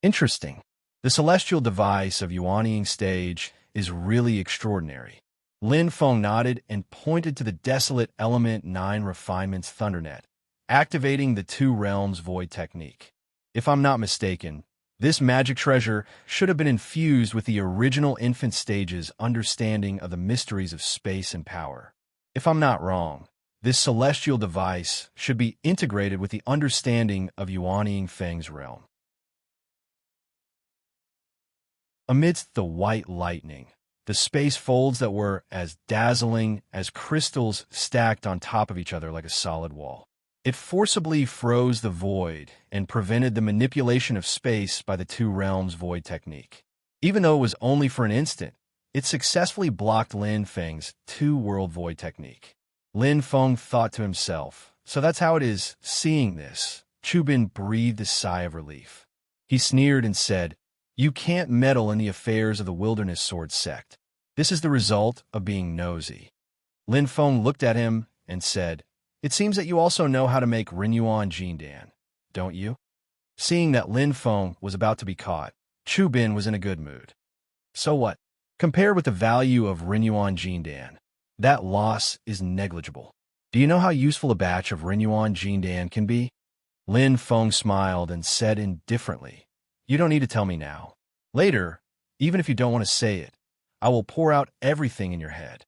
Interesting. The celestial device of Yuanying stage is really extraordinary. Lin Feng nodded and pointed to the Desolate Element 9 Refinements Thundernet, activating the Two Realms Void technique. If I'm not mistaken, this magic treasure should have been infused with the original infant stage's understanding of the mysteries of space and power. If I'm not wrong, this celestial device should be integrated with the understanding of Yuanying Feng's realm. Amidst the white lightning, the space folds that were as dazzling as crystals stacked on top of each other like a solid wall. It forcibly froze the void and prevented the manipulation of space by the Two Realms Void technique. Even though it was only for an instant, it successfully blocked Lin Feng's Two-World Void technique. Lin Feng thought to himself, so that's how it is, seeing this. Chu Bin breathed a sigh of relief. He sneered and said, "You can't meddle in the affairs of the Wilderness Sword sect. This is the result of being nosy." Lin Feng looked at him and said, "It seems that you also know how to make Rinyuan Jindan, don't you?" Seeing that Lin Feng was about to be caught, Chu Bin was in a good mood. So what? Compared with the value of Rinyuan Jindan, that loss is negligible. Do you know how useful a batch of Rinyuan Jindan can be? Lin Feng smiled and said indifferently, "You don't need to tell me now. Later, even if you don't want to say it, I will pour out everything in your head."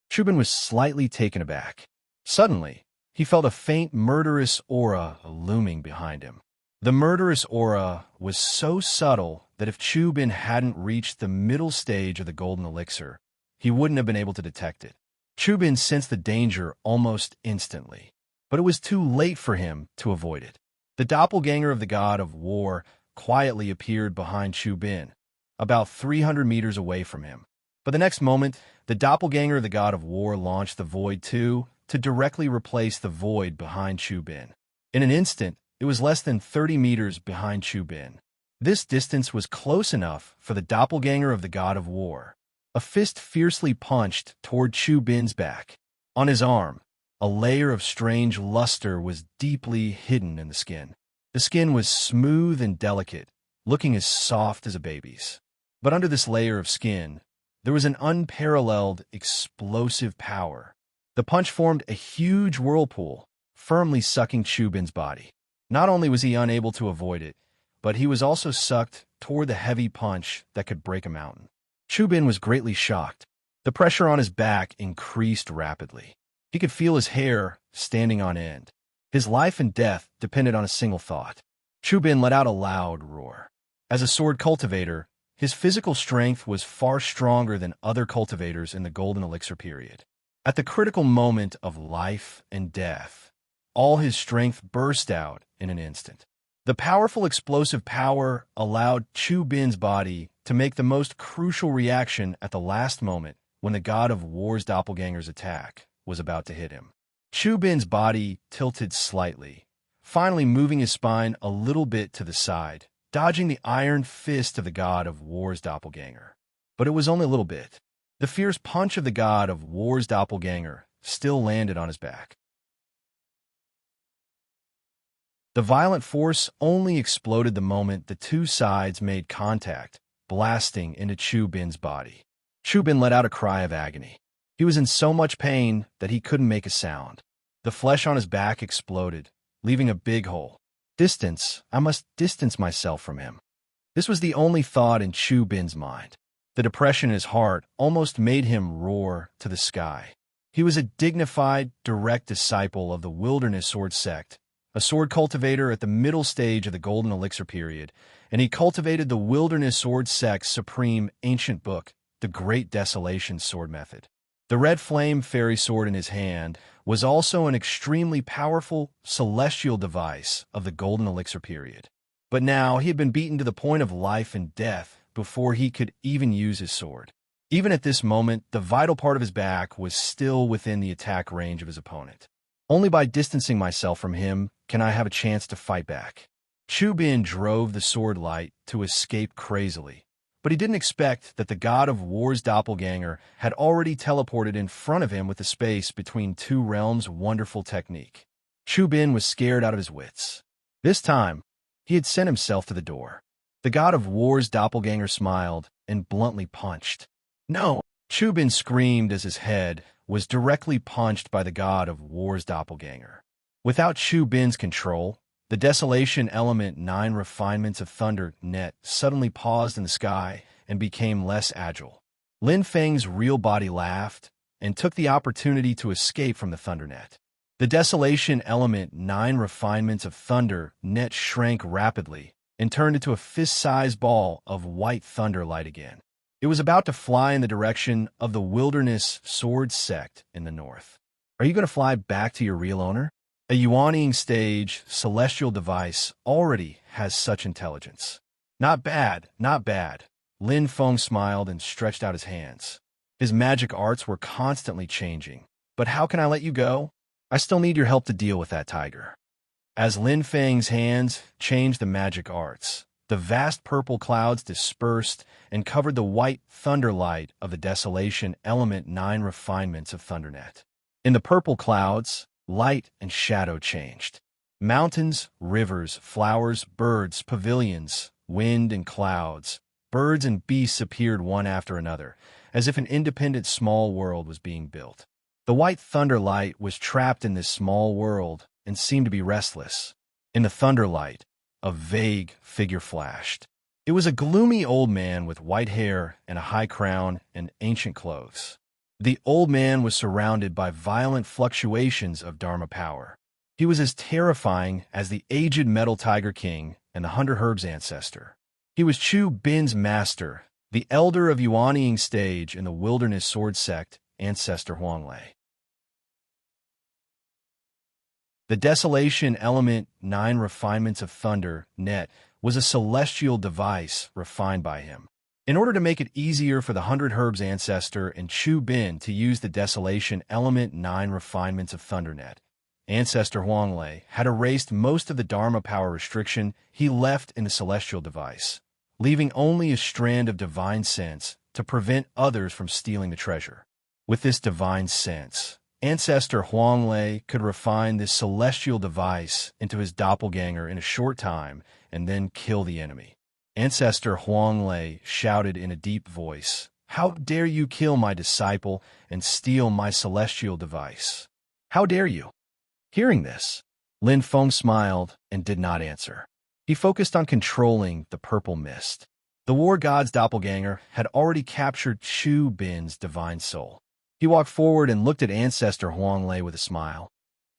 Chu Bin was slightly taken aback. Suddenly, he felt a faint murderous aura looming behind him. The murderous aura was so subtle that if Chu Bin hadn't reached the middle stage of the golden elixir, he wouldn't have been able to detect it. Chu Bin sensed the danger almost instantly, but it was too late for him to avoid it. The doppelganger of the god of war quietly appeared behind Chu Bin, about 300 meters away from him. But the next moment, the doppelganger of the god of war launched the Void 2 to directly replace the void behind Chu Bin. In an instant, it was less than 30 meters behind Chu Bin. This distance was close enough for the doppelganger of the god of war. A fist fiercely punched toward Chu Bin's back. On his arm, a layer of strange luster was deeply hidden in the skin. The skin was smooth and delicate, looking as soft as a baby's. But under this layer of skin, there was an unparalleled, explosive power. The punch formed a huge whirlpool, firmly sucking Chu Bin's body. Not only was he unable to avoid it, but he was also sucked toward the heavy punch that could break a mountain. Chu Bin was greatly shocked. The pressure on his back increased rapidly. He could feel his hair standing on end. His life and death depended on a single thought. Chu Bin let out a loud roar. As a sword cultivator, his physical strength was far stronger than other cultivators in the Golden Elixir period. At the critical moment of life and death, all his strength burst out in an instant. The powerful explosive power allowed Chu Bin's body to make the most crucial reaction at the last moment when the god of war's doppelganger's attack was about to hit him. Chu Bin's body tilted slightly, finally moving his spine a little bit to the side, dodging the iron fist of the god of war's doppelganger. But it was only a little bit. The fierce punch of the god of war's doppelganger still landed on his back. The violent force only exploded the moment the two sides made contact, blasting into Chu Bin's body. Chu Bin let out a cry of agony. He was in so much pain that he couldn't make a sound. The flesh on his back exploded, leaving a big hole. Distance. I must distance myself from him. This was the only thought in Chu Bin's mind. The depression in his heart almost made him roar to the sky. He was a dignified, direct disciple of the Wilderness Sword Sect, a sword cultivator at the middle stage of the Golden Elixir period, and he cultivated the Wilderness Sword Sect's supreme ancient book, the Great Desolation Sword Method. The red flame fairy sword in his hand was also an extremely powerful celestial device of the Golden Elixir period. But now he had been beaten to the point of life and death before he could even use his sword. Even at this moment, the vital part of his back was still within the attack range of his opponent. Only by distancing myself from him can I have a chance to fight back. Chu Bin drove the sword light to escape crazily, but he didn't expect that the god of war's doppelganger had already teleported in front of him with the space between two realms' wonderful technique. Chu Bin was scared out of his wits. This time, he had sent himself to the door. The god of war's doppelganger smiled and bluntly punched. No! Chu Bin screamed as his head was directly punched by the god of war's doppelganger. Without Chu Bin's control, the Desolation Element 9 Refinements of Thunder net suddenly paused in the sky and became less agile. Lin Feng's real body laughed and took the opportunity to escape from the Thunder net. The Desolation Element 9 Refinements of Thunder net shrank rapidly and turned into a fist-sized ball of white thunder light again. It was about to fly in the direction of the Wilderness Sword Sect in the north. Are you going to fly back to your real owner? A Yuanying stage celestial device already has such intelligence. Not bad, not bad. Lin Feng smiled and stretched out his hands. His magic arts were constantly changing. But how can I let you go? I still need your help to deal with that tiger. As Lin Feng's hands changed the magic arts, the vast purple clouds dispersed and covered the white thunder light of the Desolation Element 9 Refinements of Thundernet. In the purple clouds, light and shadow changed. Mountains, rivers, flowers, birds, pavilions, wind and clouds, birds and beasts appeared one after another, as if an independent small world was being built. The white thunder light was trapped in this small world and seemed to be restless. In the thunder light, a vague figure flashed. It was a gloomy old man with white hair and a high crown and ancient clothes. The old man was surrounded by violent fluctuations of Dharma power. He was as terrifying as the aged Metal Tiger King and the 100 Herbs ancestor. He was Chu Bin's master, the elder of Yuanying stage in the Wilderness Sword Sect, Ancestor Huanglei. The Desolation Element 9 Refinements of Thunder net was a celestial device refined by him. In order to make it easier for the 100 Herbs ancestor and Chu Bin to use the Desolation Element 9 Refinements of Thundernet, Ancestor Huanglei had erased most of the Dharma power restriction he left in the celestial device, leaving only a strand of divine sense to prevent others from stealing the treasure. With this divine sense, Ancestor Huanglei could refine this celestial device into his doppelganger in a short time and then kill the enemy. Ancestor Huanglei shouted in a deep voice, "How dare you kill my disciple and steal my celestial device? How dare you?" Hearing this, Lin Feng smiled and did not answer. He focused on controlling the purple mist. The war god's doppelganger had already captured Chu Bin's divine soul. He walked forward and looked at Ancestor Huanglei with a smile.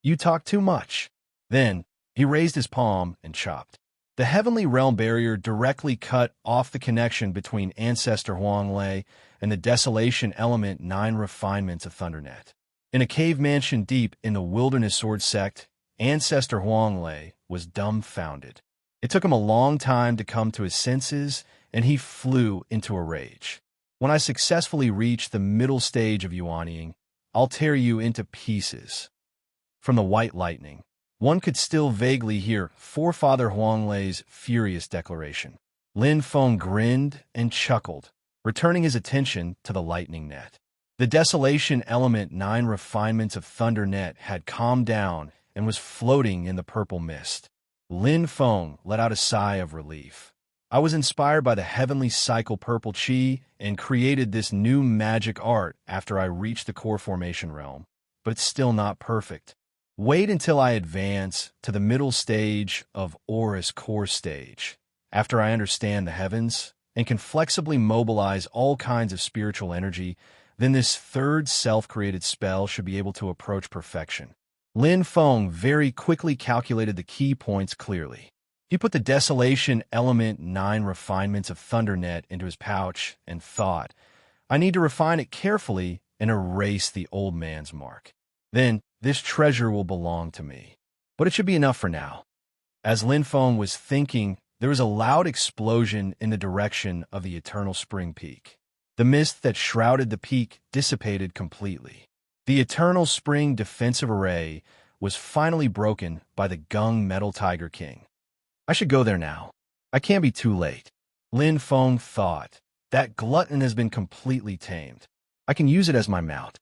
"You talk too much." Then, he raised his palm and chopped. The heavenly realm barrier directly cut off the connection between Ancestor Huanglei and the desolation element 9 refinements of Thundernet. In a cave mansion deep in the wilderness sword sect, Ancestor Huanglei was dumbfounded. It took him a long time to come to his senses, and he flew into a rage. "When I successfully reach the middle stage of Yuanying, I'll tear you into pieces." From the white lightning, one could still vaguely hear Forefather Huanglei's furious declaration. Lin Feng grinned and chuckled, returning his attention to the lightning net. The desolation element 9 refinements of Thunder Net had calmed down and was floating in the purple mist. Lin Feng let out a sigh of relief. "I was inspired by the heavenly cycle purple chi and created this new magic art after I reached the core formation realm, but it's still not perfect. Wait until I advance to the middle stage of Aura's core stage. After I understand the heavens and can flexibly mobilize all kinds of spiritual energy, then this third self-created spell should be able to approach perfection." Lin Feng very quickly calculated the key points clearly. He put the desolation element 9 refinements of Thundernet into his pouch and thought, "I need to refine it carefully and erase the old man's mark. Then this treasure will belong to me. But it should be enough for now." As Lin Feng was thinking, there was a loud explosion in the direction of the Eternal Spring Peak. The mist that shrouded the peak dissipated completely. The Eternal Spring defensive array was finally broken by the Gung Metal Tiger King. "I should go there now. I can't be too late." Lin Feng thought. "That glutton has been completely tamed. I can use it as my mount."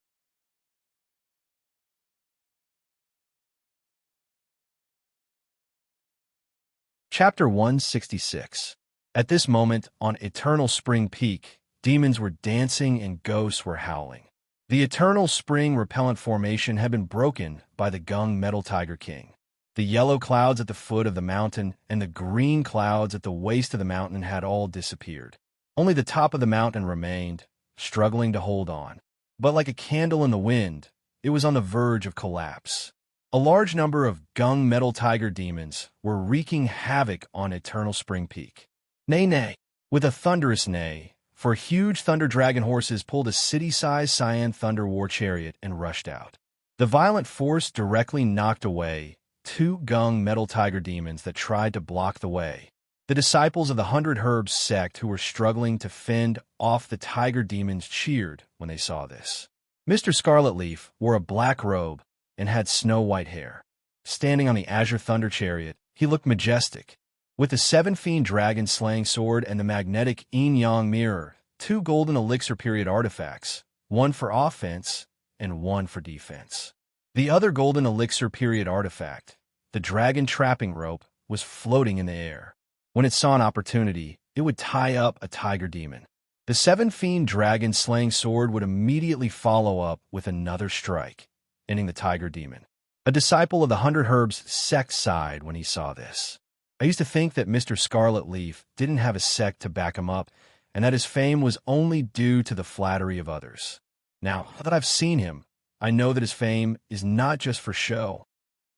Chapter 166. At this moment, on Eternal Spring Peak, demons were dancing and ghosts were howling. The Eternal Spring repellent formation had been broken by the Gung Metal Tiger King. The yellow clouds at the foot of the mountain and the green clouds at the waist of the mountain had all disappeared. Only the top of the mountain remained, struggling to hold on. But like a candle in the wind, it was on the verge of collapse. A large number of Gung Metal Tiger demons were wreaking havoc on Eternal Spring Peak. Nay, nay, with a thunderous neigh, for huge thunder dragon horses pulled a city-sized cyan thunder war chariot and rushed out. The violent force directly knocked away 2 Gung Metal Tiger demons that tried to block the way. The disciples of the 100 Herbs sect who were struggling to fend off the tiger demons cheered when they saw this. Mr. Scarlet Leaf wore a black robe and had snow-white hair. Standing on the Azure Thunder Chariot, he looked majestic. With the 7-fiend dragon slaying sword and the magnetic yin-yang mirror, 2 golden elixir period artifacts, one for offense and one for defense. The other golden elixir period artifact, the dragon trapping rope, was floating in the air. When it saw an opportunity, it would tie up a tiger demon. The 7-fiend dragon slaying sword would immediately follow up with another strike, ending the tiger demon. A disciple of the 100 Herbs sect sighed when he saw this. "I used to think that Mr. Scarlet Leaf didn't have a sect to back him up, and that his fame was only due to the flattery of others. Now that I've seen him, I know that his fame is not just for show.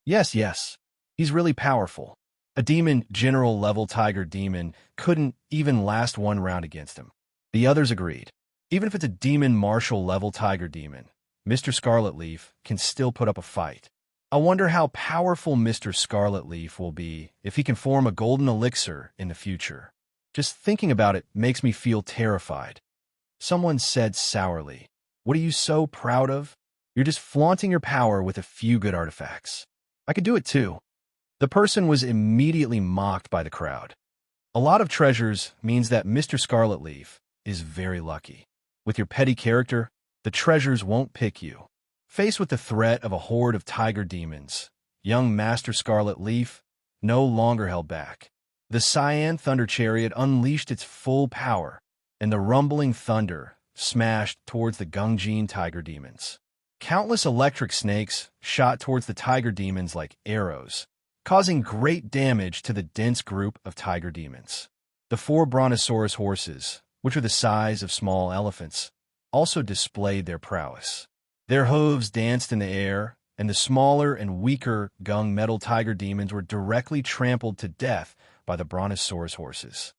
Yes, he's really powerful. A demon general level tiger demon couldn't even last one round against him." The others agreed. Even if it's a demon martial level tiger demon, Mr. Scarlet Leaf can still put up a fight. I wonder how powerful Mr. Scarlet Leaf will be if he can form a golden elixir in the future. Just thinking about it makes me feel terrified. Someone said sourly, "What are you so proud of? You're just flaunting your power with a few good artifacts. I could do it too." The person was immediately mocked by the crowd. A lot of treasures means that Mr. Scarlet Leaf is very lucky. With your petty character, the treasures won't pick you. Faced with the threat of a horde of tiger demons, young Master Scarlet Leaf no longer held back. The Cyan Thunder Chariot unleashed its full power, and the rumbling thunder smashed towards the Gungjin tiger demons. Countless electric snakes shot towards the tiger demons like arrows, causing great damage to the dense group of tiger demons. The 4 brontosaurus horses, which are the size of small elephants, also displayed their prowess. Their hooves danced in the air, and the smaller and weaker gung metal tiger demons were directly trampled to death by the brontosaurus horses.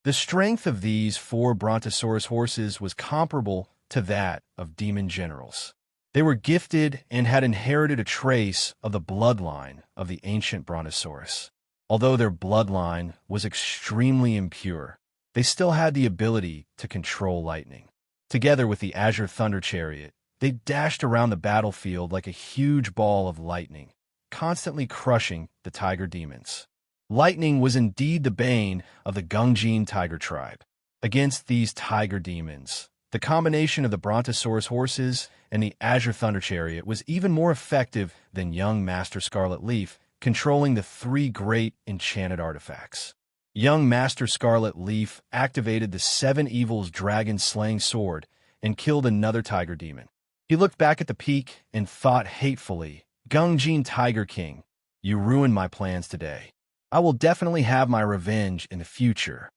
The strength of these 4 brontosaurus horses was comparable to that of demon generals. They were gifted and had inherited a trace of the bloodline of the ancient brontosaurus. Although their bloodline was extremely impure, they still had the ability to control lightning. Together with the Azure Thunder Chariot, they dashed around the battlefield like a huge ball of lightning, constantly crushing the tiger demons. Lightning was indeed the bane of the Gungjin tiger tribe. Against these tiger demons, the combination of the brontosaurus horses and the Azure Thunder Chariot was even more effective than young Master Scarlet Leaf, controlling the 3 great enchanted artifacts. Young Master Scarlet Leaf activated the 7 Evils dragon-slaying sword and killed another tiger demon. He looked back at the peak and thought hatefully, "Gungjin Tiger King, you ruined my plans today. I will definitely have my revenge in the future.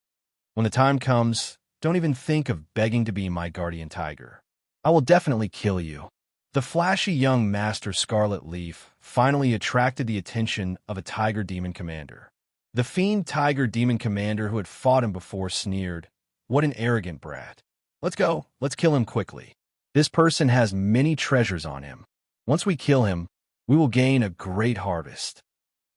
When the time comes, don't even think of begging to be my guardian tiger. I will definitely kill you." The flashy young Master Scarlet Leaf finally attracted the attention of a tiger demon commander. The fiend tiger demon commander who had fought him before sneered, "What an arrogant brat. Let's go, let's kill him quickly. This person has many treasures on him. Once we kill him, we will gain a great harvest."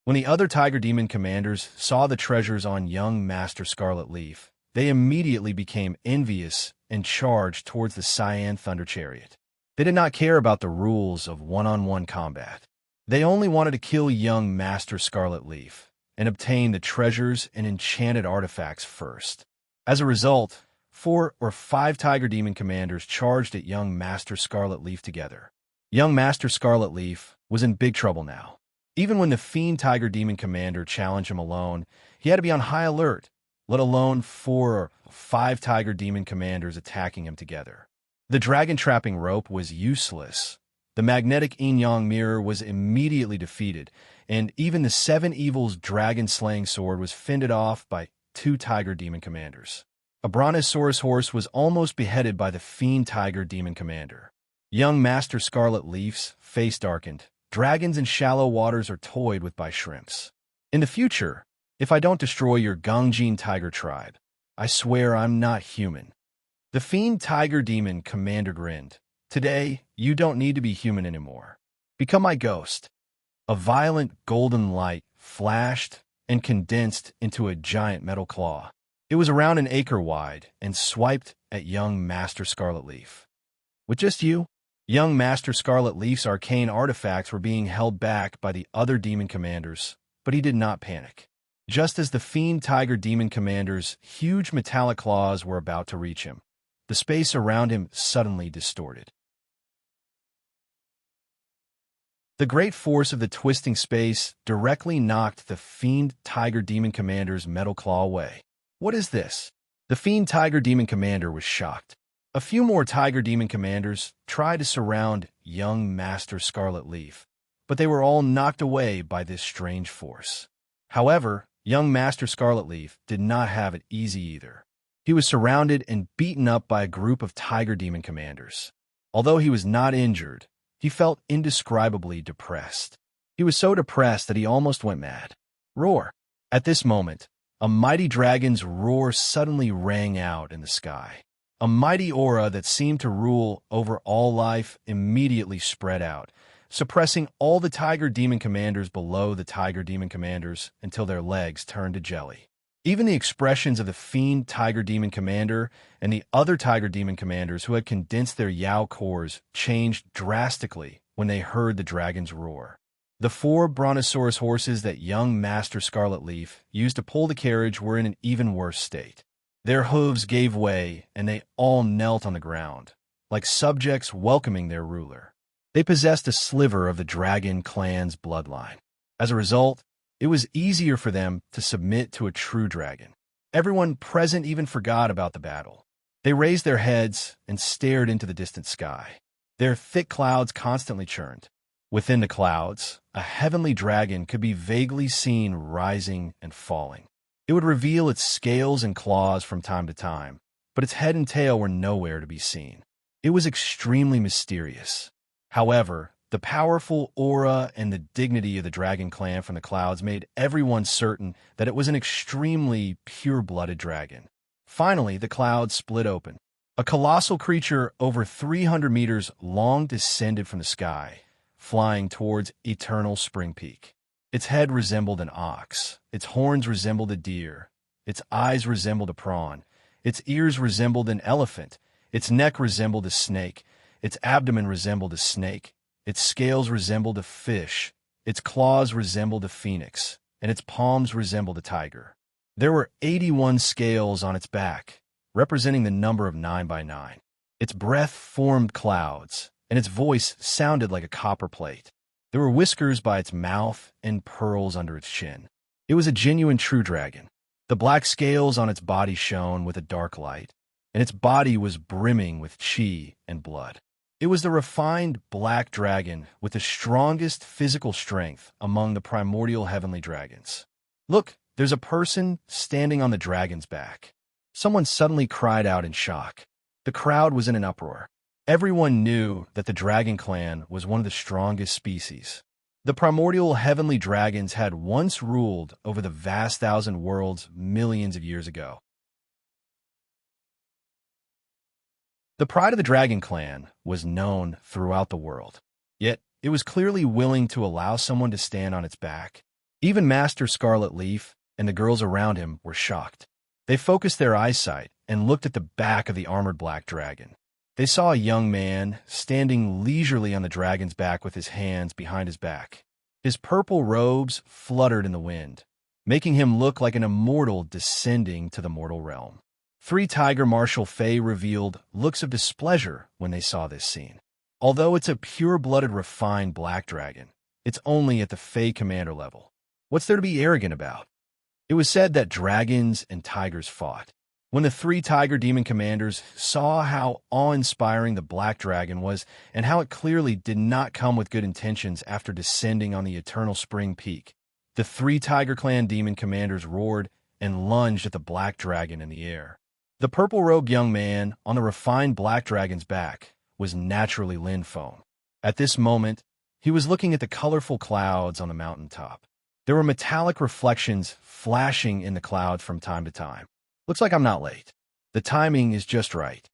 When the other tiger demon commanders saw the treasures on young Master Scarlet Leaf, they immediately became envious and charged towards the Cyan Thunder Chariot. They did not care about the rules of one-on-one combat. They only wanted to kill young Master Scarlet Leaf and obtain the treasures and enchanted artifacts first. As a result, 4 or 5 tiger demon commanders charged at young Master Scarlet Leaf together. Young Master Scarlet Leaf was in big trouble now. Even when the fiend tiger demon commander challenged him alone, he had to be on high alert, let alone 4 or 5 tiger demon commanders attacking him together. The dragon trapping rope was useless. The magnetic yin-yang mirror was immediately defeated, and even the 7 Evils dragon-slaying sword was fended off by 2 tiger demon commanders. A brontosaurus horse was almost beheaded by the fiend tiger demon commander. Young Master Scarlet Leaf's face darkened. Dragons in shallow waters are toyed with by shrimps. In the future, if I don't destroy your Gungjin tiger tribe, I swear I'm not human. The fiend tiger demon commander grinned. Today, you don't need to be human anymore. Become my ghost. A violent golden light flashed and condensed into a giant metal claw. It was around an acre wide and swiped at young Master Scarlet Leaf. With just you, young Master Scarlet Leaf's arcane artifacts were being held back by the other demon commanders, but he did not panic. Just as the fiend tiger demon commander's huge metallic claws were about to reach him, the space around him suddenly distorted. The great force of the twisting space directly knocked the fiend tiger demon commander's metal claw away. "What is this?" The fiend tiger demon commander was shocked. A few more tiger demon commanders tried to surround young Master Scarlet Leaf, but they were all knocked away by this strange force. However, young Master Scarlet Leaf did not have it easy either. He was surrounded and beaten up by a group of tiger demon commanders. Although he was not injured, he felt indescribably depressed. He was so depressed that he almost went mad. Roar! At this moment, a mighty dragon's roar suddenly rang out in the sky. A mighty aura that seemed to rule over all life immediately spread out, suppressing all the tiger demon commanders below the tiger demon commanders until their legs turned to jelly. Even the expressions of the fiend tiger demon commander and the other tiger demon commanders who had condensed their Yao cores changed drastically when they heard the dragon's roar. The 4 brontosaurus horses that young Master Scarlet Leaf used to pull the carriage were in an even worse state. Their hooves gave way, and they all knelt on the ground, like subjects welcoming their ruler. They possessed a sliver of the dragon clan's bloodline. As a result, it was easier for them to submit to a true dragon. Everyone present even forgot about the battle. They raised their heads and stared into the distant sky. Their thick clouds constantly churned. Within the clouds, a heavenly dragon could be vaguely seen rising and falling. It would reveal its scales and claws from time to time, but its head and tail were nowhere to be seen. It was extremely mysterious. However, the powerful aura and the dignity of the dragon clan from the clouds made everyone certain that it was an extremely pure-blooded dragon. Finally, the clouds split open. A colossal creature over 300 meters long descended from the sky, flying towards Eternal Spring Peak. Its head resembled an ox, its horns resembled a deer, its eyes resembled a prawn, its ears resembled an elephant, its neck resembled a snake, its abdomen resembled a snake, its scales resembled a fish, its claws resembled a phoenix, and its palms resembled a tiger. There were 81 scales on its back, representing the number of 9 by 9. Its breath formed clouds, and its voice sounded like a copper plate. There were whiskers by its mouth and pearls under its chin. It was a genuine true dragon. The black scales on its body shone with a dark light, and its body was brimming with chi and blood. It was the refined black dragon with the strongest physical strength among the primordial heavenly dragons. "Look, there's a person standing on the dragon's back." Someone suddenly cried out in shock. The crowd was in an uproar. Everyone knew that the dragon clan was one of the strongest species. The primordial heavenly dragons had once ruled over the vast thousand worlds millions of years ago. The pride of the dragon clan was known throughout the world, yet it was clearly willing to allow someone to stand on its back. Even Master Scarlet Leaf and the girls around him were shocked. They focused their eyesight and looked at the back of the armored black dragon. They saw a young man standing leisurely on the dragon's back with his hands behind his back. His purple robes fluttered in the wind, making him look like an immortal descending to the mortal realm. 3 Tiger Marshal Fae revealed looks of displeasure when they saw this scene. Although it's a pure-blooded, refined black dragon, it's only at the Fae commander level. What's there to be arrogant about? It was said that dragons and tigers fought. When the 3 tiger demon commanders saw how awe-inspiring the black dragon was and how it clearly did not come with good intentions after descending on the Eternal Spring Peak, the 3 tiger clan demon commanders roared and lunged at the black dragon in the air. The purple-robed young man on the refined black dragon's back was naturally Lin Feng. At this moment, he was looking at the colorful clouds on the mountaintop. There were metallic reflections flashing in the cloud from time to time. "Looks like I'm not late. The timing is just right."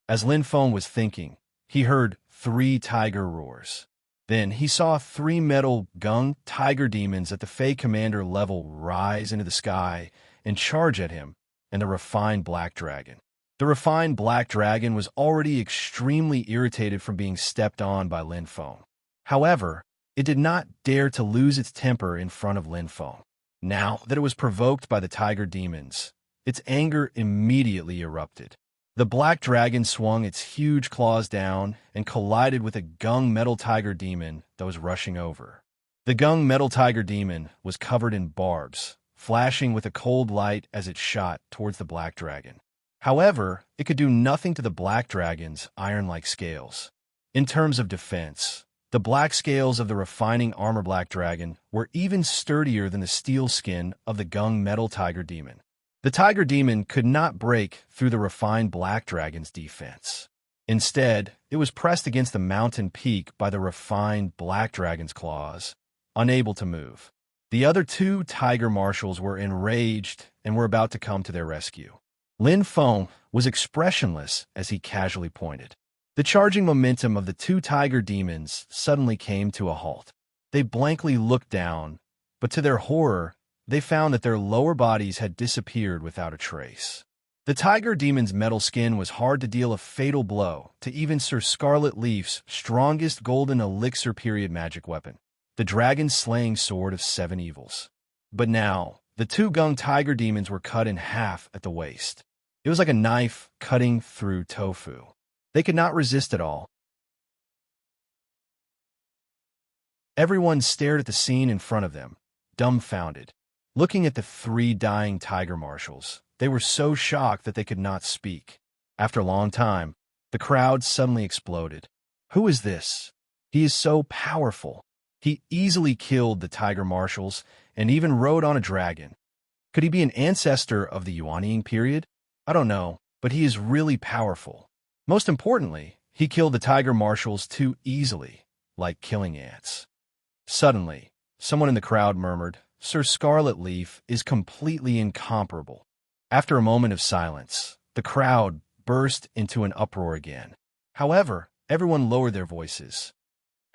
As Lin Feng was thinking, he heard 3 tiger roars. Then he saw 3 metal gung tiger demons at the Fae commander level rise into the sky and charge at him and the refined black dragon. The refined black dragon was already extremely irritated from being stepped on by Lin Feng. However, it did not dare to lose its temper in front of Lin Feng. Now that it was provoked by the tiger demons, its anger immediately erupted. The black dragon swung its huge claws down and collided with a gung metal tiger demon that was rushing over. The gung metal tiger demon was covered in barbs, flashing with a cold light as it shot towards the black dragon. However, it could do nothing to the black dragon's iron-like scales. In terms of defense, the black scales of the refining armor black dragon were even sturdier than the steel skin of the gung metal tiger demon. The tiger demon could not break through the refined black dragon's defense. Instead, it was pressed against the mountain peak by the refined black dragon's claws, unable to move. The other 2 tiger marshals were enraged and were about to come to their rescue. Lin Feng was expressionless as he casually pointed. The charging momentum of the 2 tiger demons suddenly came to a halt. They blankly looked down, but to their horror, they found that their lower bodies had disappeared without a trace. The tiger demon's metal skin was hard to deal a fatal blow to even Sir Scarlet Leaf's strongest golden elixir period magic weapon, the dragon's slaying sword of 7 evils. But now, the 2 gung tiger demons were cut in half at the waist. It was like a knife cutting through tofu. They could not resist at all. Everyone stared at the scene in front of them, dumbfounded. Looking at the 3 dying tiger marshals, they were so shocked that they could not speak. After a long time, the crowd suddenly exploded. "Who is this? He is so powerful. He easily killed the tiger marshals and even rode on a dragon. Could he be an ancestor of the Yuan period? I don't know, but he is really powerful. Most importantly, he killed the tiger marshals too easily, like killing ants. Suddenly, someone in the crowd murmured, "Sir Scarlet Leaf is completely incomparable." After a moment of silence, the crowd burst into an uproar again. However, everyone lowered their voices.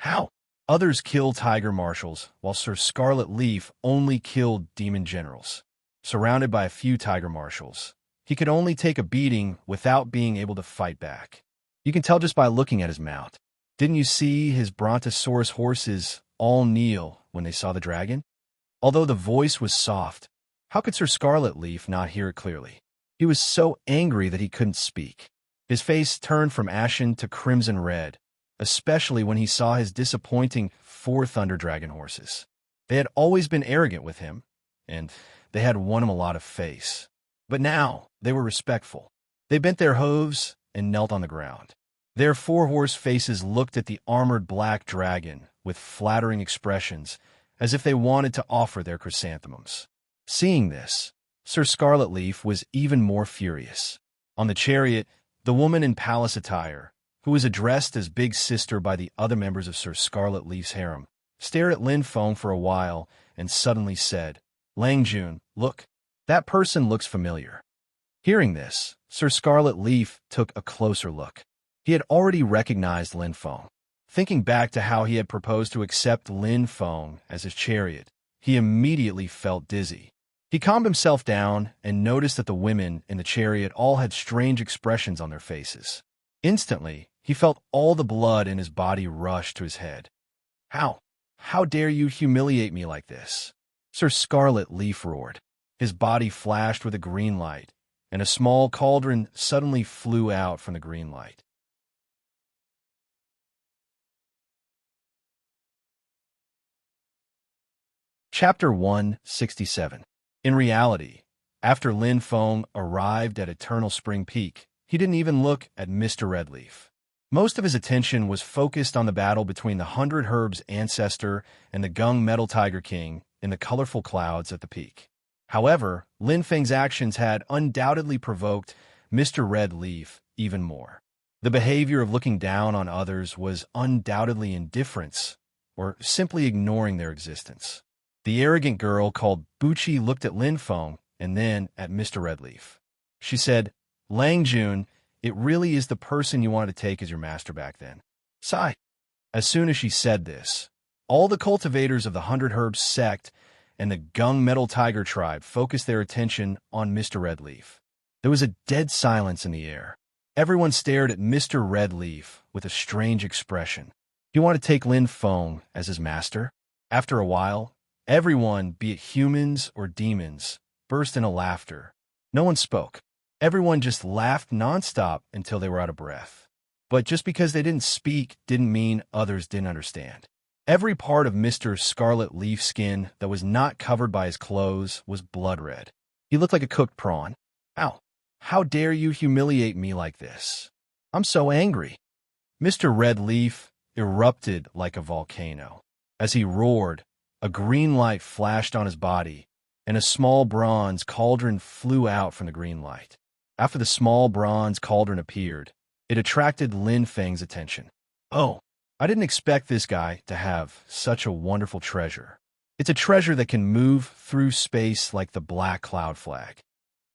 How? Others killed tiger marshals, while Sir Scarlet Leaf only killed demon generals. Surrounded by a few tiger marshals, he could only take a beating without being able to fight back. You can tell just by looking at his mouth. Didn't you see his brontosaurus horses all kneel when they saw the dragon? Although the voice was soft, how could Sir Scarlet Leaf not hear it clearly? He was so angry that he couldn't speak. His face turned from ashen to crimson red, especially when he saw his disappointing 4 Thunder Dragon horses. They had always been arrogant with him, and they had won him a lot of face. But now they were respectful. They bent their hooves and knelt on the ground. Their 4-horse faces looked at the armored black dragon with flattering expressions, as if they wanted to offer their chrysanthemums. Seeing this, Sir Scarlet Leaf was even more furious. On the chariot, the woman in palace attire, who was addressed as Big Sister by the other members of Sir Scarlet Leaf's harem, stared at Lin Feng for a while and suddenly said, "Lang Jun, look, that person looks familiar." Hearing this, Sir Scarlet Leaf took a closer look. He had already recognized Lin Feng. Thinking back to how he had proposed to accept Lin Feng as his chariot, he immediately felt dizzy. He calmed himself down and noticed that the women in the chariot all had strange expressions on their faces. Instantly, he felt all the blood in his body rush to his head. How dare you humiliate me like this?" Sir Scarlet Leaf roared. His body flashed with a green light, and a small cauldron suddenly flew out from the green light. Chapter 167. In reality, after Lin Feng arrived at Eternal Spring Peak, he didn't even look at Mr. Redleaf. Most of his attention was focused on the battle between the 100 Herbs ancestor and the Gung Metal Tiger King in the colorful clouds at the peak. However, Lin Feng's actions had undoubtedly provoked Mr. Redleaf even more. The behavior of looking down on others was undoubtedly indifference, or simply ignoring their existence. The arrogant girl called Buchi looked at Lin Feng and then at Mr. Redleaf. She said, "Lang Jun, it really is the person you wanted to take as your master back then." Sigh. As soon as she said this, all the cultivators of the 100 Herbs sect and the Gung Metal Tiger tribe focused their attention on Mr. Redleaf. There was a dead silence in the air. Everyone stared at Mr. Redleaf with a strange expression. He wanted to take Lin Feng as his master. After a while, everyone, be it humans or demons, burst into laughter. No one spoke. Everyone just laughed nonstop until they were out of breath. But just because they didn't speak didn't mean others didn't understand. Every part of Mr. Scarlet Leaf's skin that was not covered by his clothes was blood red. He looked like a cooked prawn. "Ow! How dare you humiliate me like this? I'm so angry." Mr. Red Leaf erupted like a volcano. As he roared, a green light flashed on his body, and a small bronze cauldron flew out from the green light. After the small bronze cauldron appeared, it attracted Lin Feng's attention. "Oh, I didn't expect this guy to have such a wonderful treasure. It's a treasure that can move through space like the Black Cloud Flag."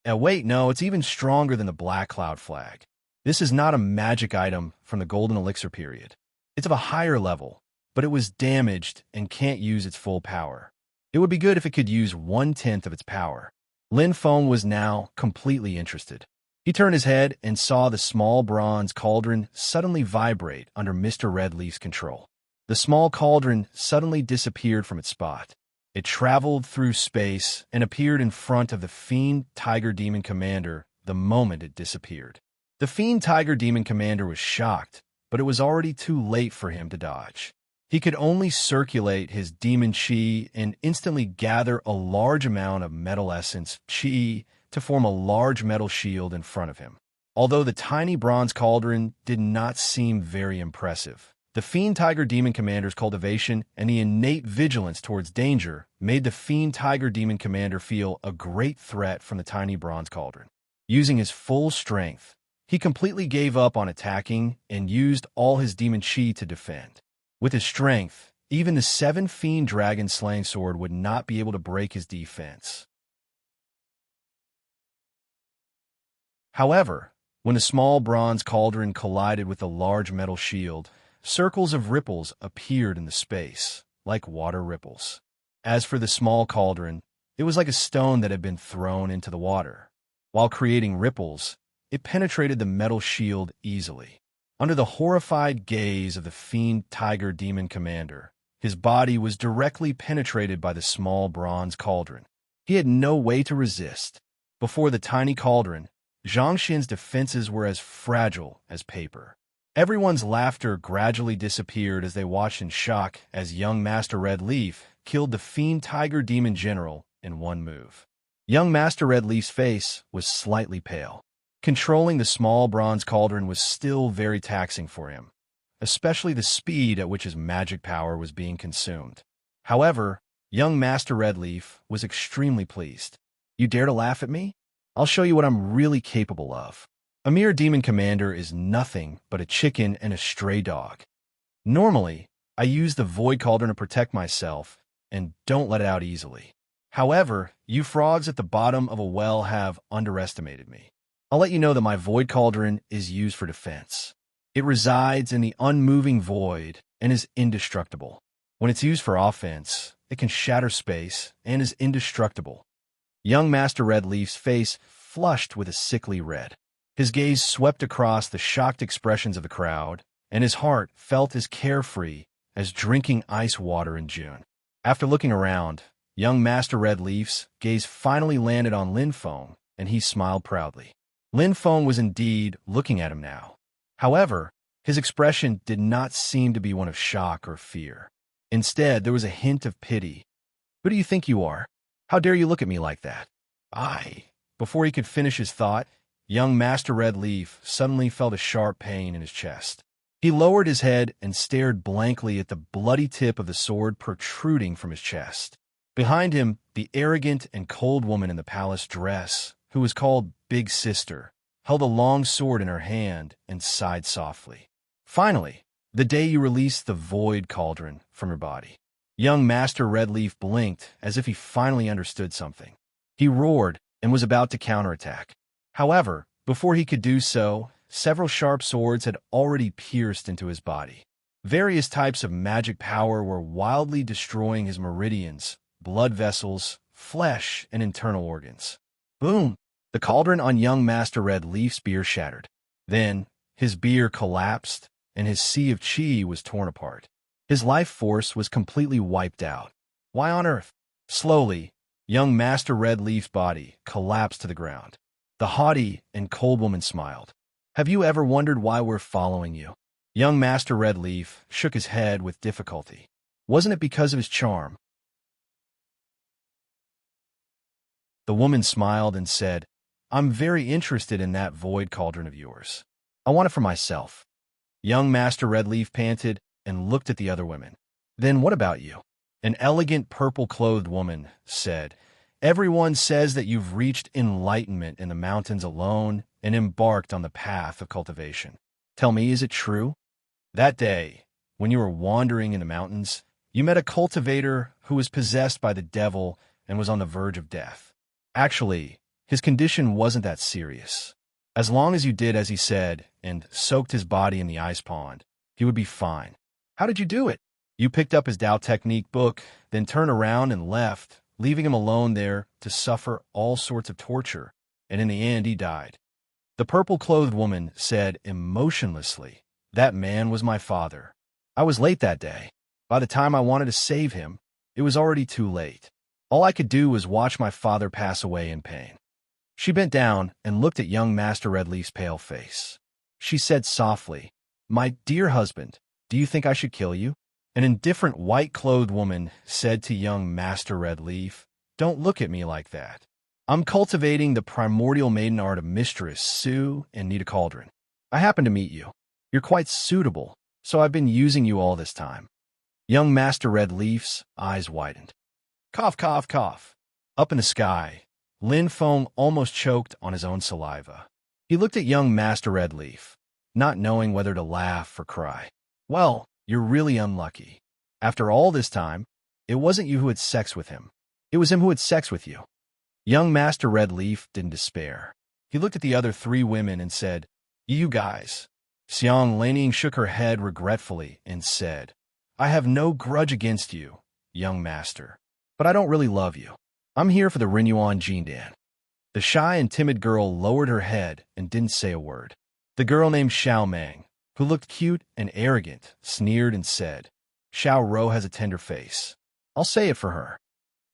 Wait, no, it's even stronger than the Black Cloud Flag. This is not a magic item from the Golden Elixir period. It's of a higher level, but it was damaged and can't use its full power. It would be good if it could use 1/10 of its power. Lin Feng was now completely interested. He turned his head and saw the small bronze cauldron suddenly vibrate under Mr. Redleaf's control. The small cauldron suddenly disappeared from its spot. It traveled through space and appeared in front of the Fiend Tiger Demon Commander the moment it disappeared. The Fiend Tiger Demon Commander was shocked, but it was already too late for him to dodge. He could only circulate his demon chi and instantly gather a large amount of metal essence chi to form a large metal shield in front of him. Although the tiny bronze cauldron did not seem very impressive, The Fiend Tiger Demon Commander's cultivation and the innate vigilance towards danger made the Fiend Tiger Demon Commander feel a great threat from the tiny bronze cauldron. Using his full strength, he completely gave up on attacking and used all his demon chi to defend. With his strength, even the 7 Fiend Dragon Slaying Sword would not be able to break his defense. However, when the small bronze cauldron collided with the large metal shield, circles of ripples appeared in the space, like water ripples. As for the small cauldron, it was like a stone that had been thrown into the water. While creating ripples, it penetrated the metal shield easily. Under the horrified gaze of the Fiend Tiger Demon Commander, his body was directly penetrated by the small bronze cauldron. He had no way to resist. Before the tiny cauldron, Zhang Xin's defenses were as fragile as paper. Everyone's laughter gradually disappeared as they watched in shock as young Master Red Leaf killed the Fiend Tiger Demon General in one move. Young Master Red Leaf's face was slightly pale. Controlling the small bronze cauldron was still very taxing for him, especially the speed at which his magic power was being consumed. However, young Master Red Leaf was extremely pleased. "You dare to laugh at me? I'll show you what I'm really capable of." A mere demon commander is nothing but a chicken and a stray dog. Normally, I use the void cauldron to protect myself and don't let it out easily. However, you frogs at the bottom of a well have underestimated me. I'll let you know that my void cauldron is used for defense. It resides in the unmoving void and is indestructible. When it's used for offense, it can shatter space and is indestructible. Young Master Red Leaf's face flushed with a sickly red. His gaze swept across the shocked expressions of the crowd, and his heart felt as carefree as drinking ice water in June. After looking around, young Master Red Leaf's gaze finally landed on Lin Feng, and he smiled proudly. Lin Feng was indeed looking at him now. However, his expression did not seem to be one of shock or fear. Instead, there was a hint of pity. "Who do you think you are? How dare you look at me like that?" Before he could finish his thought, young Master Red Leaf suddenly felt a sharp pain in his chest. He lowered his head and stared blankly at the bloody tip of the sword protruding from his chest. Behind him, the arrogant and cold woman in the palace dress, who was called Big Sister, held a long sword in her hand and sighed softly. "Finally, the day you released the void cauldron from your body." Young Master Red Leaf blinked as if he finally understood something. He roared and was about to counterattack. However, before he could do so, several sharp swords had already pierced into his body. Various types of magic power were wildly destroying his meridians, blood vessels, flesh, and internal organs. Boom! The cauldron on young Master Red Leaf's beer shattered. Then, his beer collapsed, and his sea of chi was torn apart. His life force was completely wiped out. Why on earth? Slowly, young Master Red Leaf's body collapsed to the ground. The haughty and cold woman smiled. "Have you ever wondered why we're following you?" Young Master Red Leaf shook his head with difficulty. Wasn't it because of his charm? The woman smiled and said, "I'm very interested in that void cauldron of yours. I want it for myself." Young Master Red Leaf panted and looked at the other women. "Then what about you?" An elegant purple-clothed woman said, "Everyone says that you've reached enlightenment in the mountains alone and embarked on the path of cultivation. Tell me, is it true? That day, when you were wandering in the mountains, you met a cultivator who was possessed by the devil and was on the verge of death. Actually, his condition wasn't that serious. As long as you did as he said and soaked his body in the ice pond, he would be fine. How did you do it? You picked up his Tao Technique book, then turned around and left, leaving him alone there to suffer all sorts of torture, and in the end he died." The purple-clothed woman said emotionlessly, "That man was my father. I was late that day. By the time I wanted to save him, it was already too late. All I could do was watch my father pass away in pain." She bent down and looked at young Master Red Leaf's pale face. She said softly, "My dear husband, do you think I should kill you?" An indifferent white-clothed woman said to young Master Red Leaf, "Don't look at me like that. I'm cultivating the primordial maiden art of Mistress Sue and need a cauldron. I happen to meet you. You're quite suitable So I've been using you all this time. Young Master Red Leaf's eyes widened. Cough, cough, cough. Up in the sky, Lin Feng almost choked on his own saliva. He looked at young Master Red Leaf, not knowing whether to laugh or cry. Well, you're really unlucky. After all this time, it wasn't you who had sex with him. It was him who had sex with you. Young Master Red Leaf didn't despair. He looked at the other three women and said, You guys. Xiang Laning shook her head regretfully and said, I have no grudge against you, young master, but I don't really love you. I'm here for the Renyuan Jindan. The shy and timid girl lowered her head and didn't say a word. The girl named Xiao Meng, who looked cute and arrogant, sneered and said, Xiao Ro has a tender face. I'll say it for her.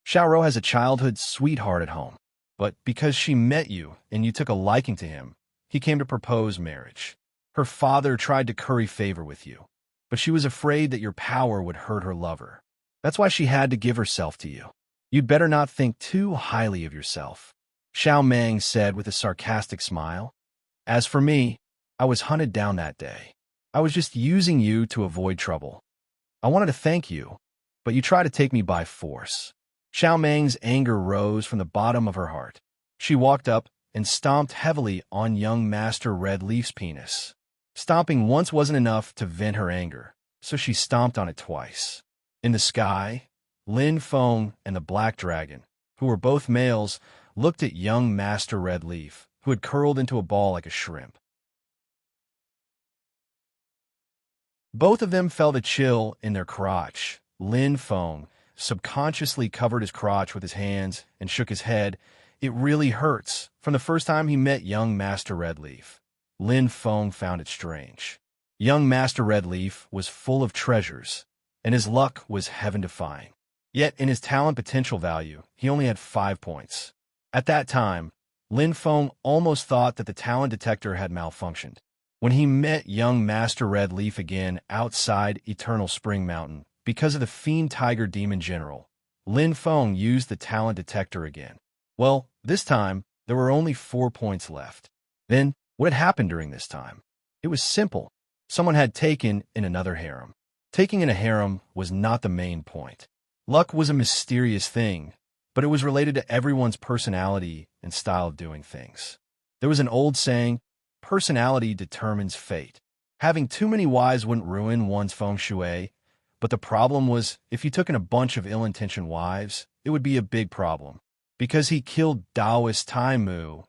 Xiao Ro has a childhood sweetheart at home, but because she met you and you took a liking to him, he came to propose marriage. Her father tried to curry favor with you, but she was afraid that your power would hurt her lover. That's why she had to give herself to you. You'd better not think too highly of yourself. Xiao Meng said with a sarcastic smile. As for me, I was hunted down that day. I was just using you to avoid trouble. I wanted to thank you, but you tried to take me by force. Xiao Meng's anger rose from the bottom of her heart. She walked up and stomped heavily on young Master Red Leaf's penis. Stomping once wasn't enough to vent her anger, so she stomped on it twice. In the sky, Lin Feng and the Black Dragon, who were both males, looked at young Master Red Leaf, who had curled into a ball like a shrimp. Both of them felt a chill in their crotch. Lin Feng subconsciously covered his crotch with his hands and shook his head. It really hurts. From the first time he met young Master Red Leaf, Lin Feng found it strange. Young Master Red Leaf was full of treasures, and his luck was heaven-defying. Yet in his talent potential value, he only had 5 points. At that time, Lin Feng almost thought that the talent detector had malfunctioned. When he met young Master Red Leaf again outside Eternal Spring Mountain, because of the Fiend Tiger Demon General, Lin Feng used the talent detector again. Well, this time, there were only 4 points left. Then, what had happened during this time? It was simple. Someone had taken in another harem. Taking in a harem was not the main point. Luck was a mysterious thing, but it was related to everyone's personality and style of doing things. There was an old saying, personality determines fate. Having too many wives wouldn't ruin one's feng shui, but the problem was if you took in a bunch of ill-intentioned wives, it would be a big problem. Because he killed Taoist Tai Mu,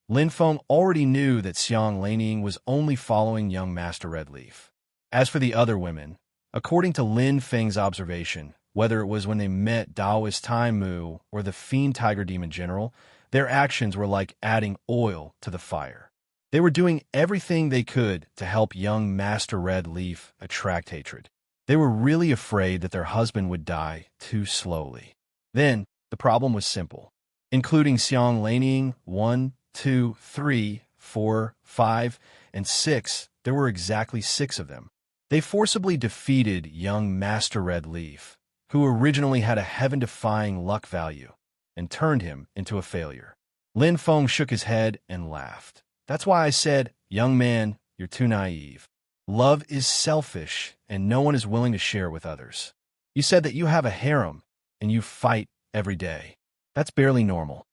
Lin Feng already knew that Xiang Laning was only following young Master Red Leaf. As for the other women, according to Lin Feng's observation, whether it was when they met Taoist Tai Mu or the Fiend Tiger Demon General, their actions were like adding oil to the fire. They were doing everything they could to help young Master Red Leaf attract hatred. They were really afraid that their husband would die too slowly. Then, the problem was simple. Including Xiang Laning, 1, 2, 3, 4, 5, and 6, there were exactly 6 of them. They forcibly defeated young Master Red Leaf, who originally had a heaven-defying luck value, and turned him into a failure. Lin Feng shook his head and laughed. That's why I said, young man, you're too naive. Love is selfish, and no one is willing to share with others. You said that you have a harem, and you fight every day. That's barely normal.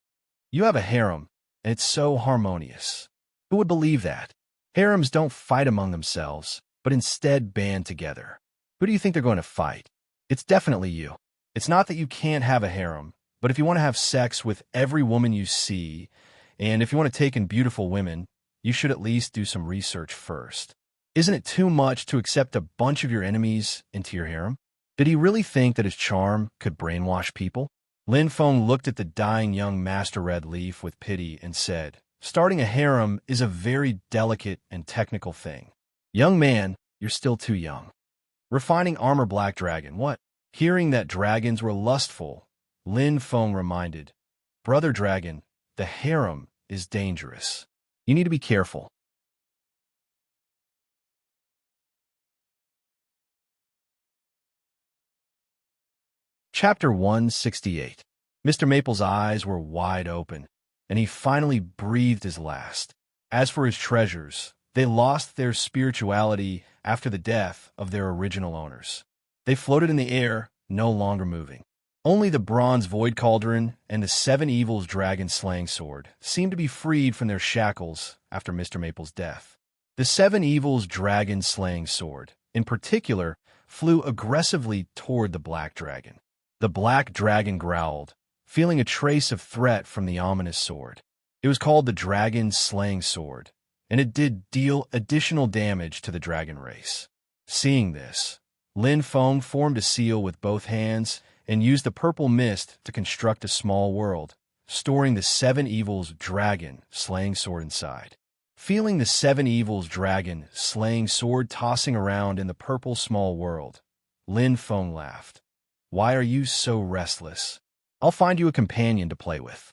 You have a harem, and it's so harmonious. Who would believe that? Harems don't fight among themselves, but instead band together. Who do you think they're going to fight? It's definitely you. It's not that you can't have a harem, but if you want to have sex with every woman you see, and if you want to take in beautiful women, you should at least do some research first. Isn't it too much to accept a bunch of your enemies into your harem? Did he really think that his charm could brainwash people? Lin Feng looked at the dying young Master Red Leaf with pity and said, starting a harem is a very delicate and technical thing. Young man, you're still too young. Refining armor Black Dragon, what? Hearing that dragons were lustful, Lin Feng reminded, Brother Dragon, the harem is dangerous. You need to be careful. Chapter 168. Mr. Maple's eyes were wide open, and he finally breathed his last. As for his treasures, They lost their spirituality after the death of their original owners. They floated in the air, no longer moving. Only the bronze void cauldron and the seven evils dragon-slaying sword seemed to be freed from their shackles after Mr. Maple's death. The seven evils dragon-slaying sword, in particular, flew aggressively toward the black dragon. The black dragon growled, feeling a trace of threat from the ominous sword. It was called the dragon-slaying sword, and it did deal additional damage to the dragon race. Seeing this, Lin Feng formed a seal with both hands and used the purple mist to construct a small world, storing the seven evils dragon-slaying sword inside. Feeling the seven evils dragon-slaying sword tossing around in the purple small world, Lin Feng laughed. "Why are you so restless? I'll find you a companion to play with."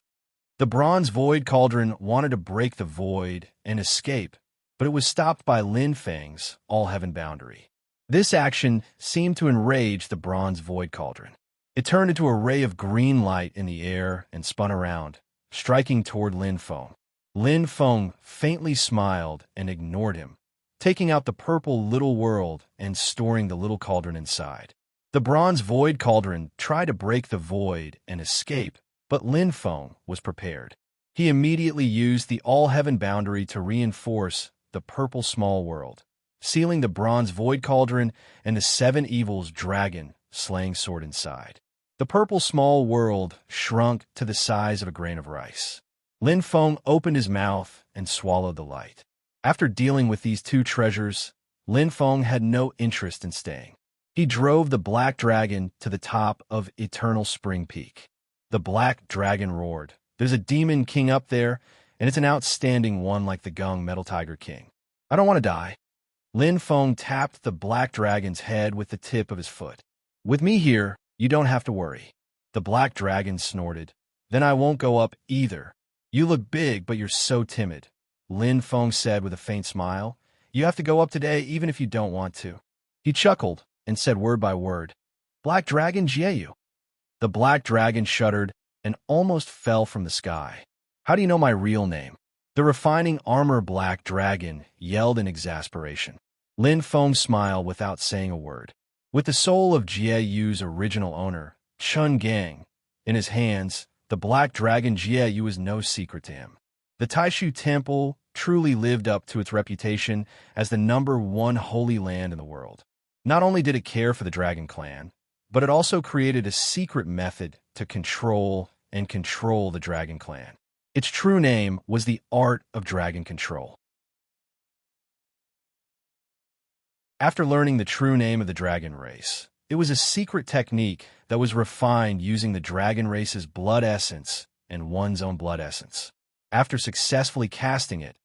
The bronze void cauldron wanted to break the void and escape, but it was stopped by Lin Feng's all-heaven boundary. This action seemed to enrage the bronze void cauldron. It turned into a ray of green light in the air and spun around, striking toward Lin Feng. Lin Feng faintly smiled and ignored him, taking out the purple little world and storing the little cauldron inside. The bronze void cauldron tried to break the void and escape, but Lin Feng was prepared. He immediately used the all-heaven boundary to reinforce the purple small world, sealing the bronze void cauldron and the seven evils dragon-slaying sword inside. The purple small world shrunk to the size of a grain of rice. Lin Feng opened his mouth and swallowed the light. After dealing with these two treasures, Lin Feng had no interest in staying. He drove the black dragon to the top of Eternal Spring Peak. The black dragon roared, "There's a demon king up there, and it's an outstanding one like the Gung Metal Tiger King. I don't want to die." Lin Feng tapped the black dragon's head with the tip of his foot. "With me here, you don't have to worry." The black dragon snorted. "Then I won't go up either. You look big, but you're so timid," Lin Feng said with a faint smile. "You have to go up today even if you don't want to." He chuckled and said word by word, "Black Dragon Jieyu." The black dragon shuddered and almost fell from the sky. "How do you know my real name?" The refining armor black dragon yelled in exasperation. Lin Feng smiled without saying a word. With the soul of Jieyu's original owner, Chun Gang, in his hands, the black dragon Jieyu was no secret to him. The Taishu Temple truly lived up to its reputation as the #1 holy land in the world. Not only did it care for the Dragon Clan, but it also created a secret method to control the Dragon Clan. Its true name was the art of dragon control. After learning the true name of the dragon race, it was a secret technique that was refined using the dragon race's blood essence and one's own blood essence. After successfully casting it,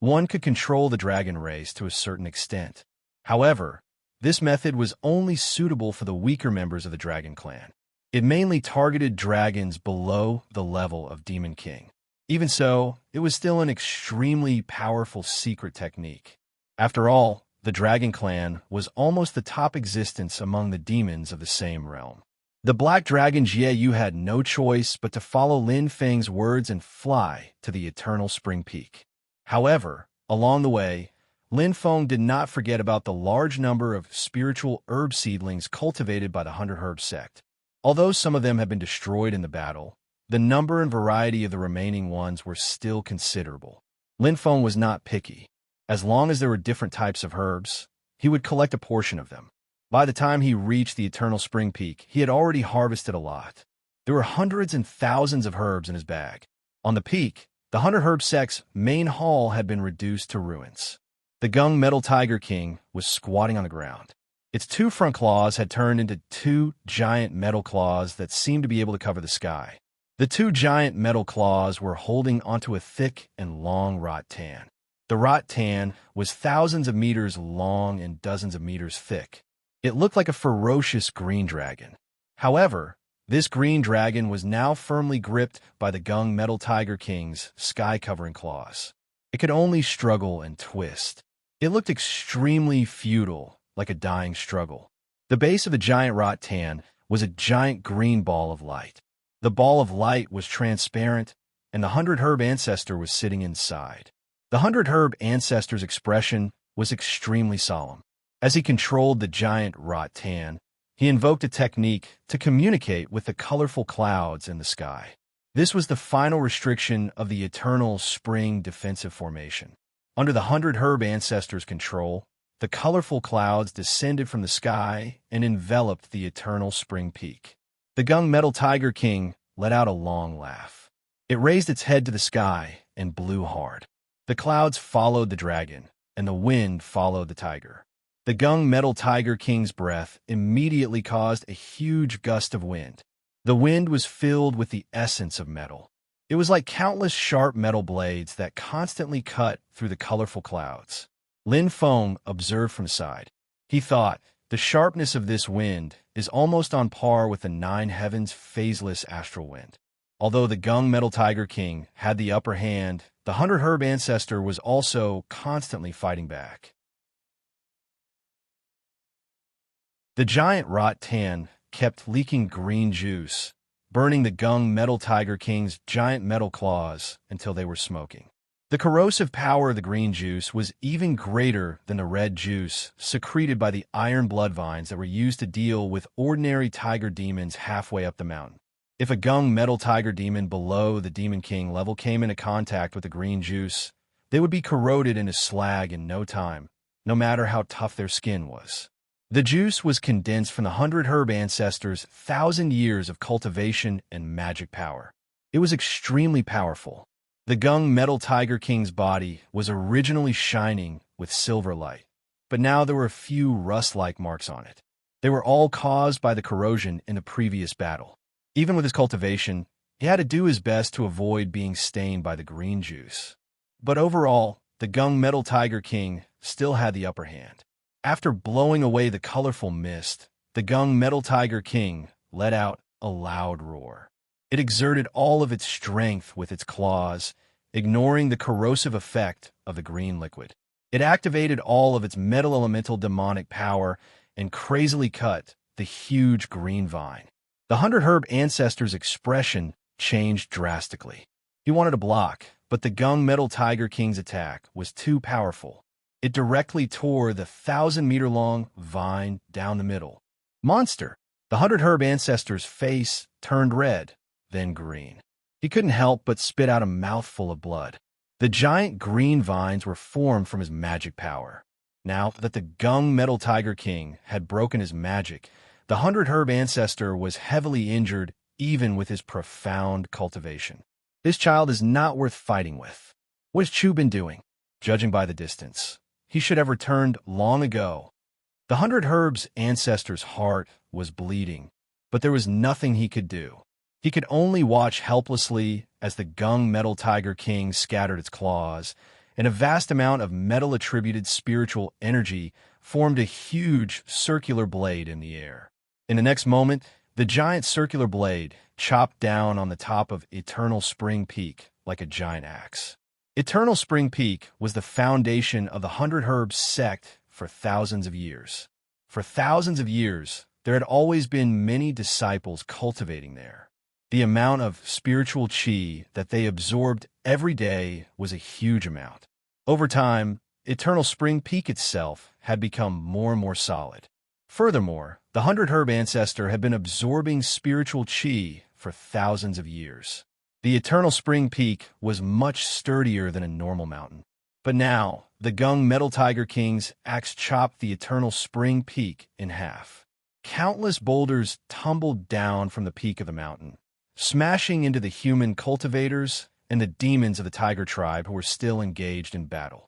one could control the dragon race to a certain extent. However, this method was only suitable for the weaker members of the Dragon Clan. It mainly targeted dragons below the level of Demon King. Even so, it was still an extremely powerful secret technique. After all, the Dragon Clan was almost the top existence among the demons of the same realm. The Black Dragon Jieyu had no choice but to follow Lin Feng's words and fly to the Eternal Spring Peak. However, along the way, Lin Feng did not forget about the large number of spiritual herb seedlings cultivated by the 100 Herb sect. Although some of them had been destroyed in the battle, the number and variety of the remaining ones were still considerable. Lin Feng was not picky. As long as there were different types of herbs, he would collect a portion of them. By the time he reached the Eternal Spring Peak, he had already harvested a lot. There were hundreds and thousands of herbs in his bag. On the peak, the 100 Herb sect's main hall had been reduced to ruins. The Gung Metal Tiger King was squatting on the ground. Its two front claws had turned into two giant metal claws that seemed to be able to cover the sky. The two giant metal claws were holding onto a thick and long rattan. The rattan was thousands of meters long and dozens of meters thick. It looked like a ferocious green dragon. However, this green dragon was now firmly gripped by the Gung Metal Tiger King's sky-covering claws. It could only struggle and twist. It looked extremely futile, like a dying struggle. The base of the giant rattan was a giant green ball of light. The ball of light was transparent, and the 100 Herb ancestor was sitting inside. The hundred herb ancestor's expression was extremely solemn. As he controlled the giant rattan, he invoked a technique to communicate with the colorful clouds in the sky. This was the final restriction of the eternal spring defensive formation. Under the hundred herb ancestor's control, the colorful clouds descended from the sky and enveloped the eternal spring peak. The gunmetal tiger king let out a long laugh. It raised its head to the sky and blew hard. The clouds followed the dragon, and the wind followed the tiger. The gunmetal tiger king's breath immediately caused a huge gust of wind. The wind was filled with the essence of metal. It was like countless sharp metal blades that constantly cut through the colorful clouds. Lin Feng observed from the side. He thought, the sharpness of this wind is almost on par with the nine heavens' phaseless astral wind. Although the gunmetal tiger king had the upper hand, the hundred herb ancestor was also constantly fighting back. The giant rattan kept leaking green juice, burning the gunmetal tiger king's giant metal claws until they were smoking. The corrosive power of the green juice was even greater than the red juice secreted by the iron blood vines that were used to deal with ordinary tiger demons halfway up the mountain. If a gunmetal tiger demon below the Demon King level came into contact with the green juice, they would be corroded into slag in no time, no matter how tough their skin was. The juice was condensed from the hundred herb ancestors' 1,000 years of cultivation and magic power. It was extremely powerful. The gunmetal tiger king's body was originally shining with silver light, but now there were a few rust-like marks on it. They were all caused by the corrosion in the previous battle. Even with his cultivation, he had to do his best to avoid being stained by the green juice. But overall, the gunmetal tiger king still had the upper hand. After blowing away the colorful mist, the gunmetal tiger king let out a loud roar. It exerted all of its strength with its claws, ignoring the corrosive effect of the green liquid. It activated all of its metal elemental demonic power and crazily cut the huge green vine. The hundred herb ancestor's expression changed drastically. He wanted to block, but the gunmetal tiger king's attack was too powerful. It directly tore the 1,000-meter-long vine down the middle. Monster! The hundred herb ancestor's face turned red, then green. He couldn't help but spit out a mouthful of blood. The giant green vines were formed from his magic power. Now that the gunmetal tiger king had broken his magic, the hundred herb ancestor was heavily injured even with his profound cultivation. This child is not worth fighting with. What has Chu been doing? Judging by the distance, he should have returned long ago. The hundred herb's ancestor's heart was bleeding, but there was nothing he could do. He could only watch helplessly as the gunmetal tiger king scattered its claws, and a vast amount of metal-attributed spiritual energy formed a huge circular blade in the air. In the next moment, the giant circular blade chopped down on the top of Eternal Spring Peak like a giant axe. Eternal Spring Peak was the foundation of the Hundred Herbs sect for thousands of years. For thousands of years, there had always been many disciples cultivating there. The amount of spiritual chi that they absorbed every day was a huge amount. Over time, Eternal Spring Peak itself had become more and more solid. Furthermore, the hundred herb ancestor had been absorbing spiritual chi for thousands of years. The Eternal Spring Peak was much sturdier than a normal mountain. But now, the gunmetal tiger king's axe chopped the Eternal Spring Peak in half. Countless boulders tumbled down from the peak of the mountain, smashing into the human cultivators and the demons of the tiger tribe who were still engaged in battle.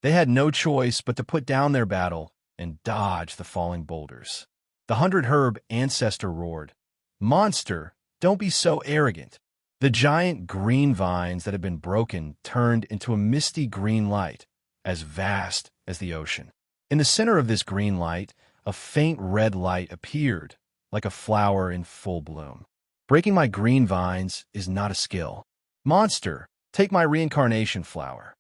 They had no choice but to put down their battle and dodge the falling boulders. The hundred herb ancestor roared, "Monster, don't be so arrogant." The giant green vines that had been broken turned into a misty green light, as vast as the ocean. In the center of this green light, a faint red light appeared, like a flower in full bloom. Breaking my green vines is not a skill. Monster, take my reincarnation flower.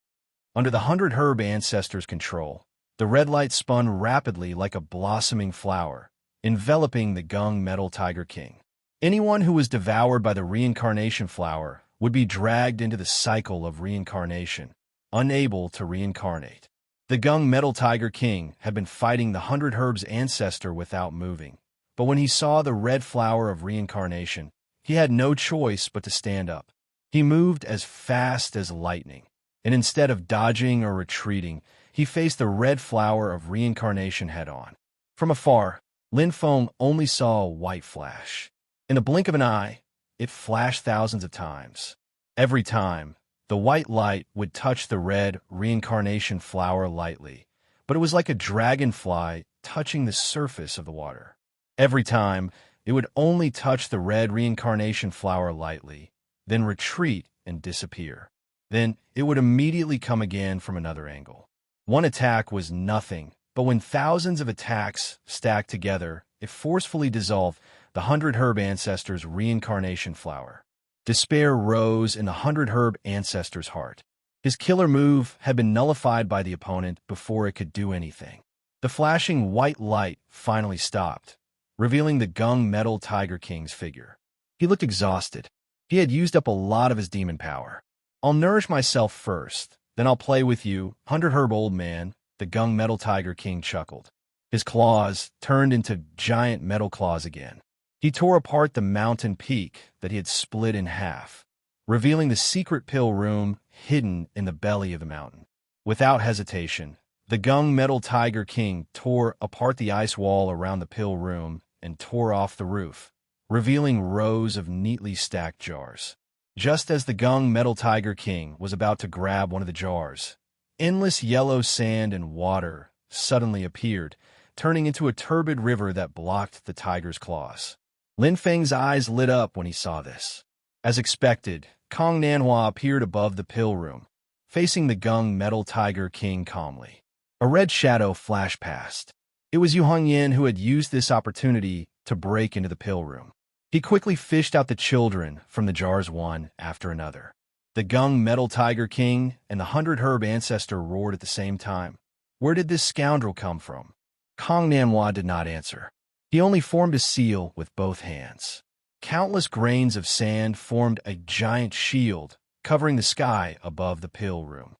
Under the hundred herb ancestor's control, the red light spun rapidly like a blossoming flower, enveloping the gunmetal tiger king. Anyone who was devoured by the reincarnation flower would be dragged into the cycle of reincarnation, unable to reincarnate. The Gung Metal Tiger King had been fighting the 100 Herbs ancestor without moving, but when he saw the red flower of reincarnation, he had no choice but to stand up. He moved as fast as lightning, and instead of dodging or retreating, he faced the red flower of reincarnation head-on. From afar, Lin Feng only saw a white flash. In the blink of an eye, it flashed thousands of times. Every time, the white light would touch the red reincarnation flower lightly, but it was like a dragonfly touching the surface of the water. Every time, it would only touch the red reincarnation flower lightly, then retreat and disappear. Then it would immediately come again from another angle. One attack was nothing, but when thousands of attacks stacked together, it forcefully dissolved the 100 Herb ancestor's reincarnation flower. Despair rose in the 100 Herb ancestor's heart. His killer move had been nullified by the opponent before it could do anything. The flashing white light finally stopped, revealing the Gung Metal Tiger King's figure. He looked exhausted. He had used up a lot of his demon power. "I'll nourish myself first, then I'll play with you, 100 Herb old man," the Gung Metal Tiger King chuckled. His claws turned into giant metal claws again. He tore apart the mountain peak that he had split in half, revealing the secret pill room hidden in the belly of the mountain. Without hesitation, the Gung Metal Tiger King tore apart the ice wall around the pill room and tore off the roof, revealing rows of neatly stacked jars. Just as the Gung Metal Tiger King was about to grab one of the jars, endless yellow sand and water suddenly appeared, turning into a turbid river that blocked the tiger's claws. Lin Feng's eyes lit up when he saw this. As expected, Kong Nanhua appeared above the pill room, facing the Gung Metal Tiger King calmly. A red shadow flashed past. It was Yu Hongyan who had used this opportunity to break into the pill room. He quickly fished out the children from the jars one after another. The Gung Metal Tiger King and the 100 Herb ancestor roared at the same time. Where did this scoundrel come from? Kong Nanhua did not answer. He only formed a seal with both hands. Countless grains of sand formed a giant shield, covering the sky above the pill room.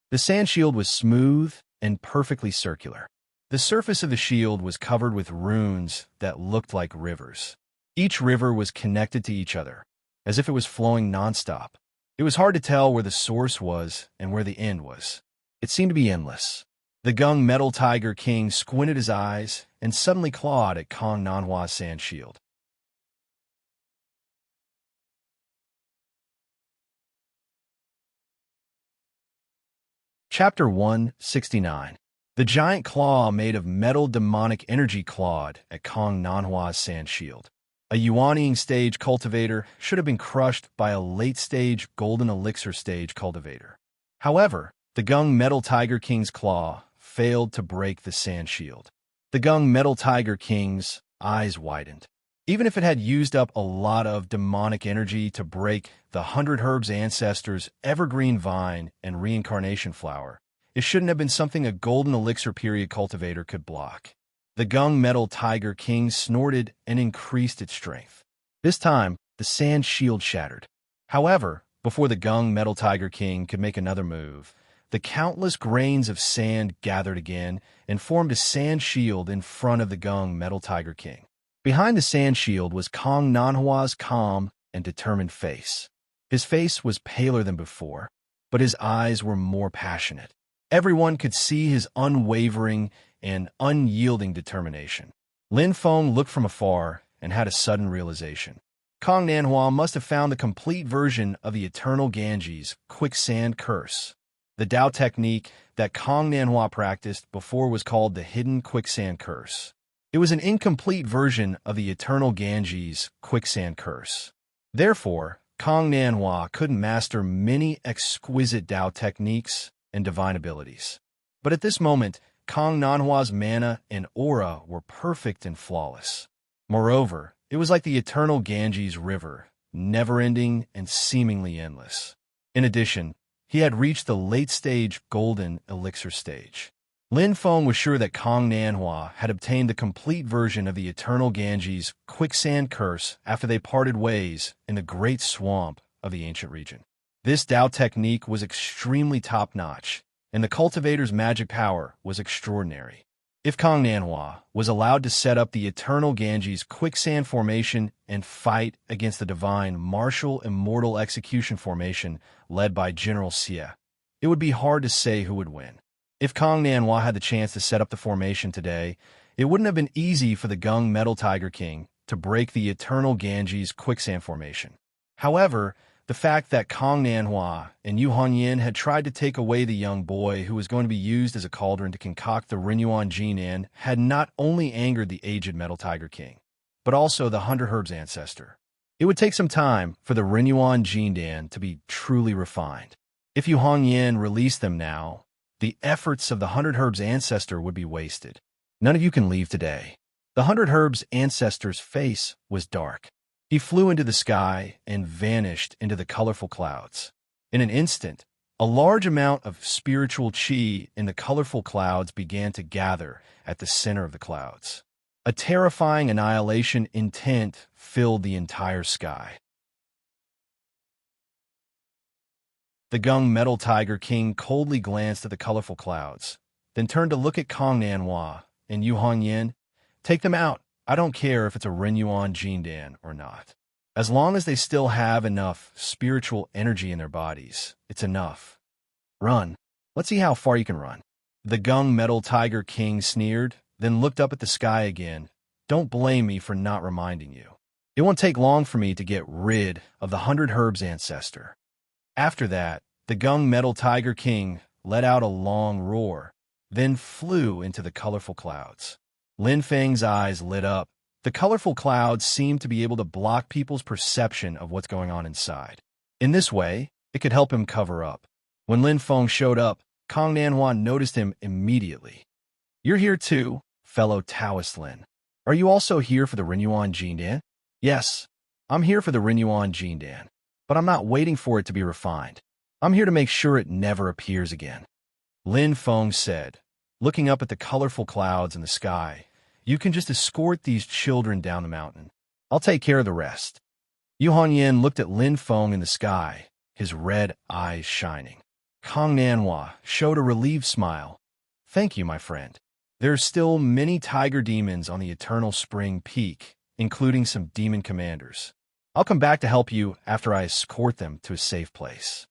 The sand shield was smooth and perfectly circular. The surface of the shield was covered with runes that looked like rivers. Each river was connected to each other, as if it was flowing nonstop. It was hard to tell where the source was and where the end was. It seemed to be endless. The Gung Metal Tiger King squinted his eyes and suddenly clawed at Kong Nanhua's sand shield. Chapter 169. The giant claw made of metal demonic energy clawed at Kong Nanhua's sand shield. A Yuanying stage cultivator should have been crushed by a late-stage golden elixir stage cultivator. However, the Gung Metal Tiger King's claw failed to break the sand shield. The Gung Metal Tiger King's eyes widened. Even if it had used up a lot of demonic energy to break the 100 Herbs ancestors' evergreen vine and reincarnation flower, it shouldn't have been something a golden elixir period cultivator could block. The Gung Metal Tiger King snorted and increased its strength. This time, the sand shield shattered. However, before the Gung Metal Tiger King could make another move, the countless grains of sand gathered again and formed a sand shield in front of the Gung Metal Tiger King. Behind the sand shield was Kong Nanhua's calm and determined face. His face was paler than before, but his eyes were more passionate. Everyone could see his unwavering and unyielding determination. Lin Feng looked from afar and had a sudden realization. Kong Nanhua must have found the complete version of the Eternal Ganges quicksand curse. The Dao technique that Kong Nanhua practiced before was called the Hidden Quicksand Curse. It was an incomplete version of the Eternal Ganges quicksand curse. Therefore, Kong Nanhua couldn't master many exquisite Dao techniques and divine abilities. But at this moment, Kong Nanhua's mana and aura were perfect and flawless. Moreover, it was like the Eternal Ganges River, never-ending and seemingly endless. In addition, he had reached the late-stage golden elixir stage. Lin Feng was sure that Kong Nanhua had obtained the complete version of the eternal Ganges quicksand curse after they parted ways in the great swamp of the ancient region. This Dao technique was extremely top-notch, and the cultivator's magic power was extraordinary. If Kong Nanhua was allowed to set up the eternal Ganges quicksand formation and fight against the divine martial immortal execution formation led by General Xie, it would be hard to say who would win. If Kong Nanhua had the chance to set up the formation today, it wouldn't have been easy for the Gung Metal Tiger King to break the eternal Ganges quicksand formation. However, the fact that Kong Nanhua and Yu Hanyin had tried to take away the young boy who was going to be used as a cauldron to concoct the Renyuan Jinan had not only angered the aged Metal Tiger King, but also the 100 Herbs ancestor. It would take some time for the Renyuan Jinan to be truly refined. If Yu Hanyin released them now, the efforts of the 100 Herbs ancestor would be wasted. None of you can leave today. The 100 Herbs ancestor's face was dark. He flew into the sky and vanished into the colorful clouds. In an instant, a large amount of spiritual qi in the colorful clouds began to gather at the center of the clouds. A terrifying annihilation intent filled the entire sky. The Gung Metal Tiger King coldly glanced at the colorful clouds, then turned to look at Kong Nanhua and Yu Hanyin. Take them out. I don't care if it's a Renyuan Jindan or not. As long as they still have enough spiritual energy in their bodies, it's enough. Run. Let's see how far you can run. The Gung Metal Tiger King sneered, then looked up at the sky again. Don't blame me for not reminding you. It won't take long for me to get rid of the 100 Herbs ancestor. After that, the Gung Metal Tiger King let out a long roar, then flew into the colorful clouds. Lin Feng's eyes lit up. The colorful clouds seemed to be able to block people's perception of what's going on inside. In this way, it could help him cover up. When Lin Feng showed up, Kong Nanhua noticed him immediately. You're here too, fellow Taoist Lin. Are you also here for the Renyuan Jindan? Yes, I'm here for the Renyuan Jindan. But I'm not waiting for it to be refined. I'm here to make sure it never appears again. Lin Feng said, looking up at the colorful clouds in the sky. You can just escort these children down the mountain. I'll take care of the rest. Yu Hanyin looked at Lin Feng in the sky, his red eyes shining. Kong Nanhua showed a relieved smile. Thank you, my friend. There are still many tiger demons on the Eternal Spring Peak, including some demon commanders. I'll come back to help you after I escort them to a safe place.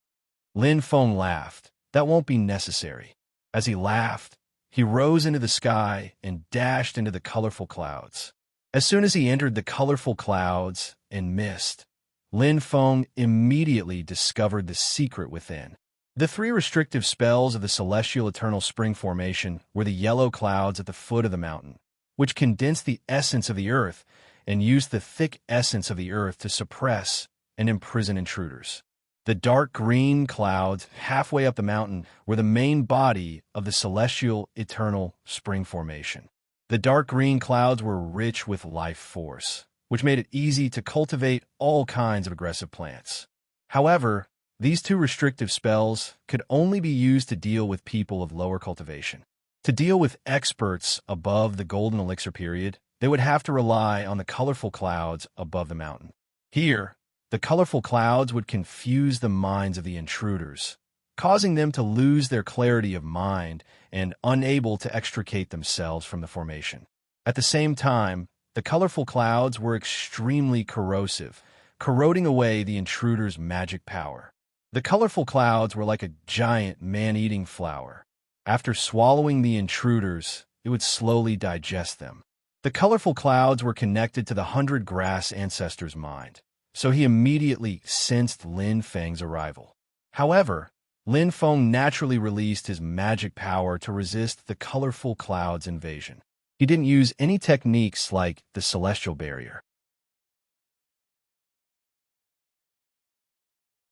Lin Feng laughed. That won't be necessary. As he laughed, he rose into the sky and dashed into the colorful clouds. As soon as he entered the colorful clouds and mist, Lin Feng immediately discovered the secret within. The 3 restrictive spells of the Celestial Eternal Spring Formation were the yellow clouds at the foot of the mountain, which condensed the essence of the earth and used the thick essence of the earth to suppress and imprison intruders. The dark green clouds halfway up the mountain were the main body of the Celestial Eternal Spring Formation. The dark green clouds were rich with life force, which made it easy to cultivate all kinds of aggressive plants. However, these 2 restrictive spells could only be used to deal with people of lower cultivation. To deal with experts above the golden elixir period, they would have to rely on the colorful clouds above the mountain. Here, the colorful clouds would confuse the minds of the intruders, causing them to lose their clarity of mind and unable to extricate themselves from the formation. At the same time, the colorful clouds were extremely corrosive, corroding away the intruder's magic power. The colorful clouds were like a giant man-eating flower. After swallowing the intruders, it would slowly digest them. The colorful clouds were connected to the 100 Grass ancestor's mind, so he immediately sensed Lin Feng's arrival. However, Lin Feng naturally released his magic power to resist the colorful clouds' invasion. He didn't use any techniques like the celestial barrier.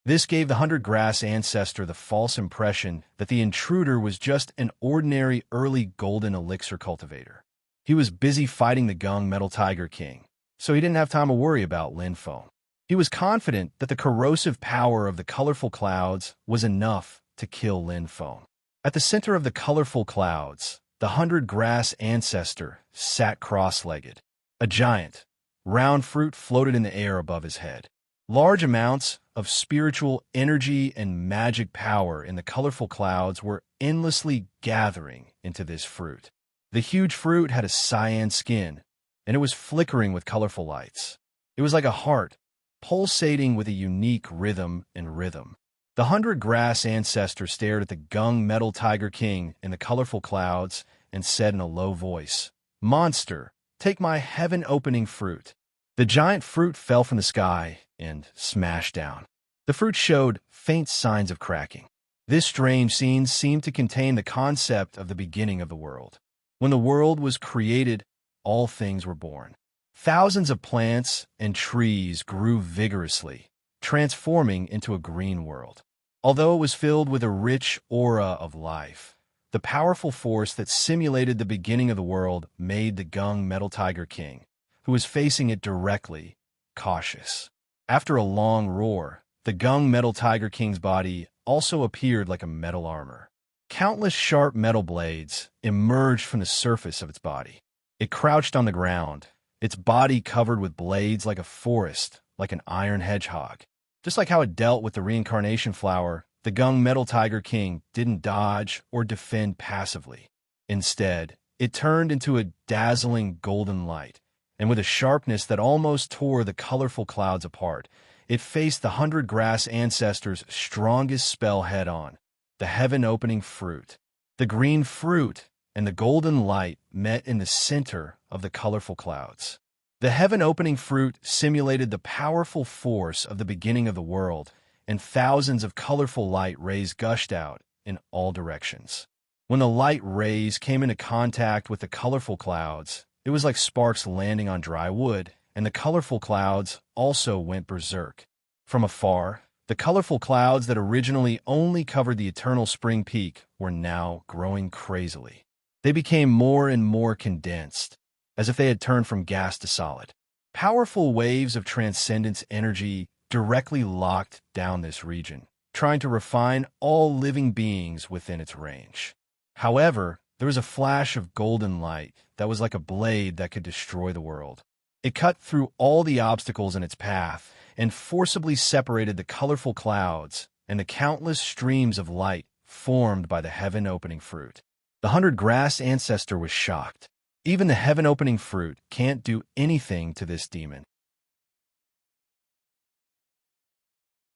This gave the 100 Grass ancestor the false impression that the intruder was just an ordinary early golden elixir cultivator. He was busy fighting the Gung Metal Tiger King, so he didn't have time to worry about Lin Feng. He was confident that the corrosive power of the colorful clouds was enough to kill Lin Feng. At the center of the colorful clouds, the 100-grass ancestor sat cross-legged. A giant, round fruit floated in the air above his head. Large amounts of spiritual energy and magic power in the colorful clouds were endlessly gathering into this fruit. The huge fruit had a cyan skin, and it was flickering with colorful lights. It was like a heart, pulsating with a unique rhythm and rhythm. The 100-grass ancestor stared at the gung metal tiger king in the colorful clouds and said in a low voice, "Monster, take my heaven-opening fruit." The giant fruit fell from the sky and smashed down. The fruit showed faint signs of cracking. This strange scene seemed to contain the concept of the beginning of the world. When the world was created, all things were born. Thousands of plants and trees grew vigorously, transforming into a green world. Although it was filled with a rich aura of life, the powerful force that simulated the beginning of the world made the gung metal tiger king, who was facing it directly, cautious. After a long roar, the gung metal tiger king's body also appeared like a metal armor. Countless sharp metal blades emerged from the surface of its body. It crouched on the ground, its body covered with blades like a forest, like an iron hedgehog. Just like how it dealt with the reincarnation flower, the gung metal tiger king didn't dodge or defend passively. Instead, it turned into a dazzling golden light, and with a sharpness that almost tore the colorful clouds apart, it faced the 100-grass ancestor's strongest spell head-on, the heaven-opening fruit. The green fruit and the golden light met in the center of the colorful clouds. The heaven-opening fruit simulated the powerful force of the beginning of the world, and thousands of colorful light rays gushed out in all directions. When the light rays came into contact with the colorful clouds, it was like sparks landing on dry wood, and the colorful clouds also went berserk. From afar, the colorful clouds that originally only covered the eternal spring peak were now growing crazily. They became more and more condensed, as if they had turned from gas to solid. Powerful waves of transcendence energy directly locked down this region, trying to refine all living beings within its range. However, there was a flash of golden light that was like a blade that could destroy the world. It cut through all the obstacles in its path and forcibly separated the colorful clouds and the countless streams of light formed by the heaven-opening fruit. The 100-grass ancestor was shocked. Even the heaven-opening fruit can't do anything to this demon.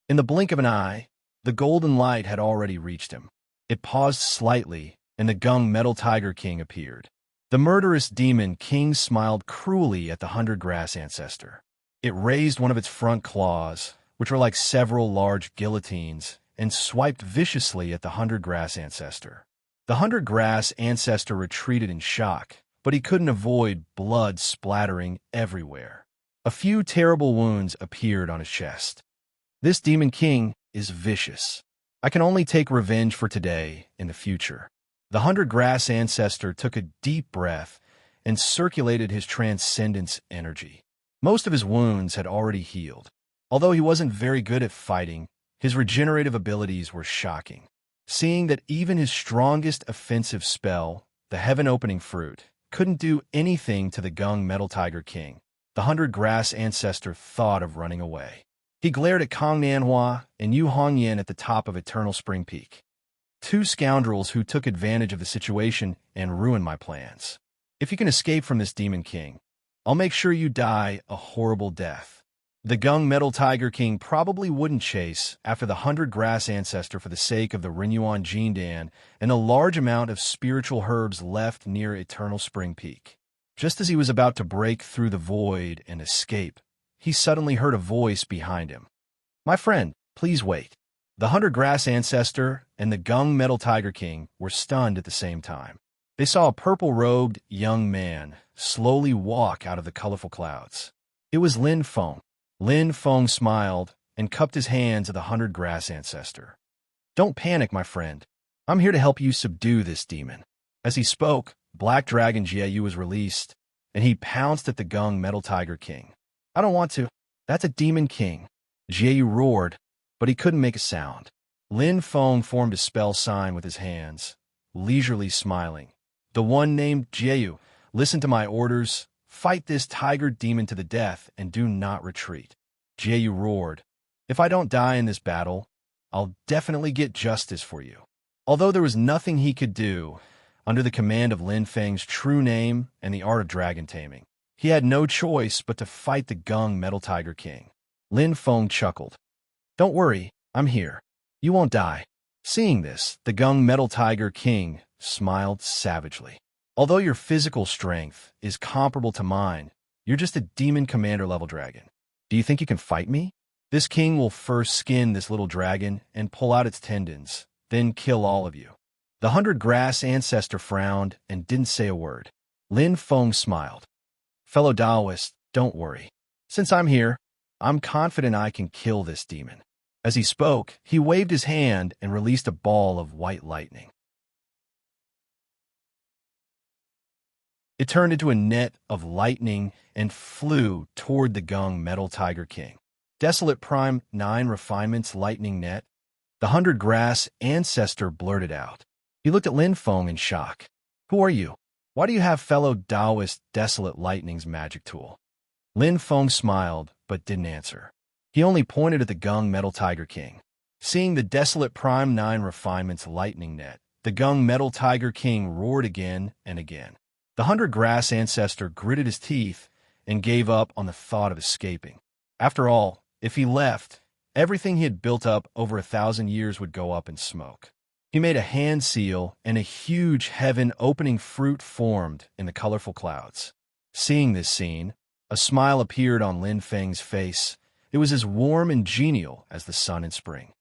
In the blink of an eye, the golden light had already reached him. It paused slightly, and the gung metal tiger king appeared. The murderous demon king smiled cruelly at the 100-grass ancestor. It raised one of its front claws, which were like several large guillotines, and swiped viciously at the 100-grass ancestor. The 100-grass ancestor retreated in shock, but he couldn't avoid blood splattering everywhere. A few terrible wounds appeared on his chest. This demon king is vicious. I can only take revenge for today and the future. The 100-grass ancestor took a deep breath and circulated his transcendence energy. Most of his wounds had already healed. Although he wasn't very good at fighting, his regenerative abilities were shocking. Seeing that even his strongest offensive spell, the heaven-opening fruit, couldn't do anything to the gung metal tiger king, the 100-grass ancestor thought of running away. He glared at Kong Nanhua and Yu Hongyan at the top of Eternal Spring Peak. Two scoundrels who took advantage of the situation and ruined my plans. If you can escape from this demon king, I'll make sure you die a horrible death. The gung metal tiger king probably wouldn't chase after the 100-grass ancestor for the sake of the Renyuan Jindan and a large amount of spiritual herbs left near Eternal Spring Peak. Just as he was about to break through the void and escape, he suddenly heard a voice behind him. "My friend, please wait." The 100-grass ancestor and the gung metal tiger king were stunned at the same time. They saw a purple-robed young man slowly walk out of the colorful clouds. It was Lin Feng. Lin Feng smiled and cupped his hands at the 100-grass ancestor. "Don't panic, my friend. I'm here to help you subdue this demon." As he spoke, Black Dragon Jieyu was released, and he pounced at the gung metal tiger king. "I don't want to. That's a demon king." Jieyu roared, but he couldn't make a sound. Lin Feng formed a spell sign with his hands, leisurely smiling. The one named Jieyu, listen to my orders. Fight this tiger demon to the death and do not retreat. Jieyu roared. If I don't die in this battle, I'll definitely get justice for you. Although there was nothing he could do, under the command of Lin Feng's true name and the art of dragon taming, he had no choice but to fight the Gung Metal Tiger King. Lin Feng chuckled. Don't worry, I'm here. You won't die. Seeing this, the Gung Metal Tiger King smiled savagely. Although your physical strength is comparable to mine, you're just a demon commander level dragon. Do you think you can fight me? This king will first skin this little dragon and pull out its tendons, then kill all of you. The 100-grass ancestor frowned and didn't say a word. Lin Feng smiled. Fellow Taoist, don't worry. Since I'm here, I'm confident I can kill this demon. As he spoke, he waved his hand and released a ball of white lightning. It turned into a net of lightning and flew toward the Gung Metal Tiger King. Desolate Prime 9 Refinements Lightning Net. The 100-grass ancestor blurted out. He looked at Lin Feng in shock. Who are you? Why do you have fellow Taoist Desolate Lightning's magic tool? Lin Feng smiled, but didn't answer. He only pointed at the Gung Metal Tiger King. Seeing the Desolate Prime 9 Refinements Lightning Net, the Gung Metal Tiger King roared again and again. The 100-grass ancestor gritted his teeth and gave up on the thought of escaping. After all, if he left, everything he had built up over 1,000 years would go up in smoke. He made a hand seal, and a huge heaven-opening fruit formed in the colorful clouds. Seeing this scene, a smile appeared on Lin Feng's face. It was as warm and genial as the sun in spring.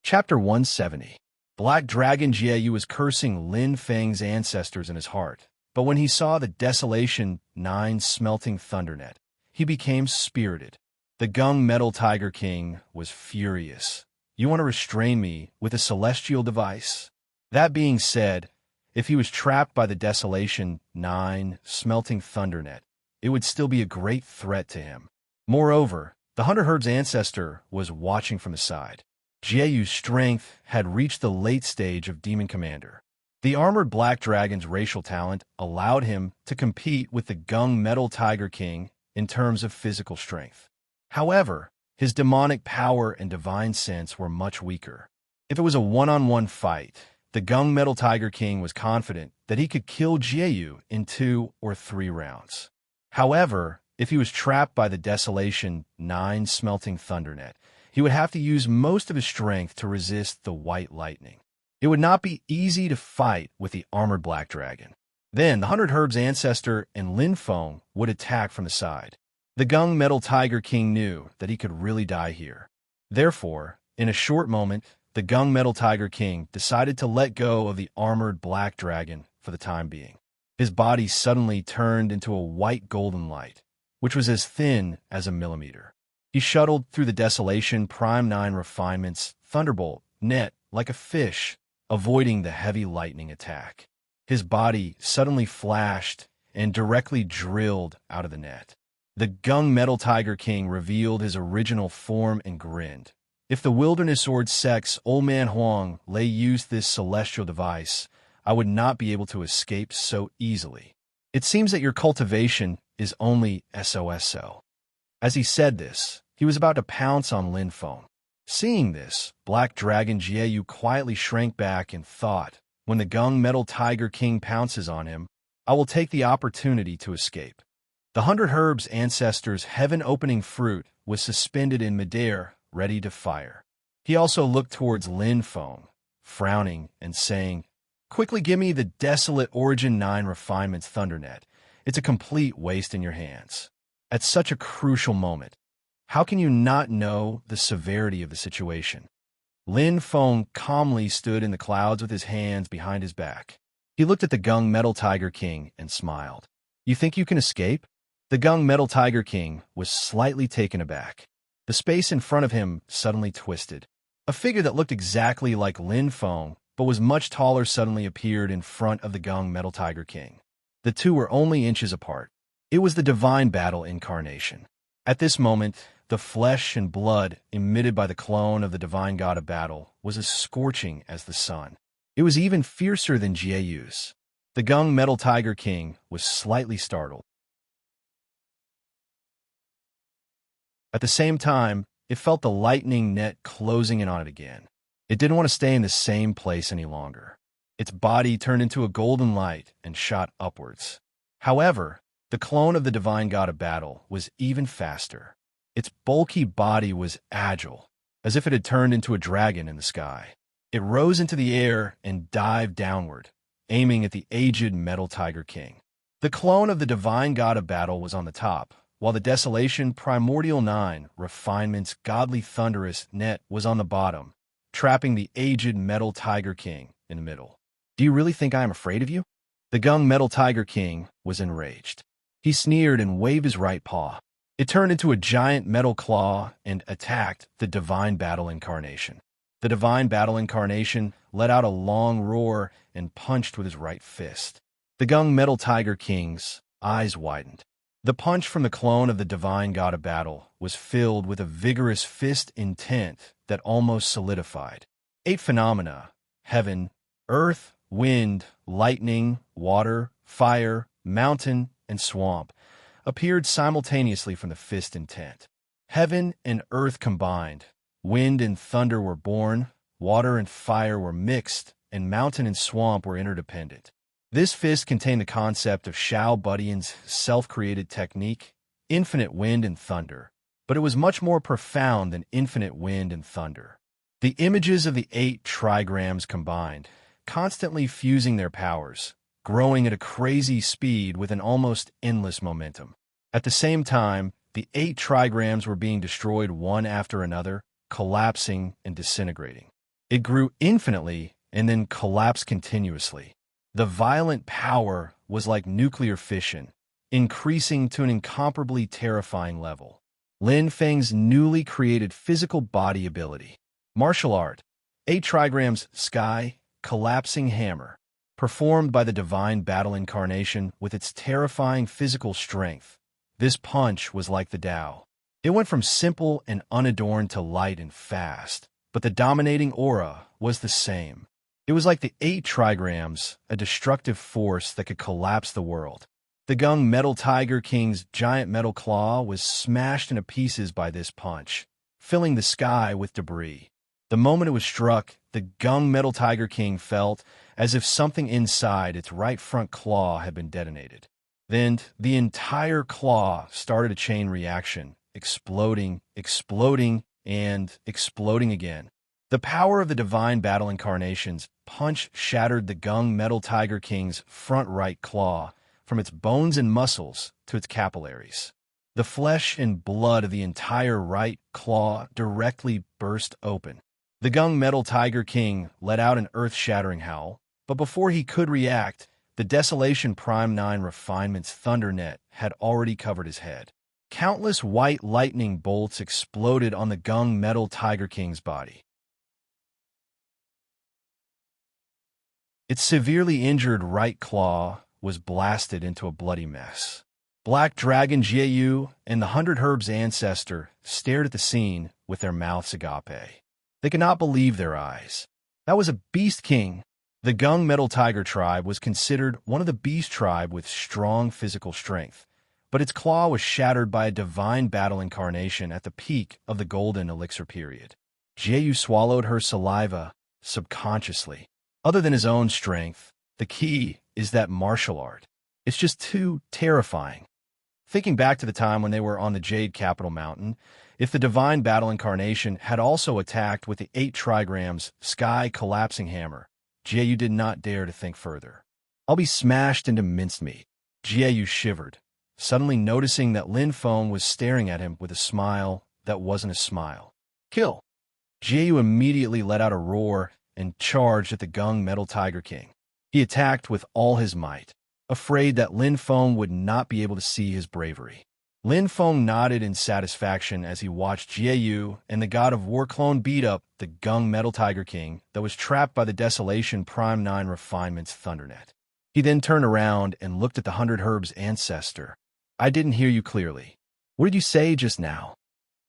Chapter 170. Black Dragon Jieyu was cursing Lin Feng's ancestors in his heart, but when he saw the Desolation 9 smelting thundernet, he became spirited. The Gung Metal Tiger King was furious. You want to restrain me with a celestial device? That being said, if he was trapped by the Desolation 9 smelting thundernet, it would still be a great threat to him. Moreover, the Hunter Herb's ancestor was watching from the side. Jieyu's strength had reached the late stage of Demon Commander. The armored Black Dragon's racial talent allowed him to compete with the Gung Metal Tiger King in terms of physical strength. However, his demonic power and divine sense were much weaker. If it was a one-on-one fight, the Gung Metal Tiger King was confident that he could kill Jieyu in 2 or 3 rounds. However, if he was trapped by the Desolation 9 smelting thundernet, he would have to use most of his strength to resist the white lightning. It would not be easy to fight with the armored Black Dragon. Then, the 100 Herb's ancestor and Lin Feng would attack from the side. The Gung Metal Tiger King knew that he could really die here. Therefore, in a short moment, the Gung Metal Tiger King decided to let go of the armored Black Dragon for the time being. His body suddenly turned into a white golden light, which was as thin as a millimeter. He shuttled through the Desolation Prime 9 Refinements Thunderbolt net like a fish, avoiding the heavy lightning attack. His body suddenly flashed and directly drilled out of the net. The Gung Metal Tiger King revealed his original form and grinned. If the Wilderness Sword Sect's Old Man Huang lay used this celestial device, I would not be able to escape so easily. It seems that your cultivation is only SOSO. As he said this, he was about to pounce on Lin Feng. Seeing this, Black Dragon Jieyu quietly shrank back and thought, when the Gung Metal Tiger King pounces on him, I will take the opportunity to escape. The 100 Herb's ancestor's heaven-opening fruit was suspended in midair, ready to fire. He also looked towards Lin Feng, frowning and saying, Quickly give me the Desolate Origin 9 Refinements Thundernet. It's a complete waste in your hands. At such a crucial moment, how can you not know the severity of the situation? Lin Feng calmly stood in the clouds with his hands behind his back. He looked at the Gung Metal Tiger King and smiled. You think you can escape? The Gung Metal Tiger King was slightly taken aback. The space in front of him suddenly twisted. A figure that looked exactly like Lin Feng, but was much taller, suddenly appeared in front of the Gung Metal Tiger King. The two were only inches apart. It was the divine battle incarnation. At this moment, the flesh and blood emitted by the clone of the divine god of battle was as scorching as the sun. It was even fiercer than Jieyu's. The Gung Metal Tiger King was slightly startled. At the same time, it felt the lightning net closing in on it again. It didn't want to stay in the same place any longer. Its body turned into a golden light and shot upwards. However, the clone of the divine god of battle was even faster. Its bulky body was agile, as if it had turned into a dragon in the sky. It rose into the air and dived downward, aiming at the aged Metal Tiger King. The clone of the divine god of battle was on the top, while the Desolation Primordial 9 Refinement's Godly Thunderous net was on the bottom, trapping the aged Metal Tiger King in the middle. Do you really think I am afraid of you? The Gung Metal Tiger King was enraged. He sneered and waved his right paw. It turned into a giant metal claw and attacked the Divine Battle Incarnation. The Divine Battle Incarnation let out a long roar and punched with his right fist. The Gung Metal Tiger King's eyes widened. The punch from the clone of the Divine God of Battle was filled with a vigorous fist intent that almost solidified. 8 phenomena: heaven, earth, wind, lightning, water, fire, mountain, and swamp appeared simultaneously from the fist intent. Heaven and earth combined, wind and thunder were born, water and fire were mixed, and mountain and swamp were interdependent. This fist contained the concept of Shao Budian's self-created technique, infinite wind and thunder, but it was much more profound than infinite wind and thunder. The images of the 8 trigrams combined, constantly fusing their powers, growing at a crazy speed with an almost endless momentum. At the same time, the 8 trigrams were being destroyed one after another, collapsing and disintegrating. It grew infinitely and then collapsed continuously. The violent power was like nuclear fission, increasing to an incomparably terrifying level. Lin Feng's newly created physical body ability. Martial art. 8 trigrams sky, collapsing hammer. Performed by the Divine Battle Incarnation with its terrifying physical strength. This punch was like the Tao. It went from simple and unadorned to light and fast, but the dominating aura was the same. It was like the 8 trigrams, a destructive force that could collapse the world. The Gung Metal Tiger King's giant metal claw was smashed into pieces by this punch, filling the sky with debris. The moment it was struck, the Gung Metal Tiger King felt as if something inside its right front claw had been detonated. Then, the entire claw started a chain reaction, exploding, and exploding again. The power of the Divine Battle Incarnation's punch shattered the Gung Metal Tiger King's front right claw, from its bones and muscles to its capillaries. The flesh and blood of the entire right claw directly burst open. The Gung Metal Tiger King let out an earth-shattering howl, but before he could react, the Desolation Prime 9 Refinement's thunder net had already covered his head. Countless white lightning bolts exploded on the Gung Metal Tiger King's body. Its severely injured right claw was blasted into a bloody mess. Black Dragon Jieyu and the 100 Herbs ancestor stared at the scene with their mouths agape. They could not believe their eyes. That was a beast king. The Gung Metal Tiger tribe was considered one of the beast tribe with strong physical strength, but its claw was shattered by a divine battle incarnation at the peak of the golden elixir period. Jieyu swallowed her saliva subconsciously. Other than his own strength, the key is that martial art. It's just too terrifying. Thinking back to the time when they were on the Jade Capital Mountain, if the Divine Battle Incarnation had also attacked with the 8 trigrams sky collapsing hammer, Jieyu did not dare to think further. I'll be smashed into mincemeat. Jieyu shivered, suddenly noticing that Lin Feng was staring at him with a smile that wasn't a smile. Kill! Jieyu immediately let out a roar and charged at the Gung Metal Tiger King. He attacked with all his might, afraid that Lin Feng would not be able to see his bravery. Lin Feng nodded in satisfaction as he watched Jieyu and the God of War clone beat up the Gung Metal Tiger King that was trapped by the Desolation Prime 9 Refinement's Thundernet. He then turned around and looked at the 100 Herbs ancestor. I didn't hear you clearly. What did you say just now?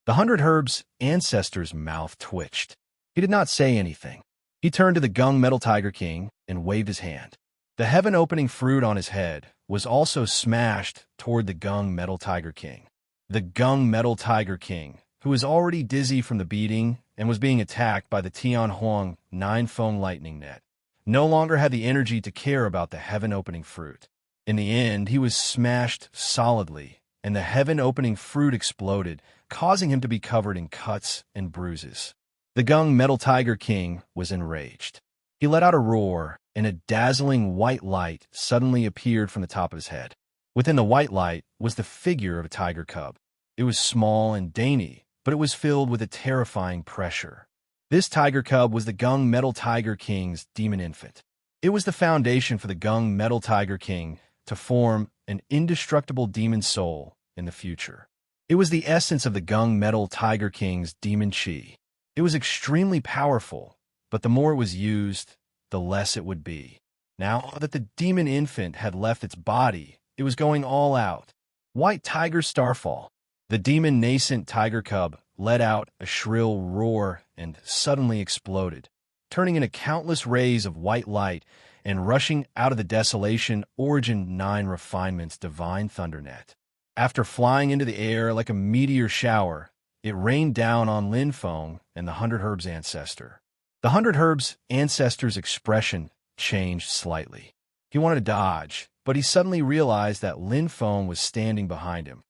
The 100 Herbs' ancestor's mouth twitched. He did not say anything. He turned to the gung-metal Tiger King and waved his hand. The heaven-opening fruit on his head was also smashed toward the gung-metal Tiger King. The gung-metal Tiger King, who was already dizzy from the beating and was being attacked by the Tian Huang 9-feng lightning net, no longer had the energy to care about the heaven-opening fruit. In the end, he was smashed solidly, and the heaven-opening fruit exploded, causing him to be covered in cuts and bruises. The gung-metal Tiger King was enraged. He let out a roar, and a dazzling white light suddenly appeared from the top of his head. Within the white light was the figure of a tiger cub. It was small and dainty, but it was filled with a terrifying pressure. This tiger cub was the gung-metal Tiger King's demon infant. It was the foundation for the gung-metal Tiger King to form an indestructible demon soul in the future. It was the essence of the gung-metal Tiger King's demon chi. It was extremely powerful, but the more it was used, the less it would be. Now that the demon infant had left its body, it was going all out. White Tiger Starfall. The demon nascent tiger cub let out a shrill roar and suddenly exploded, turning into countless rays of white light and rushing out of the desolation Origin 9 Refinement's divine thundernet. After flying into the air like a meteor shower, it rained down on Lin Feng and the 100 Herbs' ancestor. The 100 Herbs' ancestor's expression changed slightly. He wanted to dodge, but he suddenly realized that Lin Feng was standing behind him.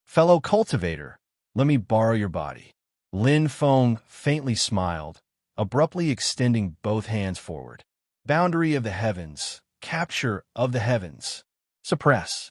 Fellow cultivator, let me borrow your body. Lin Feng faintly smiled, abruptly extending both hands forward. Boundary of the heavens, capture of the heavens, suppress.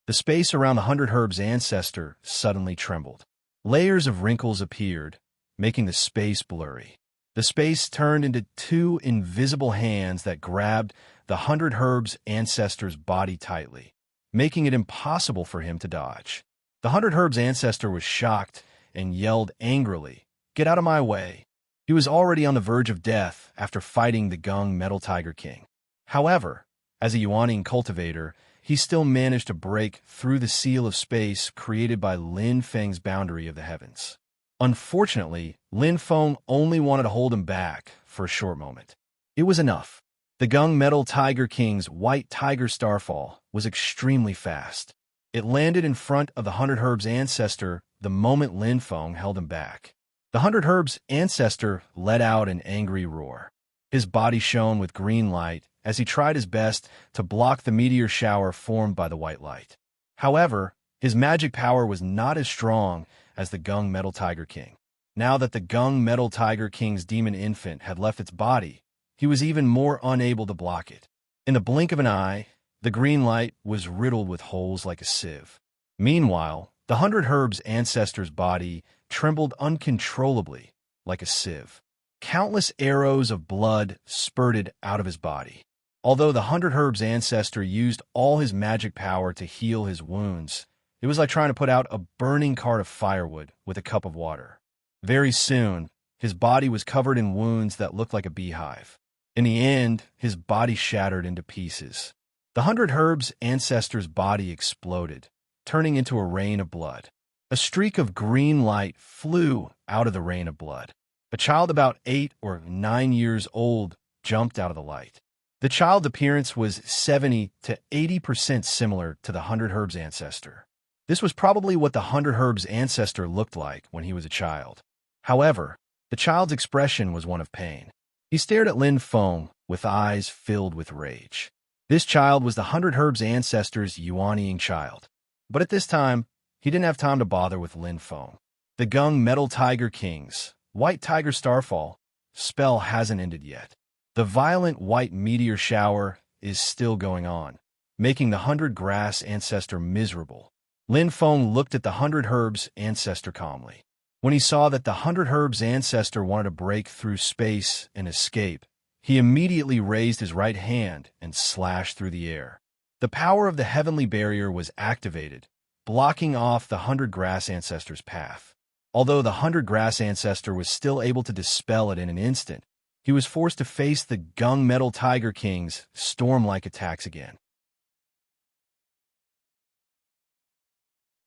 The space around the 100 Herbs' ancestor suddenly trembled. Layers of wrinkles appeared, making the space blurry. The space turned into two invisible hands that grabbed the 100 Herbs' ancestor's body tightly, making it impossible for him to dodge. The 100 Herbs' ancestor was shocked and yelled angrily, "Get out of my way!" He was already on the verge of death after fighting the gung-metal Tiger King. However, as a Yuanian cultivator, he still managed to break through the seal of space created by Lin Feng's boundary of the heavens. Unfortunately, Lin Feng only wanted to hold him back for a short moment. It was enough. The gung-metal Tiger King's white tiger starfall was extremely fast. It landed in front of the 100 Herbs' ancestor the moment Lin Feng held him back. The 100 Herbs' ancestor let out an angry roar. His body shone with green light as he tried his best to block the meteor shower formed by the white light. However, his magic power was not as strong as the gung-metal Tiger King. Now that the gung-metal Tiger King's demon infant had left its body, he was even more unable to block it. In the blink of an eye, the green light was riddled with holes like a sieve. Meanwhile, the 100 Herbs' ancestor's body trembled uncontrollably like a sieve. Countless arrows of blood spurted out of his body. Although the 100 Herbs' ancestor used all his magic power to heal his wounds, it was like trying to put out a burning cart of firewood with a cup of water. Very soon, his body was covered in wounds that looked like a beehive. In the end, his body shattered into pieces. The 100 Herbs' ancestor's body exploded, turning into a rain of blood. A streak of green light flew out of the rain of blood. A child about 8 or 9 years old jumped out of the light. The child's appearance was 70 to 80% similar to the 100 Herbs' ancestor. This was probably what the 100 Herbs' ancestor looked like when he was a child. However, the child's expression was one of pain. He stared at Lin Feng with eyes filled with rage. This child was the 100 Herbs' ancestor's Yuanian child. But at this time, he didn't have time to bother with Lin Feng. The gung-metal Tiger King's white tiger starfall spell hasn't ended yet. The violent white meteor shower is still going on, making the 100 Grass ancestor miserable. Lin Feng looked at the 100 Herbs' ancestor calmly. When he saw that the 100 Herbs' ancestor wanted to break through space and escape, he immediately raised his right hand and slashed through the air. The power of the heavenly barrier was activated, blocking off the 100 Grass ancestor's path. Although the 100 Grass ancestor was still able to dispel it in an instant, he was forced to face the gung-metal Tiger King's storm-like attacks again.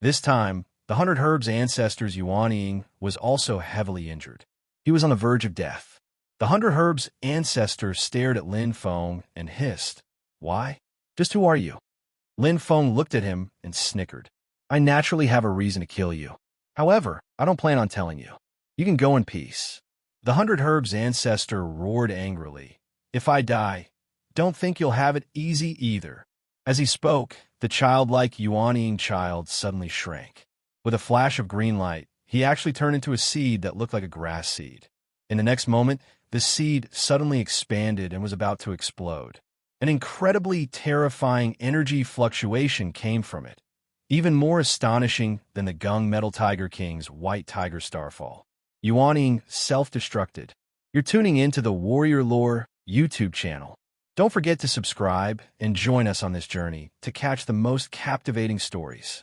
This time, the 100 Herbs' ancestor's Yuanying was also heavily injured. He was on the verge of death. The 100 Herbs' ancestor stared at Lin Feng and hissed, "Why? Just who are you?" Lin Feng looked at him and snickered. "I naturally have a reason to kill you. However, I don't plan on telling you. You can go in peace." The 100 Herbs' ancestor roared angrily, "If I die, don't think you'll have it easy either." As he spoke, the childlike Yuanying child suddenly shrank. With a flash of green light, he actually turned into a seed that looked like a grass seed. In the next moment, the seed suddenly expanded and was about to explode. An incredibly terrifying energy fluctuation came from it, even more astonishing than the Gung Metal Tiger King's White Tiger Starfall. Yuanying self-destructed. You're tuning into the Warrior Lore YouTube channel. Don't forget to subscribe and join us on this journey to catch the most captivating stories.